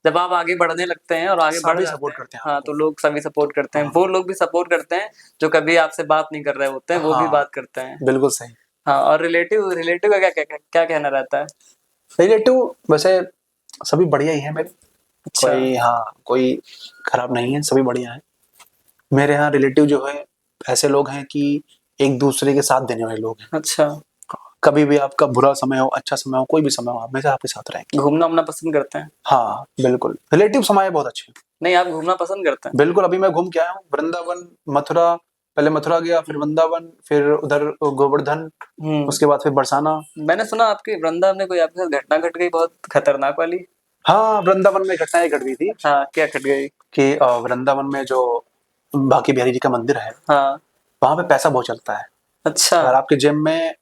जब आप आगे बढ़ने लगते हैं और आगे बढ़ सपोर्ट करते हैं, तो लोग सभी सपोर्ट करते हैं। वो लोग भी सपोर्ट करते हैं जो कभी आपसे बात नहीं कर रहे होते हैं, वो भी बात करते हैं। बिल्कुल सही। और रिलेटिव का क्या कहना रहता है? रिलेटिव वैसे सभी बढ़िया ही है मेरे। अच्छा। कोई खराब नहीं है, सभी बढ़िया है मेरे यहाँ। रिलेटिव जो है ऐसे लोग हैं कि एक दूसरे के साथ देने वाले लोग हैं। अच्छा, कभी भी आपका बुरा समय हो, अच्छा समय हो, कोई भी समय हो, हमेशा आपके साथ रहेंगे। घूमना उमना पसंद करते हैं? हाँ बिल्कुल, रिलेटिव हमारे बहुत अच्छे हैं। नहीं, आप घूमना पसंद करते हैं? बिल्कुल, अभी मैं घूम के आया हूँ, वृंदावन, मथुरा, पहले मथुरा गया, फिर वृंदावन, फिर उधर गोवर्धन, उसके बाद फिर बरसाना। मैंने सुना आपके वृंदावन में कोई आपके साथ घटना घट गई बहुत खतरनाक वाली। हाँ, वृंदावन में घटनाएं घट गई थी हाँ, क्या घट गई? कि वृंदावन में जो बांके बिहारी जी का मंदिर है, हाँ, वहां पे पैसा बहुत चलता है। अच्छा। अगर आपके जेब में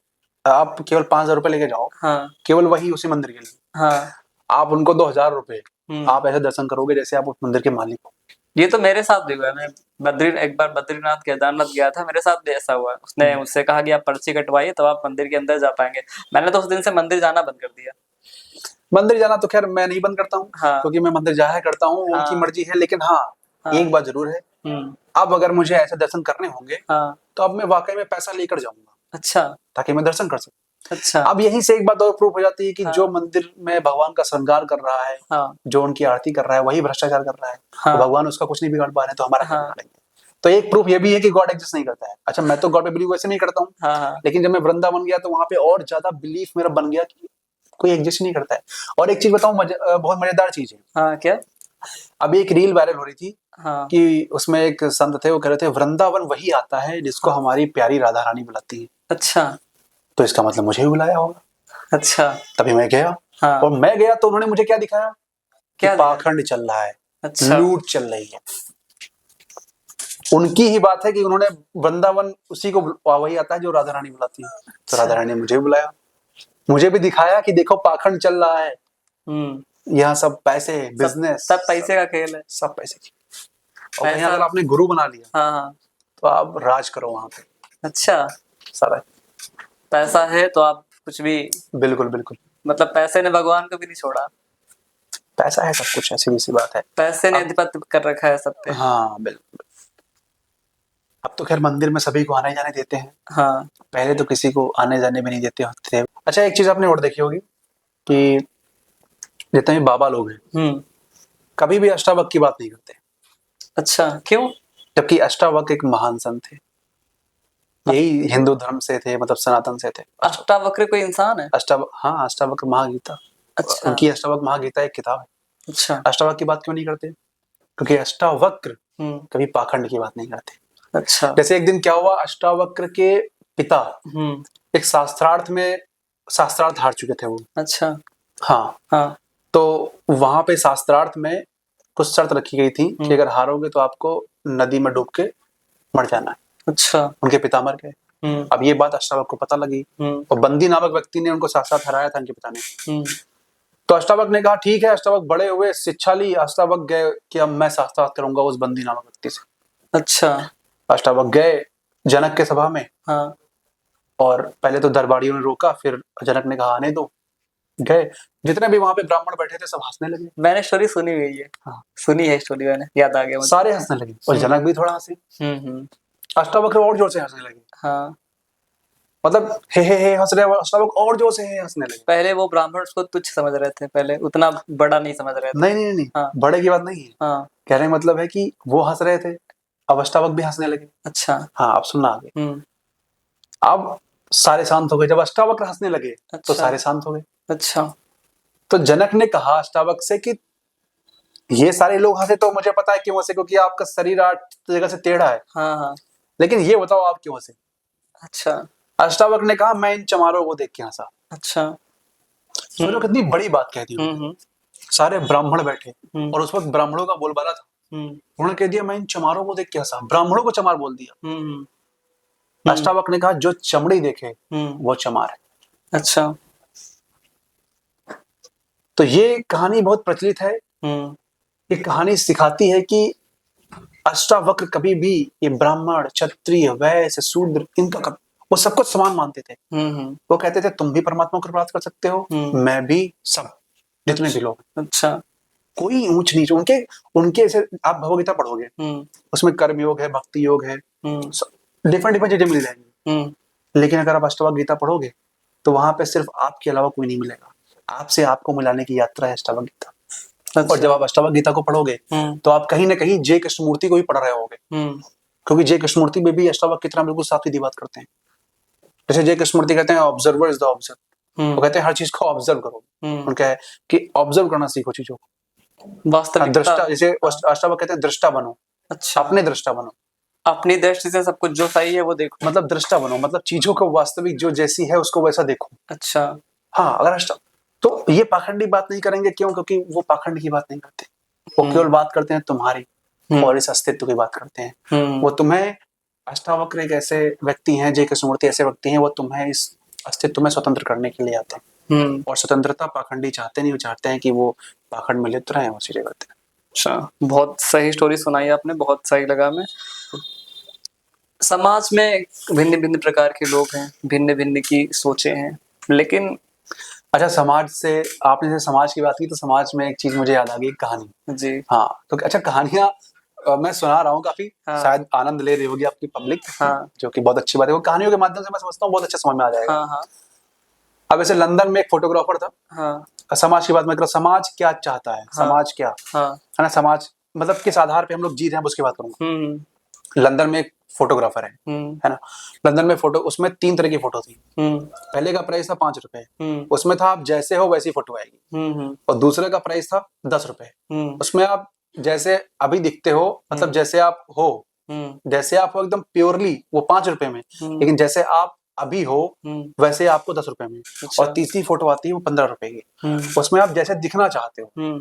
आप केवल 5,000 रुपए लेके जाओ, हाँ, केवल वही उसी मंदिर के लिए, हाँ, आप उनको 2,000 रुपए, हम्म। आप ऐसे दर्शन करोगे जैसे आप उस मंदिर के मालिक हो। ये तो मेरे साथ भी हुआ है। मैं एक बार बद्रीनाथ केदारनाथ गया था, मेरे साथ भी ऐसा हुआ। उसने मुझसे कहा कि आप पर्ची कटवाइए तो आप मंदिर के अंदर जा पाएंगे। मैंने तो उस दिन से मंदिर जाना बंद कर दिया। मंदिर जाना तो खैर मैं नहीं बंद करता हूँ, हाँ, क्योंकि मैं मंदिर जाया करता हूँ, हाँ, उनकी मर्जी है। लेकिन हाँ, हाँ, एक बात जरूर है, अब अगर मुझे ऐसे दर्शन करने होंगे, हाँ, तो अब मैं वाकई में पैसा लेकर जाऊंगा, अच्छा, ताकि मैं दर्शन कर सकूं। अच्छा, अब यहीं से एक बात और प्रूफ हो जाती है कि हाँ, जो मंदिर में भगवान का श्रृंगार कर रहा है, हाँ, जो उनकी आरती कर रहा है, वही भ्रष्टाचार कर रहा है, हाँ, तो भगवान उसका कुछ नहीं बिगाड़ पा रहे हैं, तो हमारा क्या हाँ, बिगाड़ेंगे? तो एक प्रूफ ये भी है कि गॉड एग्जिस्ट नहीं करता है। अच्छा, मैं तो गॉड पे बिलीव वैसे नहीं करता हूँ, हाँ, हाँ, लेकिन जब मैं वृंदावन गया तो वहां पे और ज्यादा बिलीफ मेरा बन गया कि कोई एग्जिस्ट नहीं करता है। और एक चीज बताऊं, बहुत मजेदार चीज है। हाँ, क्या? अभी एक रील वायरल हो रही थी हाँ, कि उसमें एक संत थे, वो कह रहे थे वृंदावन वही आता है जिसको हमारी प्यारी राधा रानी बुलाती है। अच्छा, तो इसका मतलब मुझे भी बुलाया होगा। अच्छा, तभी मैं गया, हाँ, और मैं गया तो उन्होंने मुझे क्या दिखाया कि क्या दिखाया? पाखंड चल रहा है, अच्छा, लूट चल रही है। उनकी ही बात है कि उन्होंने वृंदावन उसी को वही आता है जो राधा रानी बुलाती है। तो राधा रानी ने मुझे भी बुलाया, मुझे भी दिखाया कि देखो पाखंड चल रहा है, यहाँ सब पैसे, बिजनेस, सब पैसे का खेल है। सब पैसे की। और कहीं पैसा। अगर आपने गुरु बना लिया, हाँ, हाँ, तो आप राज करो वहां पे अच्छा, सारा। पैसा है तो आप कुछ भी। बिल्कुल बिल्कुल, मतलब पैसे ने भगवान को भी नहीं छोड़ा। पैसा है सब कुछ, ऐसी भी सी बात है। पैसे ने आधिपत्य कर रखा है सब पे। हाँ बिल्कुल। अब तो खैर मंदिर में सभी को आने जाने देते हैं, हाँ, पहले तो किसी को आने जाने भी नहीं देते होते थे। अच्छा, एक चीज आपने और देखी होगी कि जितने भी बाबा लोग हैं, कभी भी अष्टावक्र की बात नहीं करते। अच्छा, क्यों? जबकि अष्टावक्र एक महान संत थे, यही हिंदू धर्म से थे, मतलब सनातन से थे। अष्टावक्र कोई इंसान है? हाँ, अष्टावक्र महागीता, अच्छा, उनकी अष्टावक्र महागीता एक किताब है। अच्छा, अष्टावक्र की बात क्यों नहीं करते? क्योंकि अष्टावक्र हम्म, कभी पाखंड की बात नहीं करते। अच्छा, जैसे एक दिन क्या हुआ, अष्टावक्र के पिता हम्म, एक शास्त्रार्थ हार चुके थे वो। अच्छा, हाँ, हाँ, तो वहां पे शास्त्रार्थ में कुछ शर्त रखी गई थी कि अगर हारोगे तो आपको नदी में डूब के मर जाना है। अच्छा, उनके पिता मर गए। अब ये बात अष्टावक्र को पता लगी, और बंदी नामक व्यक्ति ने उनको साक्षात हराया था उनके पिता ने। तो अष्टावक्र ने कहा ठीक है, अष्टावक्र बड़े हुए, शिक्षा ली, अष्टावक्र गए कि अब मैं साक्षात करूंगा उस बंदी नामक व्यक्ति से। अच्छा, अष्टावक्र गए जनक के सभा में, हाँ, और पहले तो दरबारियों ने रोका, फिर जनक ने कहा आने दो। गए, जितने भी वहां पे ब्राह्मण बैठे थे सब हंसने लगे। मैंने स्टोरी सुनी हुई है। हाँ, सुनी है स्टोरी, मैंने याद आ गया मुझे। सारे हंसने लगे, और जनक भी थोड़ा हंसे। अष्टावक्र और जोर से हंसने लगे। हाँ, मतलब हे हंस रहे, अष्टावक्र और जोर से हे हंसने लगे। पहले वो ब्राह्मण उसको तुच्छ समझ रहे थे, पहले उतना बड़ा नहीं समझ रहे थे। नहीं नहीं नहीं, हाँ, बड़े की बात नहीं है। हाँ, कहने का मतलब है कि वो हंस रहे थे, अब अष्टावक्र भी हंसने लगे। अच्छा, हाँ, अब सुनना आगे। अब सारे शांत हो गए। जब अष्टावक्र हंसने लगे तो अच्छा, सारे शांत हो गए। अच्छा, तो जनक ने कहा अष्टावक्र से कि ये सारे लोग हंसे तो मुझे पता है क्यों हंसे, क्योंकि आपका शरीर 8 जगह से टेढ़ा है। हाँ, हाँ, लेकिन ये बताओ आप क्यों हंसे? अच्छा, अष्टावक्र ने कहा मैं इन चमारों को देख के हंसा। अच्छा, सुनो कितनी बड़ी बात कहती हूँ। सारे ब्राह्मण बैठे, और उस वक्त ब्राह्मणों का बोलबाला था। उन्होंने कह दिया मैं इन चमारों को देख के हंसा, ब्राह्मणों को चमार बोल दिया। अष्टावक्र ने कहा जो चमड़ी देखे वो चमार है। अच्छा, तो ये कहानी बहुत प्रचलित है। ये कहानी सिखाती है कि अष्टावक्र कभी भी ये ब्राह्मण, क्षत्रिय, वैश्य, शूद्र, इनका वो सबको समान मानते थे। वो कहते थे तुम भी परमात्मा को प्राप्त कर सकते हो, मैं भी, सब जितने भी लोग। अच्छा, कोई ऊंच नीच उनके ऐसे आप भगवद्गीता पढ़ोगे, उसमें कर्म योग है, भक्ति योग है, डिफरेंट डिफरेंट चीजें मिल जाएंगी। लेकिन अगर आप अष्टावक्र गीता पढ़ोगे तो वहां पे सिर्फ आपके अलावा कोई नहीं मिलेगा। आपसे आपको मिलाने की यात्रा है अष्टावक्र गीता। अच्छा, और जब आप अष्टावक्र गीता को पढ़ोगे तो आप कहीं ना कहीं जय कृष्णमूर्ति को ही पढ़ रहे होगे, क्योंकि जय कृष्णमूर्ति में भी अष्टावक्र की तरह बिल्कुल साफ सीधी बात करते हैं। जैसे जय कृष्णमूर्ति कहते हैं ऑब्जर्वर इज द ऑब्जर्व, वो कहते हैं हर चीज को ऑब्जर्व करो। उनका है कि ऑब्जर्व करना सीखो चीजों को, वास्तविकता। दृष्टा, जैसे अष्टावक्र कहते हैं दृष्टा बनो। अच्छा, अपने दृष्टा बनो। अपनी दृष्टि से सब कुछ जो सही है वो देखो। मतलब दृष्टा बनो, मतलब चीजों को वास्तविक जो जैसी है उसको वैसा देखो। अच्छा। हाँ, अगर तो ये पाखंडी बात नहीं करेंगे, क्यों? क्योंकि वो पाखंड की बात नहीं करते, वो केवल बात करते हैं तुम्हारी और इस अस्तित्व की बात करते हैं। वो तुम्हें, अष्टावक्र एक ऐसे व्यक्ति हैं, जय कृष्णमूर्ति ऐसे व्यक्ति हैं, वो तुम्हें इस अस्तित्व में स्वतंत्र करने के लिए आते हैं। और स्वतंत्रता पाखंडी चाहते नहीं, वो चाहते हैं कि वो पाखंड में लिप्त रहे, उसी करते हैं। अच्छा, बहुत सही स्टोरी सुनाई आपने, बहुत सही लगा हमें। समाज में भिन्न भिन्न प्रकार के लोग हैं, भिन्न भिन्न की सोचें हैं, लेकिन अच्छा, समाज से आपने जैसे समाज की बात की, तो समाज में एक चीज मुझे याद आ गई, कहानी जी। हाँ, तो अच्छा कहानियां मैं सुना रहा हूँ काफी। हाँ। शायद आनंद ले रही होगी आपकी पब्लिक। हाँ। जो कि बहुत अच्छी बात है, वो कहानियों के माध्यम से मैं समझता हूँ बहुत अच्छा समझ में आ जाएगा। हाँ हाँ। अब ऐसे लंदन में एक फोटोग्राफर था। हाँ। समाज की बात मैं कर रहा हूँ, समाज क्या चाहता है, हाँ। समाज क्या हाँ। है ना, समाज मतलब किस आधार पे हम लोग जी रहे हैं, उसकी बात करूंगा। लंदन में एक फोटोग्राफर है ना। लंदन में फोटो, उसमें 3 तरह की फोटो थी। पहले का प्राइस था 5 रुपए, उसमें था आप जैसे हो वैसी फोटो आएगी। और दूसरे का प्राइस था 10 रुपए, उसमें आप जैसे अभी दिखते हो, मतलब जैसे आप हो, जैसे आप हो एकदम प्योरली, वो 5 रुपए में। लेकिन जैसे आप अभी हो वैसे आपको 10 रुपए में। अच्छा। और तीसरी फोटो आती है वो 15 रुपए की, उसमें आप जैसे दिखना चाहते हो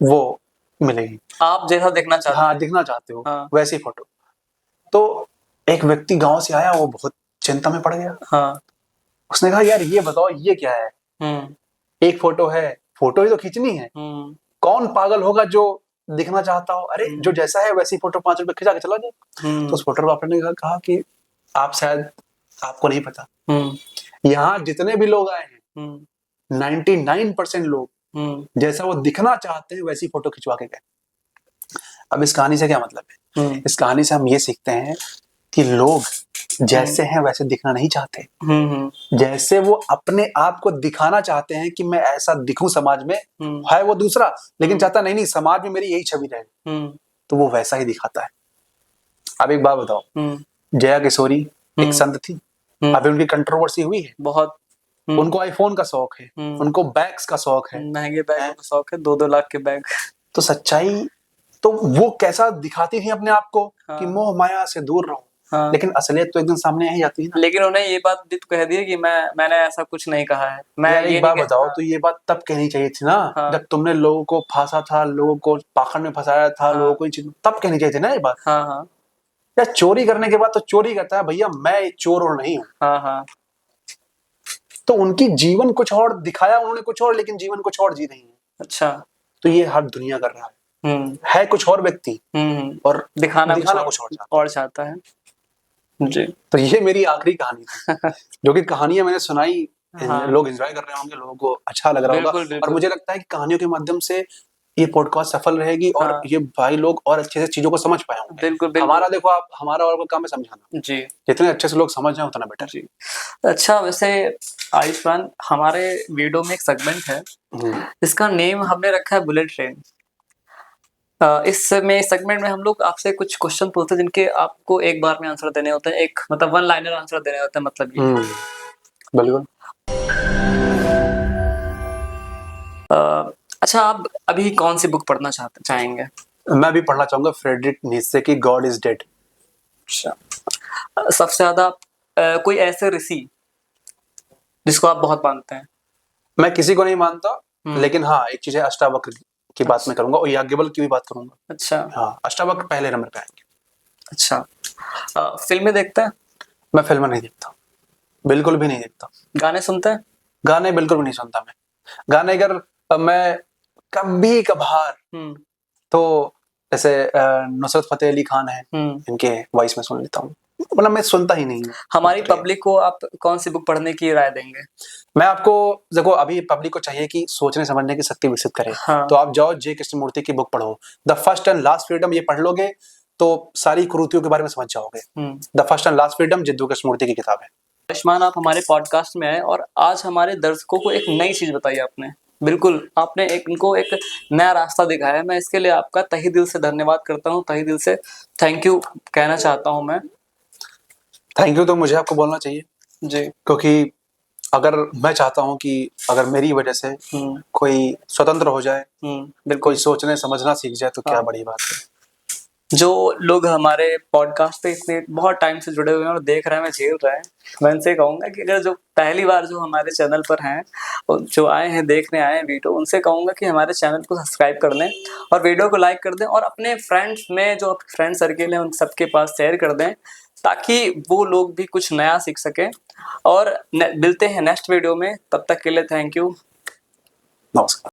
वो मिलेगी, आप जैसा दिखना चाहते हाँ हैं। दिखना चाहते हो हाँ। वैसी फोटो। तो एक व्यक्ति गांव से आया, वो बहुत चिंता में पड़ गया। हाँ। उसने कहा यार ये बताओ ये क्या है, एक फोटो है, फोटो ही तो खींचनी है, कौन पागल होगा जो दिखना चाहता हो, अरे जो जैसा है वैसी फोटो 5 रुपए खिंचा के चला जाए। तो उस फोटोग्राफर ने कहा कि आप शायद, आपको नहीं पता, यहाँ जितने भी लोग आए हैं 99% लोग जैसा वो दिखना चाहते हैं वैसी फोटो खिंचवा के गए। अब इस कहानी से क्या मतलब है? इस कहानी से हम ये सीखते हैं कि लोग जैसे हैं वैसे दिखना नहीं चाहते। जैसे वो अपने आप को दिखाना चाहते हैं कि मैं ऐसा दिखूं समाज में, है वो दूसरा, लेकिन चाहता नहीं समाज में मेरी यही छवि रहे, तो वो वैसा ही दिखाता है। अब एक बात बताओ, जया किशोरी एक संत थी, अभी उनकी कंट्रोवर्सी हुई है बहुत। उनको आईफोन का शौक है, उनको बैग्स का शौक है, महंगे बैग का शौक है, 2-2 लाख के बैग। तो सच्चाई, तो वो कैसा दिखाती थी अपने आप को कि मोह माया से दूर रहो। लेकिन असलियत तो एक दिन सामने आ ही जाती है ना। लेकिन उन्हें ये बात भी तो कह दी है कि मैंने ऐसा कुछ नहीं कहा है। मैं यार एक बात बताओ, तो ये बात तब कहनी चाहिए थी ना, जब तुमने लोगों को फांसा था, लोगों को पाखंड में फंसाया था, लोगों को तब कहनी चाहिए थी ना ये बात। यार चोरी करने के बाद तो चोरी करता है भैया, मैं चोर और नहीं हूँ। तो उनकी जीवन कुछ और दिखाया उन्होंने, कुछ और, लेकिन जीवन कुछ और जी रही है। अच्छा, तो ये हर दुनिया कर रहा है कुछ और व्यक्ति और दिखाना कुछ और चाहता है जी। तो ये मेरी आखिरी कहानी थी जो कि कहानियां मैंने सुनाई। लोग एंजॉय कर रहे होंगे, लोगों को अच्छा लग रहा होगा, और मुझे लगता है कि कहानियों के माध्यम से ये पॉडकास्ट सफल रहेगी और ये भाई लोग और अच्छे से चीजों को समझ पाए होंगे। बिल्कुल। हमारा देखो, आप हमारा और काम है समझाना जी, जितने अच्छे से लोग समझ जाए उतना बेटर जी। अच्छा, वैसे आयुष्मान, हमारे वीडियो में एक सेगमेंट है, इसका नेम हमने रखा है बुलेट ट्रेन। इस सेगमेंट में हम लोग आपसे कुछ क्वेश्चन पूछते हैं जिनके आपको एक बार में आंसर देने होते हैं, एक मतलब 1 लाइनर आंसर देने होते हैं, मतलब ये। बिल्कुल। अच्छा, आप अभी कौन सी बुक पढ़ना चाहेंगे? मैं अभी पढ़ना चाहूंगा फ्रेडरिक नीत्शे की गॉड इज डेड। अच्छा, सबसे ज्यादा कोई ऐसे ऋषि जिसको आप बहुत मानते हैं? मैं किसी को नहीं मानता, लेकिन हाँ एक चीज है, अष्टावक्र की बात मैं करूंगा और याज्ञवल्क्य की भी बात करूंगा। अच्छा। हाँ, अष्टावक्र पहले नंबर पे आएंगे। अच्छा, फिल्में देखते हैं? मैं फिल्में नहीं देखता, बिल्कुल भी नहीं देखता। गाने सुनते हैं? गाने बिल्कुल भी नहीं सुनता मैं। गाने अगर मैं कभी कभार, तो जैसे नुसरत फतेह अली खान है, इनके वॉइस में सुन लेता हूँ, मतलब मैं सुनता ही नहीं हूँ। हमारी पब्लिक को आप कौन सी बुक पढ़ने की राय देंगे? मैं आपको देखो, अभी पब्लिक को चाहिए कि सोचने समझने की शक्ति विकसित करे। हाँ। तो आप जाओ जय कृष्णमूर्ति की बुक पढ़ो, the first and last freedom. ये पढ़ लोगे तो सारी कुरीतियों के बारे में समझ जाओगे। The first and last freedom Jiddu Krishnamurti की किताब है। आयुष्मान, आप हमारे पॉडकास्ट में आए और आज हमारे दर्शकों को एक नई चीज बताई आपने। बिल्कुल, आपने इनको एक नया रास्ता दिखाया है। मैं इसके लिए आपका तहे दिल से धन्यवाद करता हूँ, तहे दिल से थैंक यू कहना चाहता हूँ मैं। थैंक यू तो मुझे आपको बोलना चाहिए जी, क्योंकि अगर मैं चाहता हूं कि अगर मेरी वजह से कोई स्वतंत्र हो जाए, कोई सोचने समझना सीख जाए, तो क्या बड़ी बात है। जो लोग हमारे पॉडकास्ट पे इतने बहुत टाइम से जुड़े हुए हैं और देख रहे हैं, मैं झेल रहे हैं, मैं इनसे कहूंगा कि अगर जो पहली बार जो हमारे चैनल पर हैं और जो आए हैं देखने आए हैं वीडियो, उनसे कहूंगा कि हमारे चैनल को सब्सक्राइब कर लें और वीडियो को लाइक कर दें और अपने फ्रेंड्स में जो फ्रेंड सर्किल है उन सबके पास शेयर कर दें, ताकि वो लोग भी कुछ नया सीख सकें। और मिलते हैं नेक्स्ट वीडियो में, तब तक के लिए थैंक यू, नमस्कार।